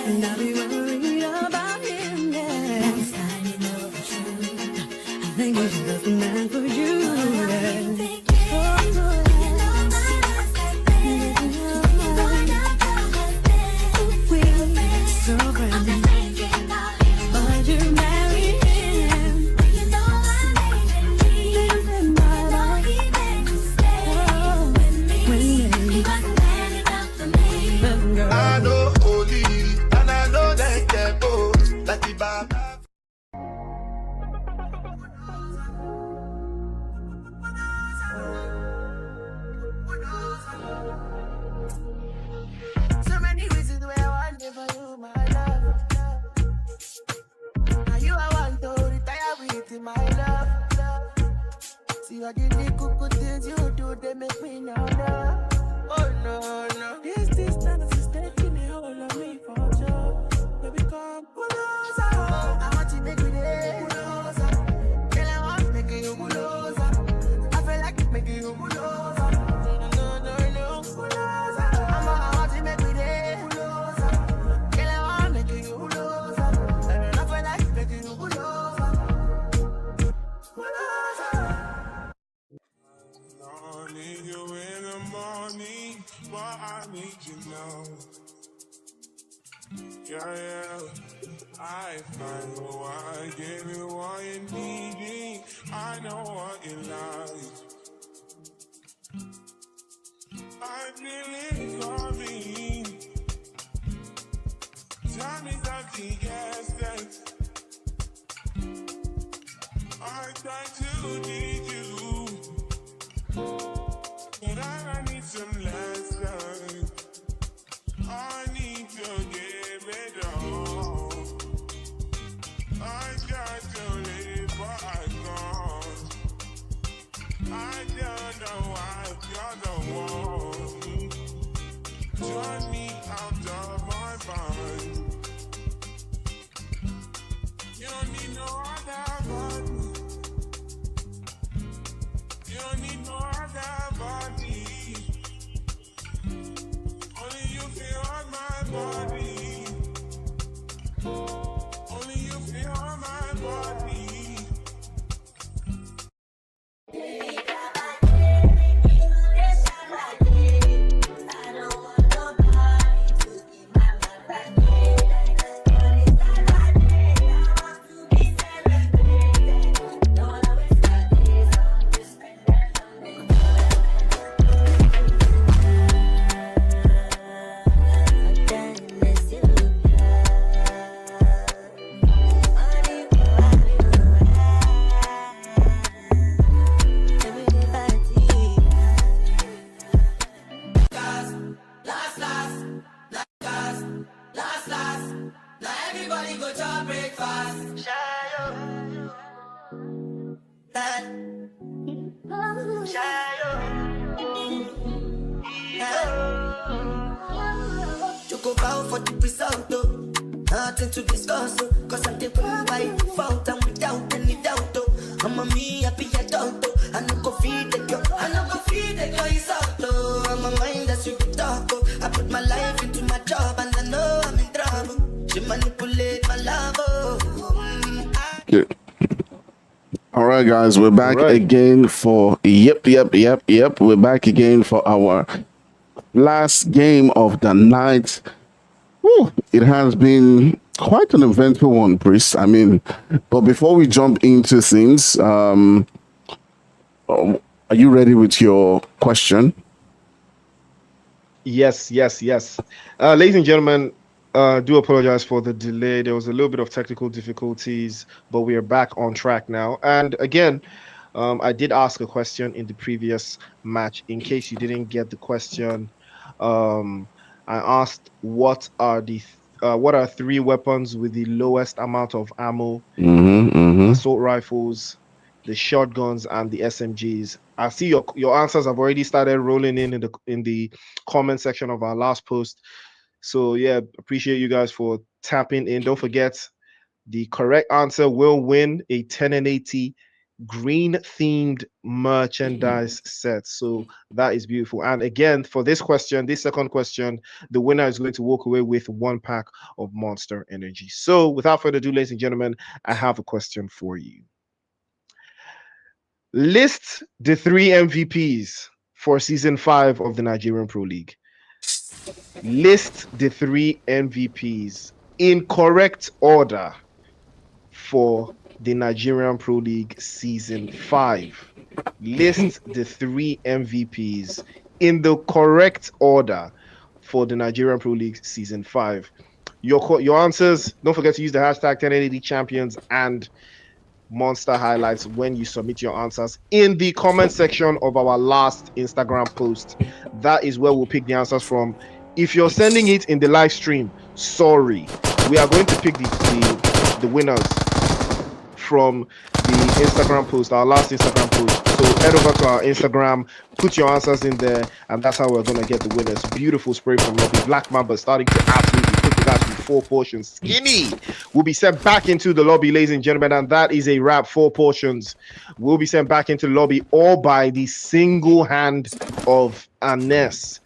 And I'll be worried about him, yeah. I think he's just the man for you, yeah. Oh,
I know holy, and I know that get both. Like the Baba.
So many reasons why I want it for you, my love. Now you I want to retire with my love. See all the little things you do, they make me know love. Oh no, no. This distance is taking a hold on me for sure. Baby, come pull us up. I want to make it pull us up. Girl, I want to make you pull us up. I feel like making you pull us up. No, pull us up. I want to make it pull us up. Girl, I want to make you pull us up. I feel like making you pull us up. Pull us up.
I need you in the morning, but I need you now. Yeah. I find who I give you what you need. I know what you like. I feel it coming. Tell me something, yes, that I try to need you. But I need some lessons. I need to give it all. I got to live, but I can't. I don't know why you're the one. Turn me out of my mind. You don't need no other body. You don't need no other body. Only you feel on my body. Only you feel on my body.
Go bow for the result, though. Nothing to discuss, oh. Cause I take by default and without any doubt, oh. I'm a me happy adult, oh. I no go feed the girl, I no go feed the girl, it's out, oh. I'm a mind that's you talk, oh. I put my life into my job and I know I'm in trouble. She manipulate my love, oh.
Good. All right, guys, we're back again for yep. We're back again for our last game of the night. Whew, it has been quite an eventful one, Brice. I mean, but before we jump into things, are you ready with your question?
Yes. Ladies and gentlemen, do apologize for the delay. There was a little bit of technical difficulties, but we are back on track now. And again, I did ask a question in the previous match. In case you didn't get the question, I asked what are three weapons with the lowest amount of ammo, assault rifles, the shotguns, and the SMGs. I see your answers have already started rolling in the comment section of our last post. So yeah, appreciate you guys for tapping in. Don't forget, the correct answer will win a 1080 green themed merchandise set. So that is beautiful. And again, for this second question, the winner is going to walk away with 1 pack of Monster Energy. So without further ado, ladies and gentlemen, I have a question for you. List the 3 MVPs for season 5 of the Nigerian Pro League. List the 3 MVPs in correct order for the Nigerian Pro League season 5. List the 3 MVPs in the correct order for the Nigerian Pro League Season 5. Your answers, don't forget to use the hashtag 1080 champions and monster highlights when you submit your answers in the comment section of our last Instagram post. That is where we'll pick the answers from. If you're sending it in the live stream, sorry, we are going to pick the winners from the Instagram post, our last Instagram post. So head over to our Instagram, put your answers in there, and that's how we're going to get the winners. Beautiful spray from Lobby. Black Mamba starting to absolutely cook the guys with 4 portions. Skinny will be sent back into the lobby, ladies and gentlemen, and that is a wrap. 4 portions will be sent back into the lobby, all by the single hand of Anes.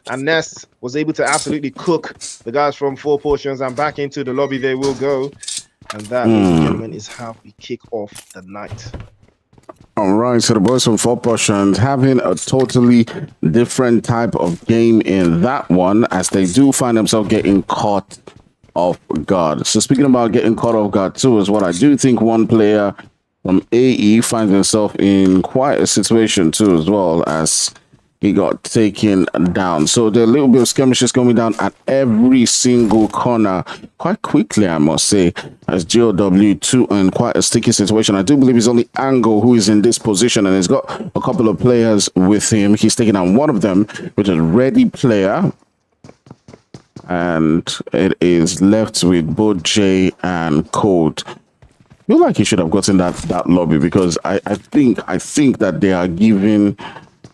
Anes was able to absolutely cook the guys from 4 portions, and back into the lobby they will go. And that, ladies and gentlemen, is how we kick off the night.
All right, so the boys from 4 portions having a totally different type of game in that one, as they do find themselves getting caught off guard. So speaking about getting caught off guard too, is what I do think one player from AE finds himself in quite a situation too, as well, as he got taken down. So there are a little bit of skirmishes coming down at every single corner quite quickly, I must say, as GOW2 in quite a sticky situation. I do believe it's only Angle who is in this position, and he's got a couple of players with him. He's taking down one of them, which is Ready Player, and it is left with both Jay and Code. I feel like he should have gotten that lobby, because I think that they are giving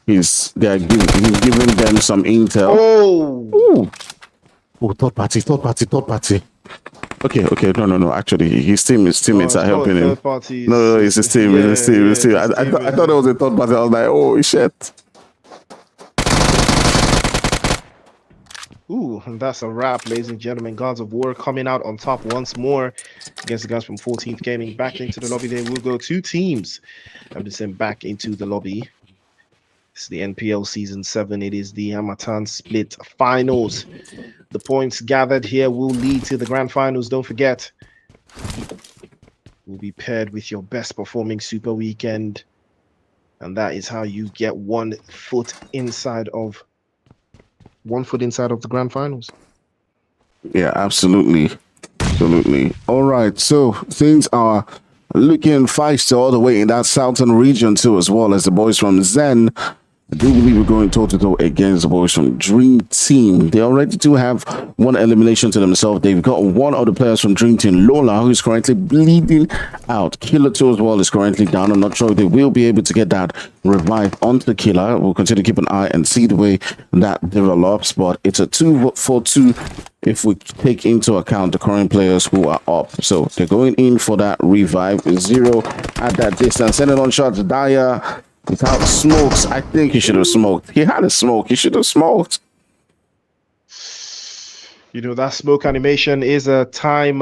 he's giving them some intel. Third party. Okay. No. Actually, his teammates are helping him. No, it's his team. It's his team. I thought it was a third party. I was like, oh shit.
Ooh, and that's a wrap, ladies and gentlemen. Gods of War coming out on top once more against the guys from 14th Gaming. Back into the lobby. They will go. 2 teams have been sent back into the lobby. It's the NPL Season 7. It is the Harmattan Split Finals. The points gathered here will lead to the Grand Finals. Don't forget, will be paired with your best performing Super Weekend. And that is how you get 1 foot inside of the Grand Finals.
Yeah, absolutely. All right, so things are looking feisty all the way in that southern region too, as well, as the boys from Zen, I do believe we're going toe-to-toe against the boys from Dream Team. They already do have 1 elimination to themselves. They've got one of the players from Dream Team, Lola, who is currently bleeding out. Killer 2 as well is currently down. I'm not sure if they will be able to get that revive onto the Killer. We'll continue to keep an eye and see the way that develops. But it's a 2-4-2 if we take into account the current players who are up. So they're going in for that revive. 0 at that distance. Sending on shots, Daya. Without smokes, I think he should have smoked. He had a smoke. He should have smoked.
You know, that smoke animation is a time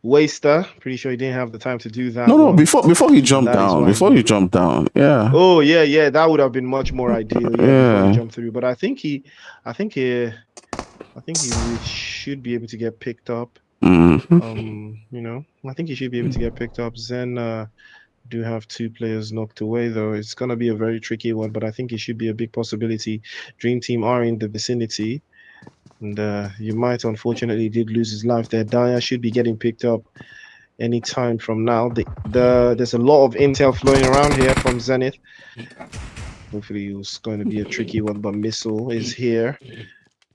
waster. Pretty sure he didn't have the time to do that.
No, before he jumped down. Yeah.
Oh, yeah. That would have been much more ideal. Before he jumped through. But I think he should be able to get picked up.
Mm-hmm.
I think he should be able to get picked up. Zen do have 2 players knocked away, though. It's going to be a very tricky one, but I think it should be a big possibility. Dream Team are in the vicinity, and you might, unfortunately, did lose his life there. Daya should be getting picked up any time from now. There's a lot of intel flowing around here from Zenith. Hopefully it's going to be a tricky one, but Missile is here,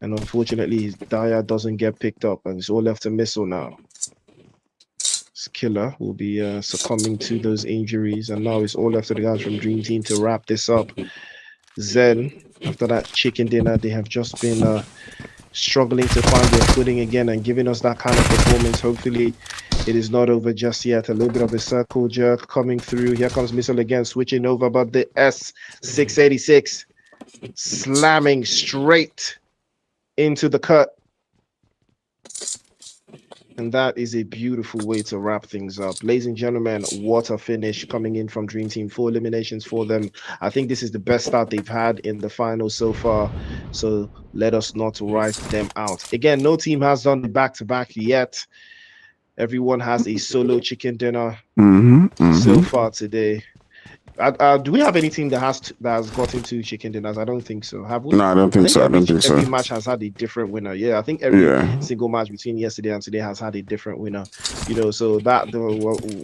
and unfortunately Daya doesn't get picked up, and it's all left to Missile now. Killer will be succumbing to those injuries, and now it's all left to the guys from Dream Team to wrap this up. Zen, after that chicken dinner, they have just been struggling to find their footing again and giving us that kind of performance. Hopefully it is not over just yet. A little bit of a circle jerk coming through. Here comes Missile again, switching over, but the S686 slamming straight into the cut. And that is a beautiful way to wrap things up. Ladies and gentlemen, what a finish coming in from Dream Team. 4 eliminations for them. I think this is the best start they've had in the finals so far. So let us not write them out. Again, no team has done the back-to-back yet. Everyone has a solo chicken dinner so far today. Do we have any team that has gotten to chicken dinners? I don't think so. Have we?
No, I don't
I
think
think
so. I don't think so.
every match has had a different winner. Yeah, I think every
Yeah.
single match between yesterday and today has had a different winner. So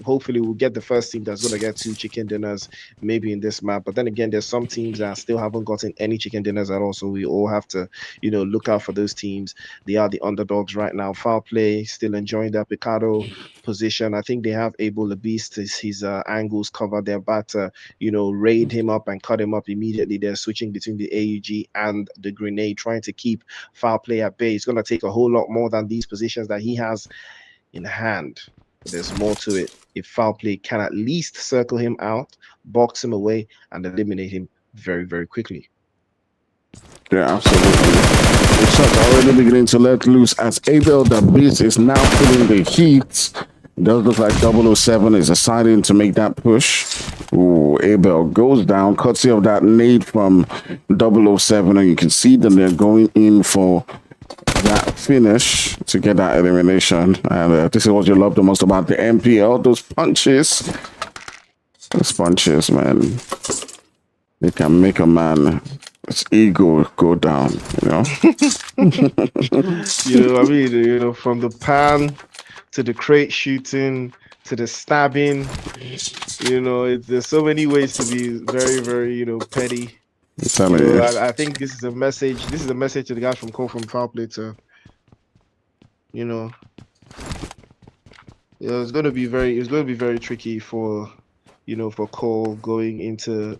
hopefully we'll get the first team that's gonna get 2 chicken dinners maybe in this map. But then again, there's some teams that still haven't gotten any chicken dinners at all. So we all have to, look out for those teams. They are the underdogs right now. Foul play, still enjoying their Picado position. I think they have Abel the Beast. His angles covered. They're about to, raid him up and cut him up immediately. They're switching between the AUG and the grenade, trying to keep foul play at bay. It's going to take a whole lot more than these positions that he has in hand. But there's more to it. If foul play can at least circle him out, box him away, and eliminate him very, very quickly.
Yeah, absolutely. The shots are already beginning to let loose as Abel the Beast is now feeling the heat. It does look like 007 is deciding to make that push. Ooh, Abel goes down, courtesy of that nade from 007, and you can see them they're going in for that finish to get that elimination. And this is what you love the most about the MPL, those punches. Those punches, man. They can make a man its ego go down,
From the pan to the crate shooting to the stabbing, there's so many ways to be very, very, petty. I think this is a message. This is a message to the guys from Call from Foul Play to, it's going to be very tricky for for Cole going into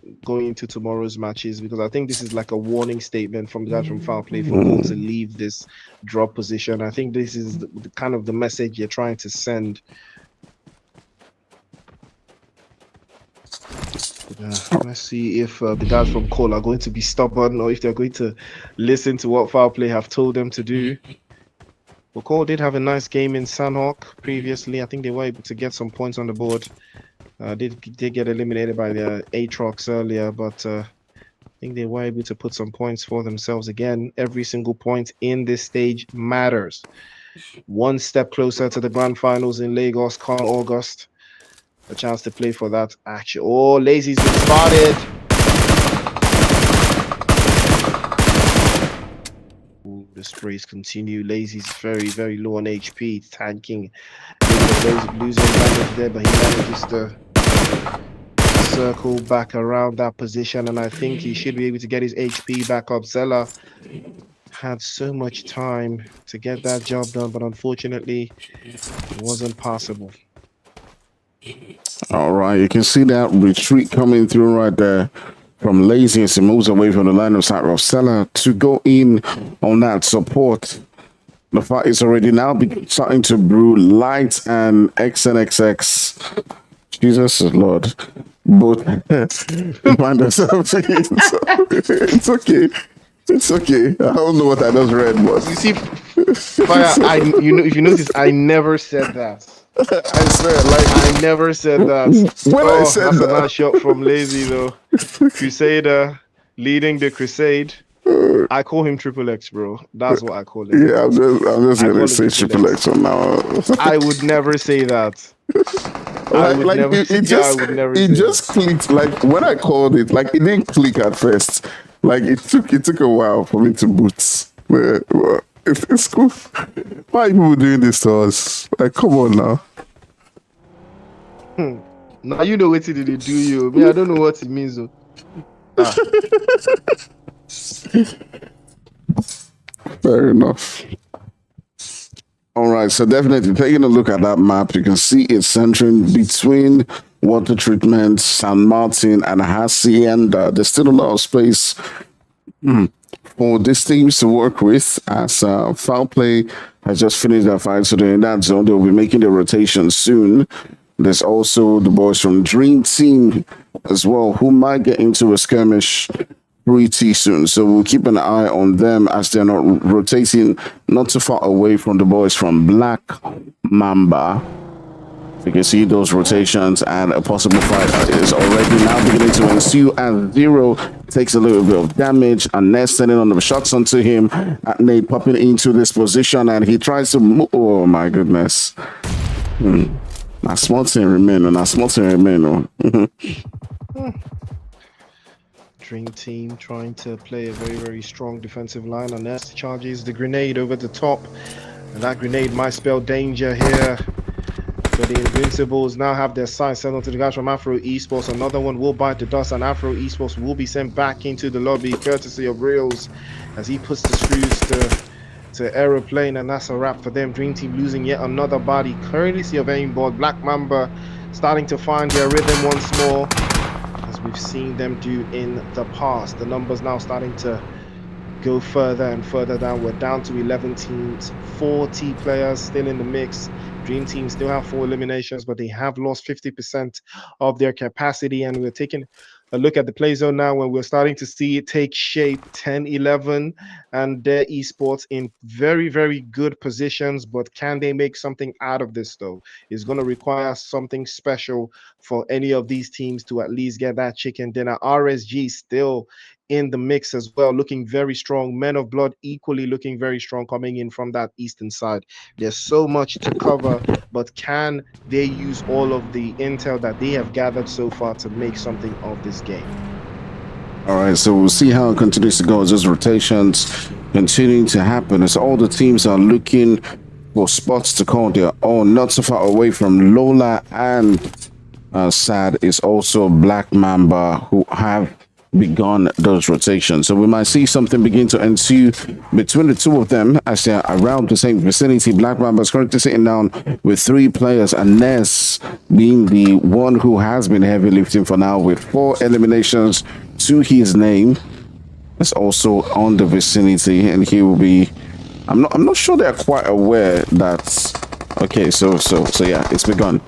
tomorrow's matches, because I think this is like a warning statement from the guys from Foul Play for Cole to leave this drop position. I think this is the kind of the message you're trying to send. Let's see if the guys from Cole are going to be stubborn or if they're going to listen to what Foul Play have told them to do. Well, Cole did have a nice game in Sandhawk previously. I think they were able to get some points on the board. Did get eliminated by the Aatrox earlier, but I think they were able to put some points for themselves again. Every single point in this stage matters. One step closer to the grand finals in Lagos come August. A chance to play for that action. Oh, Lazy's been spotted. Ooh, the sprays continue. Lazy's very, very low on HP. It's tanking. Losing damage there, but he manages to circle back around that position, and I think he should be able to get his HP back up. Zella had so much time to get that job done, but unfortunately it wasn't possible.
All right, you can see that retreat coming through right there from Lazy as he moves away from the line of sight of Stella to go in on that support. The fight is already now starting to brew. Light and XNXX. Jesus is Lord. Both find themselves. It's okay. It's okay. I don't know what I just read, but
you see, Fire, if you notice, I never said that.
I swear, like
I never said that.
When I said
that's
that,
a nice shot from Lazy though. Crusader leading the crusade. I call him Triple X, bro. That's what I call him.
Yeah, I'm just gonna say Triple X from now on.
I would never say that.
It just clicked. Like when I called it, like it didn't click at first. Like it took a while for me to boot. Well, it's cool. Why are people doing this to us? Like, come on now.
Now you know what did they do you. Me, I don't know what it means though.
Fair enough. All right, so definitely taking a look at that map, you can see it's centering between water treatment, San Martin, and Hacienda. There's still a lot of space for these teams to work with, as Foul Play has just finished their fight, so they're in that zone. They'll be making the rotation soon. There's also the boys from Dream Team as well, who might get into a skirmish pretty soon. So we'll keep an eye on them as they're not rotating not too far away from the boys from Black Mamba. You can see those rotations, and a possible fight is already now beginning to ensue as Zero takes a little bit of damage, and Ness sending on the shots onto him, and Nate popping into this position, and he tries to move. Oh my goodness. Now small thing remain, and now small thing remain.
Dream Team trying to play a very, very strong defensive line. And Ness charges the grenade over the top. And that grenade might spell danger here. But the Invincibles now have their sights set onto the guys from Afro Esports. Another one will bite the dust, and Afro Esports will be sent back into the lobby, courtesy of Reels, as he puts the screws to aeroplane, and that's a wrap for them. Dream Team losing yet another body, courtesy of aimbot. Black Mamba starting to find their rhythm once more, as we've seen them do in the past. The numbers now starting to go further and further down. We're down to 11 teams, 40 players still in the mix. Dream Team still have 4 eliminations, but they have lost 50% of their capacity. And we're taking a look at the play zone now, when we're starting to see it take shape. 10-11 and their esports in very, very good positions. But can they make something out of this, though? It's going to require something special for any of these teams to at least get that chicken dinner. RSG still in the mix as well, looking very strong. Men of Blood equally looking very strong, coming in from that eastern side. There's so much to cover, but can they use all of the intel that they have gathered so far to make something of this game?
All right, so we'll see how it continues to go as those rotations continuing to happen, as all the teams are looking for spots to call their own. Not so far away from Lola and Sad is also Black Mamba, who have begun those rotations. So we might see something begin to ensue between the two of them as they're around the same vicinity. Black Mamba is currently sitting down with 3 players, and Ness being the one who has been heavy lifting for now with 4 eliminations to his name. That's also on the vicinity, and he will be, I'm not sure they're quite aware that, okay, so yeah, it's begun.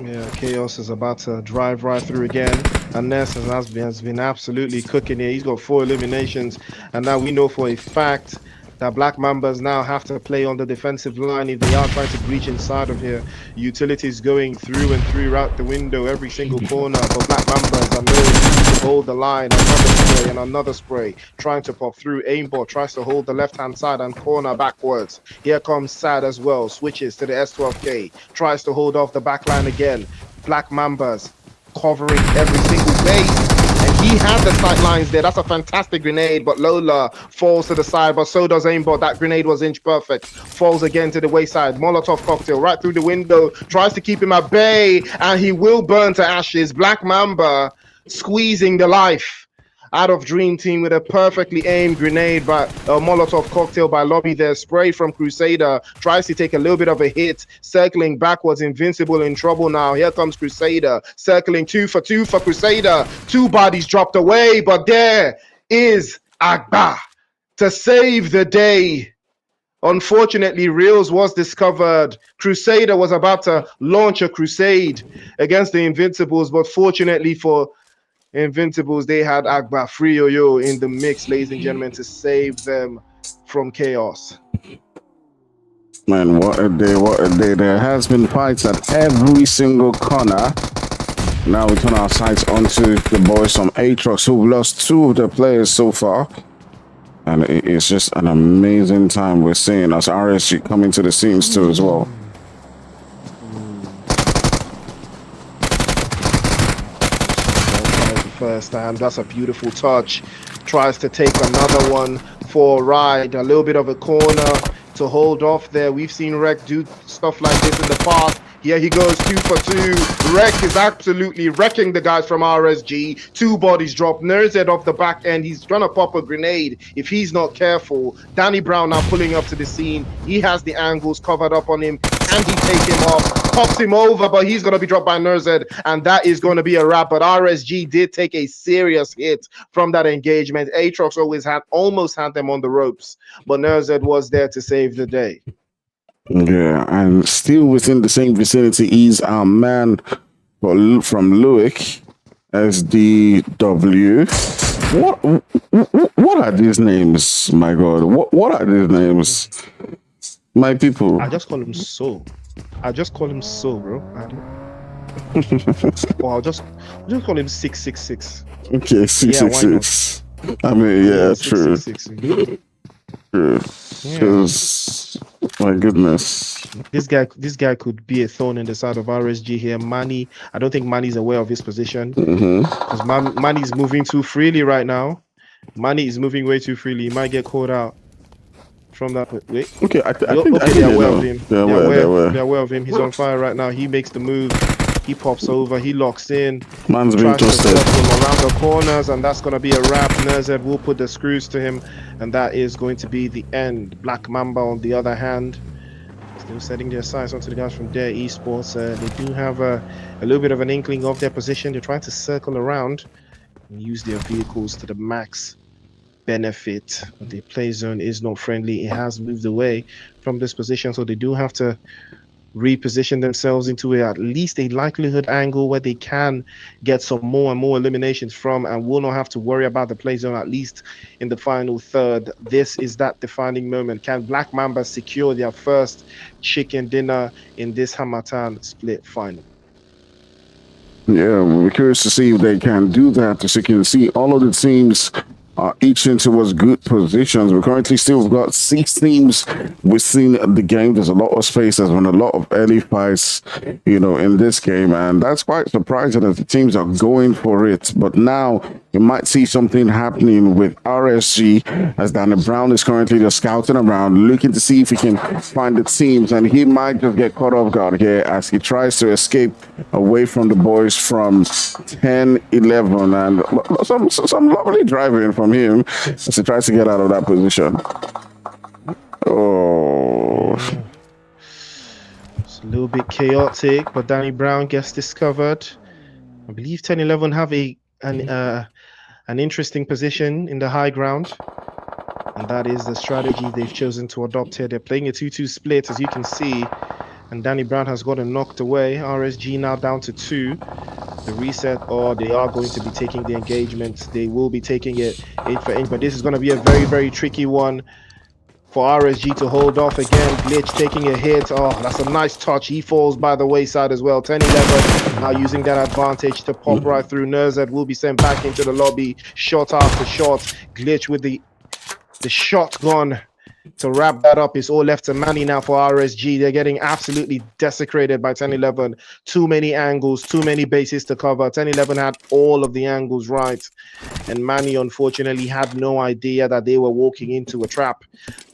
Yeah, Chaos is about to drive right through again, and Ness has been absolutely cooking here. He's got 4 eliminations, and now we know for a fact that Black Mambas now have to play on the defensive line if they are trying to breach inside of here. Utilities going through and through out the window, every single corner, but Black Mambas are known to hold the line. Another spray and another spray, trying to pop through. Aimbot tries to hold the left-hand side and corner backwards. Here comes Sad as well, switches to the S12K, tries to hold off the back line again. Black Mambas covering every single base. And he had the sight lines there. That's a fantastic grenade, but Lola falls to the side, but so does Aimbot. That grenade was inch perfect. Falls again to the wayside. Molotov cocktail right through the window. Tries to keep him at bay, and he will burn to ashes. Black Mamba squeezing the life out of Dream Team with a perfectly aimed grenade by a Molotov cocktail by Lobby there. Sprayed from Crusader. Tries to take a little bit of a hit. Circling backwards. Invincible in trouble now. Here comes Crusader. Circling 2 for 2 for Crusader. 2 bodies dropped away, but there is Agba to save the day. Unfortunately, Reels was discovered. Crusader was about to launch a crusade against the Invincibles, but fortunately for Invincibles, they had Agba Frioyo in the mix, ladies and gentlemen, to save them from chaos.
Man, what a day, what a day. There has been fights at every single corner. Now we turn our sights onto the boys from Aatrox, who've lost 2 of their players so far. And it's just an amazing time we're seeing as RSG coming to the scenes too as well.
First time, that's a beautiful touch. Tries to take another one for a ride. A little bit of a corner to hold off there. We've seen Rek do stuff like this in the past. Here he goes, 2 for 2. Rek is absolutely wrecking the guys from RSG. 2 bodies drop. Nerzed off the back end. He's trying to pop a grenade if he's not careful. Danny Brown now pulling up to the scene. He has the angles covered up on him. Can he take him off? Pops him over, but he's going to be dropped by Nerzed, and that is going to be a wrap. But RSG did take a serious hit from that engagement. Aatrox almost had them on the ropes, but Nerzed was there to save the day.
Yeah, and still within the same vicinity is our man from Luik, SDW. What are these names? My God, what are these names? My people.
I just call him So. Bro. Or I'll just call him 666.
Okay, 666. Yeah, I mean, yeah, true. True.
Yeah.
Because, my goodness.
This guy could be a thorn in the side of RSG here. Manny, I don't think Manny's aware of his position because Manny's moving too freely right now. Manny is moving way too freely. He might get caught out from that. Wait.
Okay, I think
They're aware of him.
They're
aware of him. He's on fire right now. He makes the move. He pops over. He locks in.
Man's being
Tries to
toasted.
stop him around the corners, and that's going to be a wrap. Nerzed will put the screws to him, and that is going to be the end. Black Mamba, on the other hand, still setting their sights onto the guys from Dare Esports. They do have a little bit of an inkling of their position. They're trying to circle around and use their vehicles to the max benefit. The play zone is not friendly. It has moved away from this position, so they do have to reposition themselves into at least a likelihood angle where they can get some more and more eliminations from, and will not have to worry about the play zone, at least in the final third. This is that defining moment. Can Black Mamba secure their first chicken dinner in this Harmattan split final?
Yeah, we're curious to see if they can do that. As you can see, all of the teams are each towards good positions. We currently still got 6 teams within the game. There's a lot of space. There's been a lot of early fights, in this game, and that's quite surprising that the teams are going for it. But now you might see something happening with RSG, as Danny Brown is currently just scouting around, looking to see if he can find the teams, and he might just get caught off guard here as he tries to escape away from the boys from 10-11, and some lovely driving from him as he tries to get out of that position. Oh,
it's a little bit chaotic, but Danny Brown gets discovered. I believe 10-11 have an interesting position in the high ground, and that is the strategy they've chosen to adopt here. They're playing a 2-2 split, as you can see, and Danny Brown has gotten knocked away. RSG now down to 2. The reset, or they are going to be taking the engagement. They will be taking it inch for inch, but this is going to be a very, very tricky one for RSG to hold off again. Glitch taking a hit. Oh, that's a nice touch. He falls by the wayside as well. 10-11 now using that advantage to pop right through. Nerzed will be sent back into the lobby. Shot after shot. Glitch with the shotgun to wrap that up. It's all left to Manny now for RSG. They're getting absolutely desecrated by 10-11. Too many angles, too many bases to cover. 10-11 had all of the angles right, and Manny unfortunately had no idea that they were walking into a trap.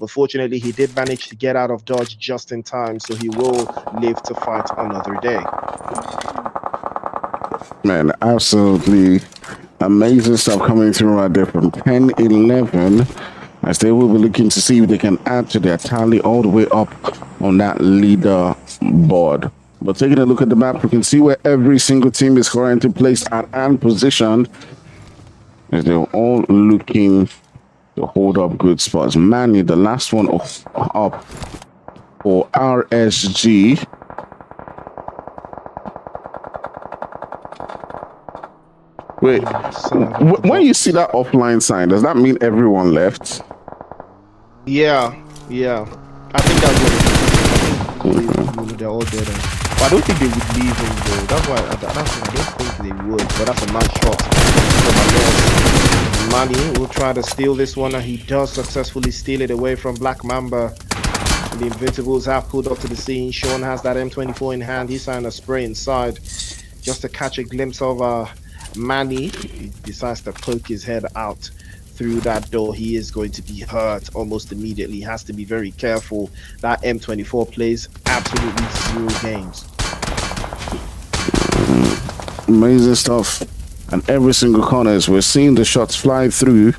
But fortunately, he did manage to get out of dodge just in time, so he will live to fight another day.
man, absolutely amazing stuff coming through right there from 10-11, as they will be looking to see if they can add to their tally all the way up on that leader board. But taking a look at the map, we can see where every single team is currently placed at and positioned, as they're all looking to hold up good spots. Manny, the last one up for RSG. Wait, when you see that offline sign, does that mean everyone left?
Yeah. I think that's what it is. They're all dead. But I don't think they would leave him though. That's why I don't think they would. But that's a nice shot from Manny will try to steal this one, and he does successfully steal it away from Black Mamba. And the Invincibles have pulled up to the scene. Sean has that M24 in hand. He's trying to spray inside just to catch a glimpse of Manny. He decides to poke his head out through that door. He is going to be hurt almost immediately. He has to be very careful. That M24 plays absolutely 0 games.
Amazing stuff. And every single corners, we're seeing the shots fly through.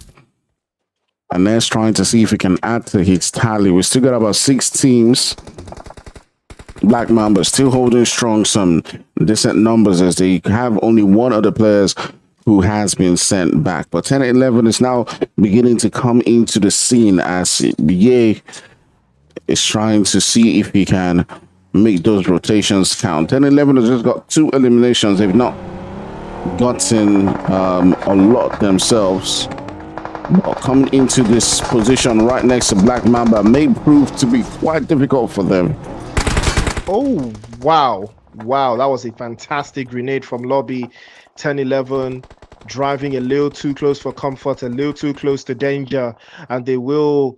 And Ness trying to see if he can add to his tally. We still got about 6 teams. Black Mamba still holding strong, some decent numbers, as they have only one other players who has been sent back. But 10-11 is now beginning to come into the scene, as Ye is trying to see if he can make those rotations count. 10-11 has just got 2 eliminations. They've not gotten a lot themselves. But coming into this position right next to Black Mamba may prove to be quite difficult for them.
Oh, wow. That was a fantastic grenade from Lobby. 10-11 driving a little too close for comfort, a little too close to danger, and they will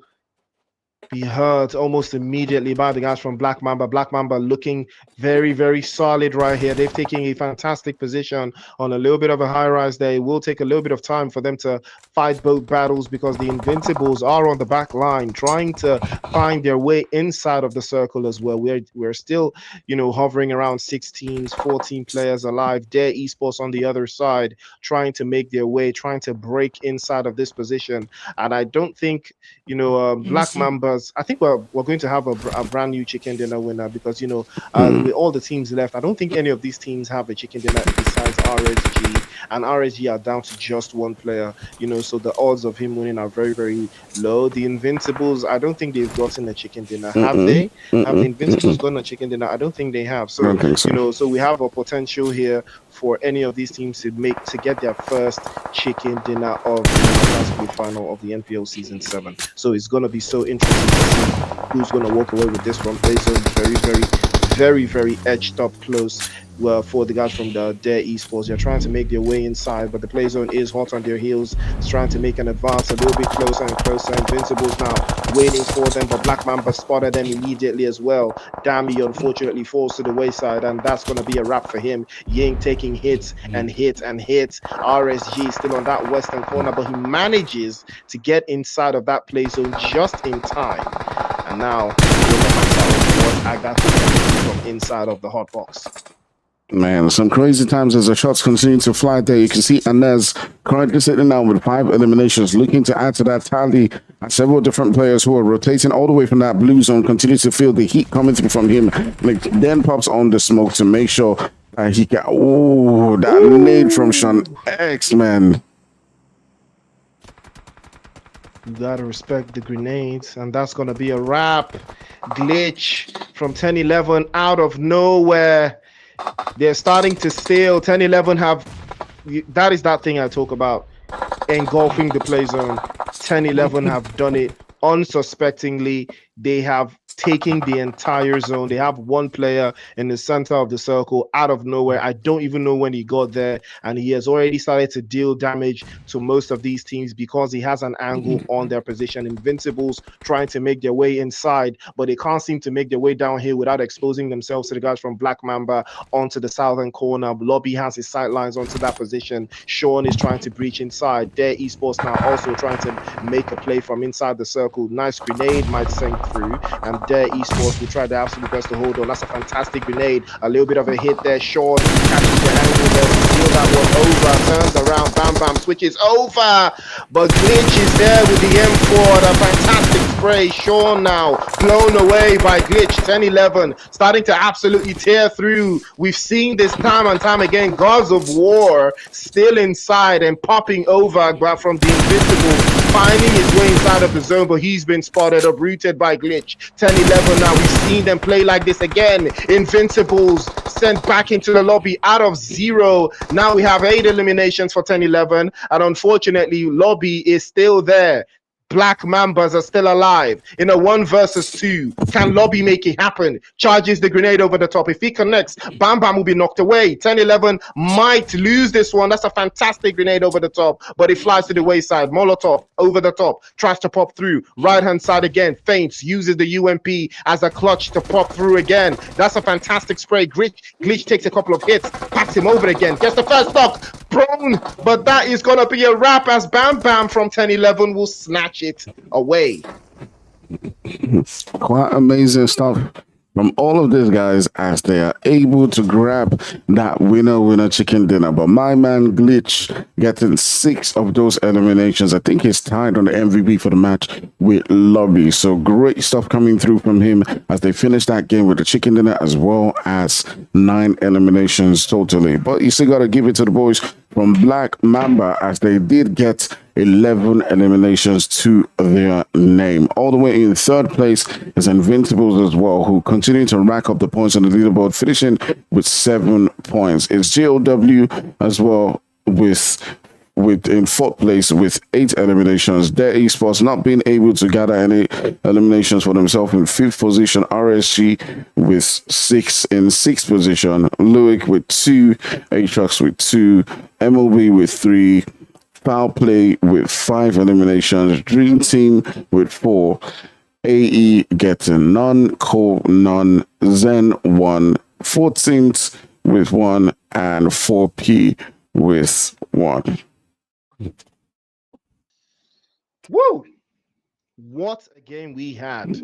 be hurt almost immediately by the guys from Black Mamba. Black Mamba looking very, very solid right here. They've taken a fantastic position on a little bit of a high rise there. It will take a little bit of time for them to fight both battles because the Invincibles are on the back line trying to find their way inside of the circle as well. We're still, hovering around 16s, 14 players alive. Dare Esports on the other side trying to make their way, trying to break inside of this position. And I don't think, Black Mambas, I think we're going to have a brand new chicken dinner winner because, with all the teams left, I don't think any of these teams have a chicken dinner besides RSG. And RSG are down to just one player, so the odds of him winning are very, very low. The Invincibles, I don't think they've gotten a chicken dinner. Have they? Have the Invincibles gotten a chicken dinner? I don't think they have. So, so we have a potential here for any of these teams to get their first chicken dinner of the last final of the NPL season 7. So it's going to be so interesting to see who's going to walk away with this from play zone. Very, very, very, very edged up close. Well, for the guys from the Dare Esports, they're trying to make their way inside, but the play zone is hot on their heels. It's trying to make an advance a little bit closer and closer. Invincibles now waiting for them, but Black Mamba spotted them immediately as well. Dami unfortunately falls to the wayside, and that's going to be a wrap for him. Ying taking hits and hits and hits. RSG still on that western corner, but he manages to get inside of that play zone just in time. And now what Agatha from inside of the hot box.
Man, some crazy times as the shots continue to fly there. You can see Anez currently sitting down with 5 eliminations, looking to add to that tally. And several different players who are rotating all the way from that blue zone continue to feel the heat coming through from him. Like, then pops on the smoke to make sure that he can. Oh, that nade from Sean X, man.
You gotta respect the grenades, and that's gonna be a wrap. Glitch from 10-11 out of nowhere. They're starting to steal. 10-11 have, that is that thing I talk about, engulfing the play zone. 10-11 have done it unsuspectingly. They have taking the entire zone. They have one player in the center of the circle out of nowhere. I don't even know when he got there, and he has already started to deal damage to most of these teams because he has an angle on their position. Invincibles trying to make their way inside, but they can't seem to make their way down here without exposing themselves to the guys from Black Mamba onto the southern corner. Lobby has his sightlines onto that position. Sean is trying to breach inside. Dare Esports now also trying to make a play from inside the circle. Nice grenade might sink through, and Dare Esports will try their absolute best to hold on. That's a fantastic grenade. A little bit of a hit there. Sean catches the angle there to steal that one over. Turns around. Bam Bam switches over. But Glitch is there with the M4. A fantastic spray. Sean now blown away by Glitch. 10-11 starting to absolutely tear through. We've seen this time and time again. Gods of War still inside and popping over from the Invincible, finding his way inside of the zone, but he's been spotted, uprooted by Glitch. 10-11 now. We've seen them play like this again. Invincibles sent back into the lobby out of 0. Now we have 8 eliminations for 10-11, and unfortunately, lobby is still there. Black Mambas are still alive in a 1 versus 2. Can Lobby make it happen? Charges the grenade over the top. If he connects, Bam Bam will be knocked away. 10-11 might lose this one. That's a fantastic grenade over the top, but it flies to the wayside. Molotov over the top, tries to pop through. Right hand side again, feints, uses the UMP as a clutch to pop through again. That's a fantastic spray. Glitch takes a couple of hits, packs him over again, gets the first knock, prone, but that is gonna be a wrap as Bam Bam from 10-11 will snatch it away.
Quite amazing stuff from all of these guys as they are able to grab that winner chicken dinner. But my man Glitch getting 6 of those eliminations. I think he's tied on the MVP for the match with Lobby. So great stuff coming through from him as they finish that game with the chicken dinner as well as 9 eliminations totally. But you still got to give it to the boys from Black Mamba as they did get 11 eliminations to their name. All the way in 3rd place is Invincibles as well, who continue to rack up the points on the leaderboard, finishing with 7 points. It's GOW as well with in 4th place with 8 eliminations. Their esports not being able to gather any eliminations for themselves. In 5th position, RSG with 6 in 6th position, Luick with 2, Atrox with 2, MLB with 3, Foul Play with 5 eliminations, Dream Team with 4, AE getting none, Cole none, Zen 1, 14th with 1, and 4P with 1.
Woo! What a game we had.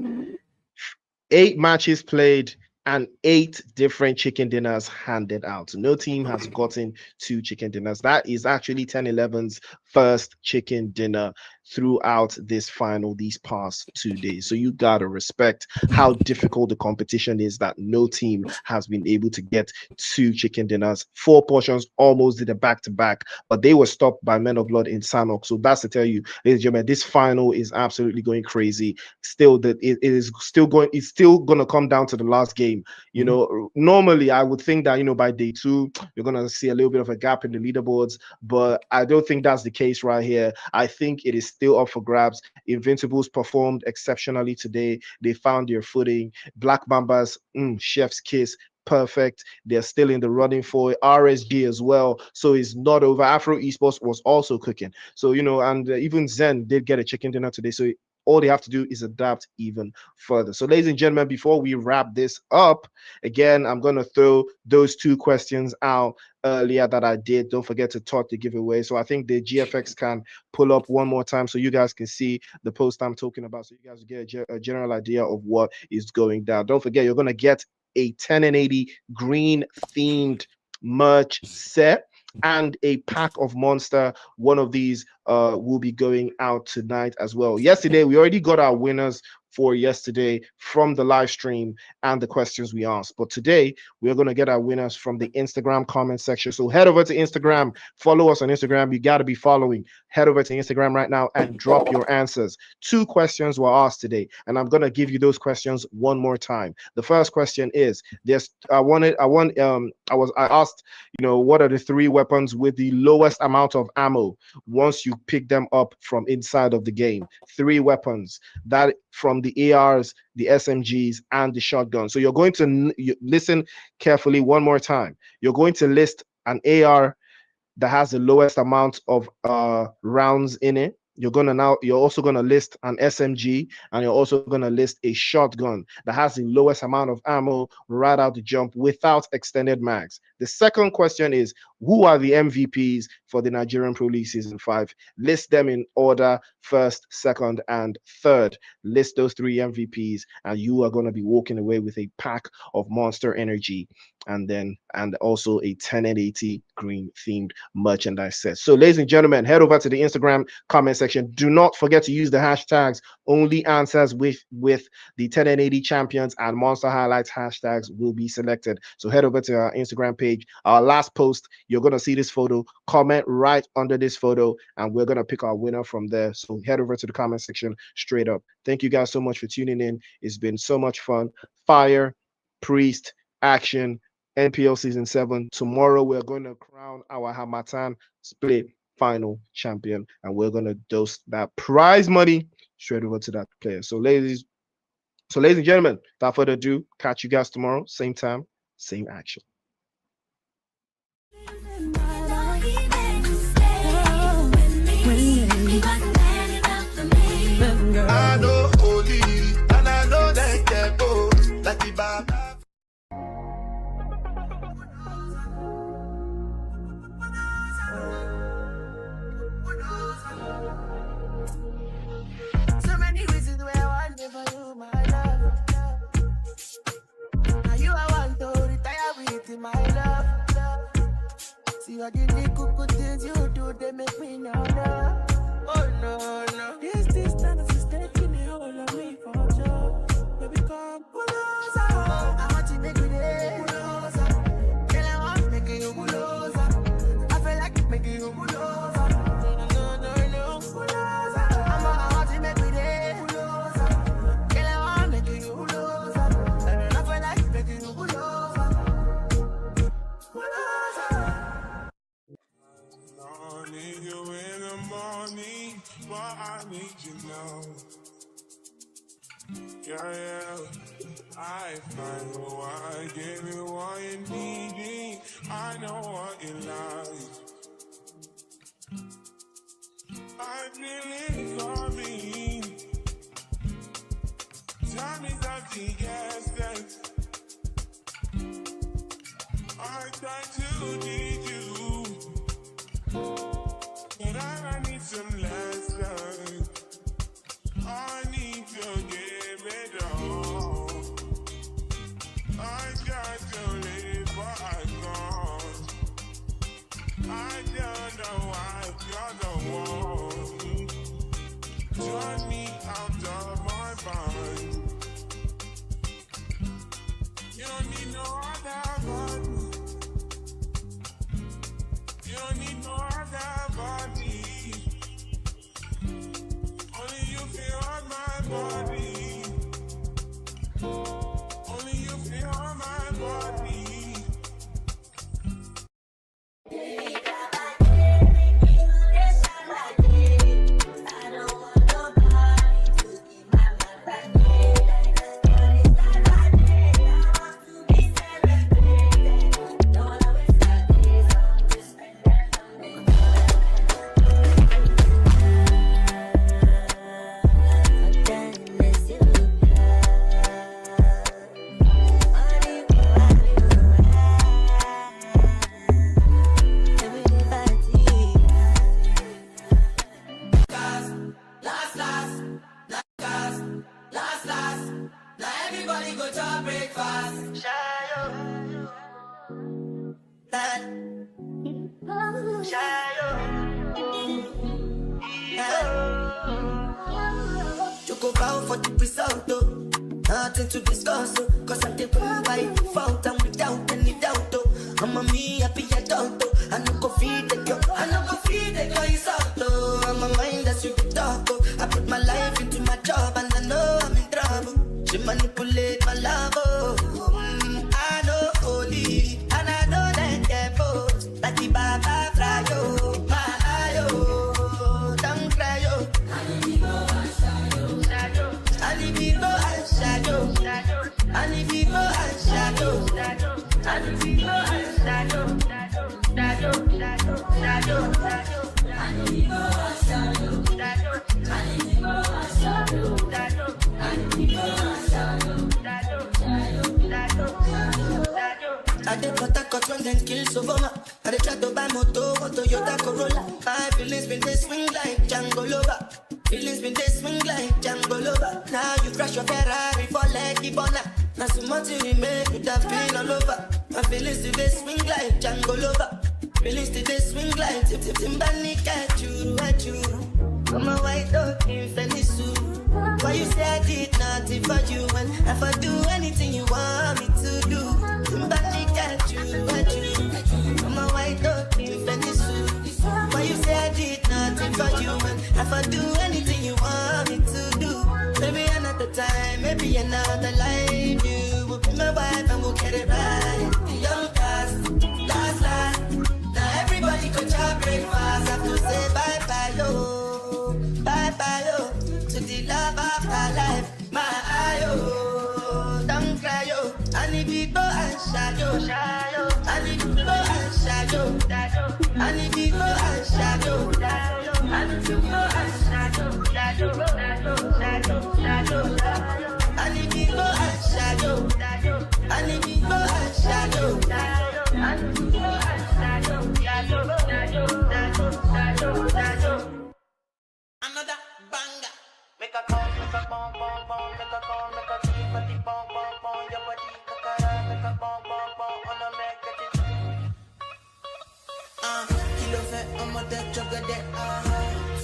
8 matches played and 8 different chicken dinners handed out. No team has gotten 2 chicken dinners. That is actually 10-11's first chicken dinner throughout this final these past 2 days. So you gotta respect how difficult the competition is that no team has been able to get 2 chicken dinners. 4 portions almost did a back-to-back, but they were stopped by Men of Blood in Sanok. So that's to tell you, ladies and gentlemen, this final is absolutely going crazy. Still, that it is still going. It's still gonna come down to the last game. You know, normally I would think that, you know, by day 2 you're gonna see a little bit of a gap in the leaderboards, but I don't think that's the case right here. I think it is still up for grabs. Invincibles performed exceptionally today. They found their footing. Black Mambas, chef's kiss. Perfect. They're still in the running for it. RSG as well. So it's not over. Afro Esports was also cooking. So, you know, and even Zen did get a chicken dinner today. So all they have to do is adapt even further. So, ladies and gentlemen, before we wrap this up, again, I'm going to throw those 2 questions out earlier that I did. Don't forget to talk the giveaway. So I think the GFX can pull up one more time so you guys can see the post I'm talking about, so you guys get a general idea of what is going down. Don't forget, you're going to get a 1080 green themed merch set and a pack of Monster. One of these will be going out tonight as well. Yesterday, we already got our winners for yesterday from the live stream and the questions we asked. But today, we're going to get our winners from the Instagram comment section. So head over to Instagram, follow us on Instagram. You got to be following. Head over to Instagram right now and drop your answers. 2 questions were asked today, and I'm going to give you those questions one more time. The first question is, I asked, you know, what are the 3 weapons with the lowest amount of ammo once you pick them up from inside of the game? 3 weapons that from the ARs, the SMGs, and the shotgun. So you're going to listen carefully one more time. You're going to list an AR that has the lowest amount of rounds in it. You're also gonna list an SMG, and you're also gonna list a shotgun that has the lowest amount of ammo right out the jump without extended mags. The second question is, who are the MVPs for the Nigerian Pro League Season 5? List them in order, first, second, and third. List those 3 MVPs, and you are going to be walking away with a pack of Monster Energy and also a 1080 green themed merchandise set. So, ladies and gentlemen, head over to the Instagram comment section. Do not forget to use the hashtags. Only answers with the 1080 champions and Monster Highlights hashtags will be selected. So head over to our Instagram page. Our last post, you're going to see this photo. Comment right under this photo, and we're going to pick our winner from there. So head over to the comment section straight up. Thank you guys so much for tuning in. It's been so much fun. Fire, Priest, Action, NPL Season 7. Tomorrow, we're going to crown our Harmattan split final champion, and we're going to dose that prize money straight over to that player. So ladies and gentlemen, without further ado, catch you guys tomorrow, same time, same action.
I know holy, and I know that devil, like the Bible.
So many reasons where I want for you, my love. Now you I want to retire with my love. See what the little things you do, they make me know. Oh no, no. This distance is taking a hold of me for sure. Baby, come pull us out. I want to make you there. Pull us out. Girl, I want to make you pull us out. I feel like making you pull us out. No, pull us out. I want to make you there. Pull us out. Girl, I want to make you pull us out. I feel like making you pull us out. Pull us out.
I need you in the morning, but I need you now. Yeah, I find why I give you what you need. I know what you like. I feel it coming.
Tell me something, yes, that I try to need you, but I need some lessons. I need to give it all. I got to live, but I can't. I don't know why you're the one. Turn me out of my mind. You don't need no other body. You don't need no other body. Only you feel on my body. Only you feel on my body.
You go bow for the result, though. Nothing to discuss, oh. Cause I'm the one by default and without any doubt, oh. I'm a me happy adult, oh. I no go feed the girl, I no go feed the girl, it's out, oh. I'm a mind that's you can talk, oh. I put my life into my job and I know I'm in trouble. She manipulate my love, oh. I know holy, and I know that devil. Like the Baba fry, oh. My eye, oh. Don't cry, oh. And people and shadow, and people and shadow, and people and shadow, shadow, shadow, shadow, and people and shadow, shadow, and people and shadow, shadow, and people and shadow, shadow, shadow. I did what I got when them kill Sovoma. I did try to buy moto, one Toyota Corolla. My feelings been they swing like Django Lover. Feelings been they swing like Django Lover. Now you crash your Ferrari for Lucky Bona. Now so much you make with that feel all over. My feelings still they swing like Django Lover. Feelings still they swing like Timbani at you. I'm a white dog in Venice. Why you say I did nothing for you? And if I do anything you want me to do, Timbani at you. I'm a white dog in Venice. Why you say I did nothing for you? And if I do anything you want me to do, maybe another time, maybe another life, you will be my wife and we'll get it right. The young past, last. Now everybody go to breakfast. Have to say bye-bye, yo, to the love of my life. My eye, yo, don't cry, yo. I need people and shadow, I need people and shadow, I need people and shadow, I need people and shadow, I need people and shadow, I need people and shadow, I need people and shadow. Another banger. Make a call, make a bong, bong, bong, make a call, make a keep body, bong, bong, bong, your body, kakara, make a bong, bong, bong, on a make it. Kilo fat, I'm a dead jugger there,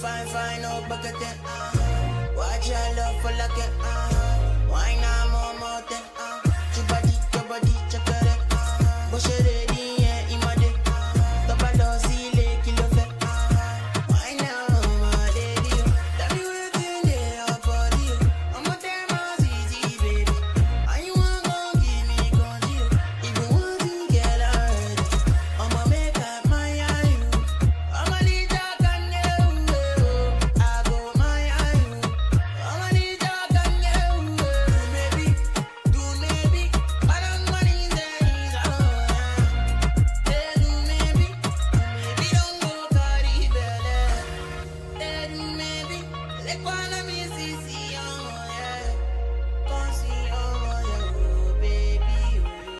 fine, oh, bugger there, watch your love for like it,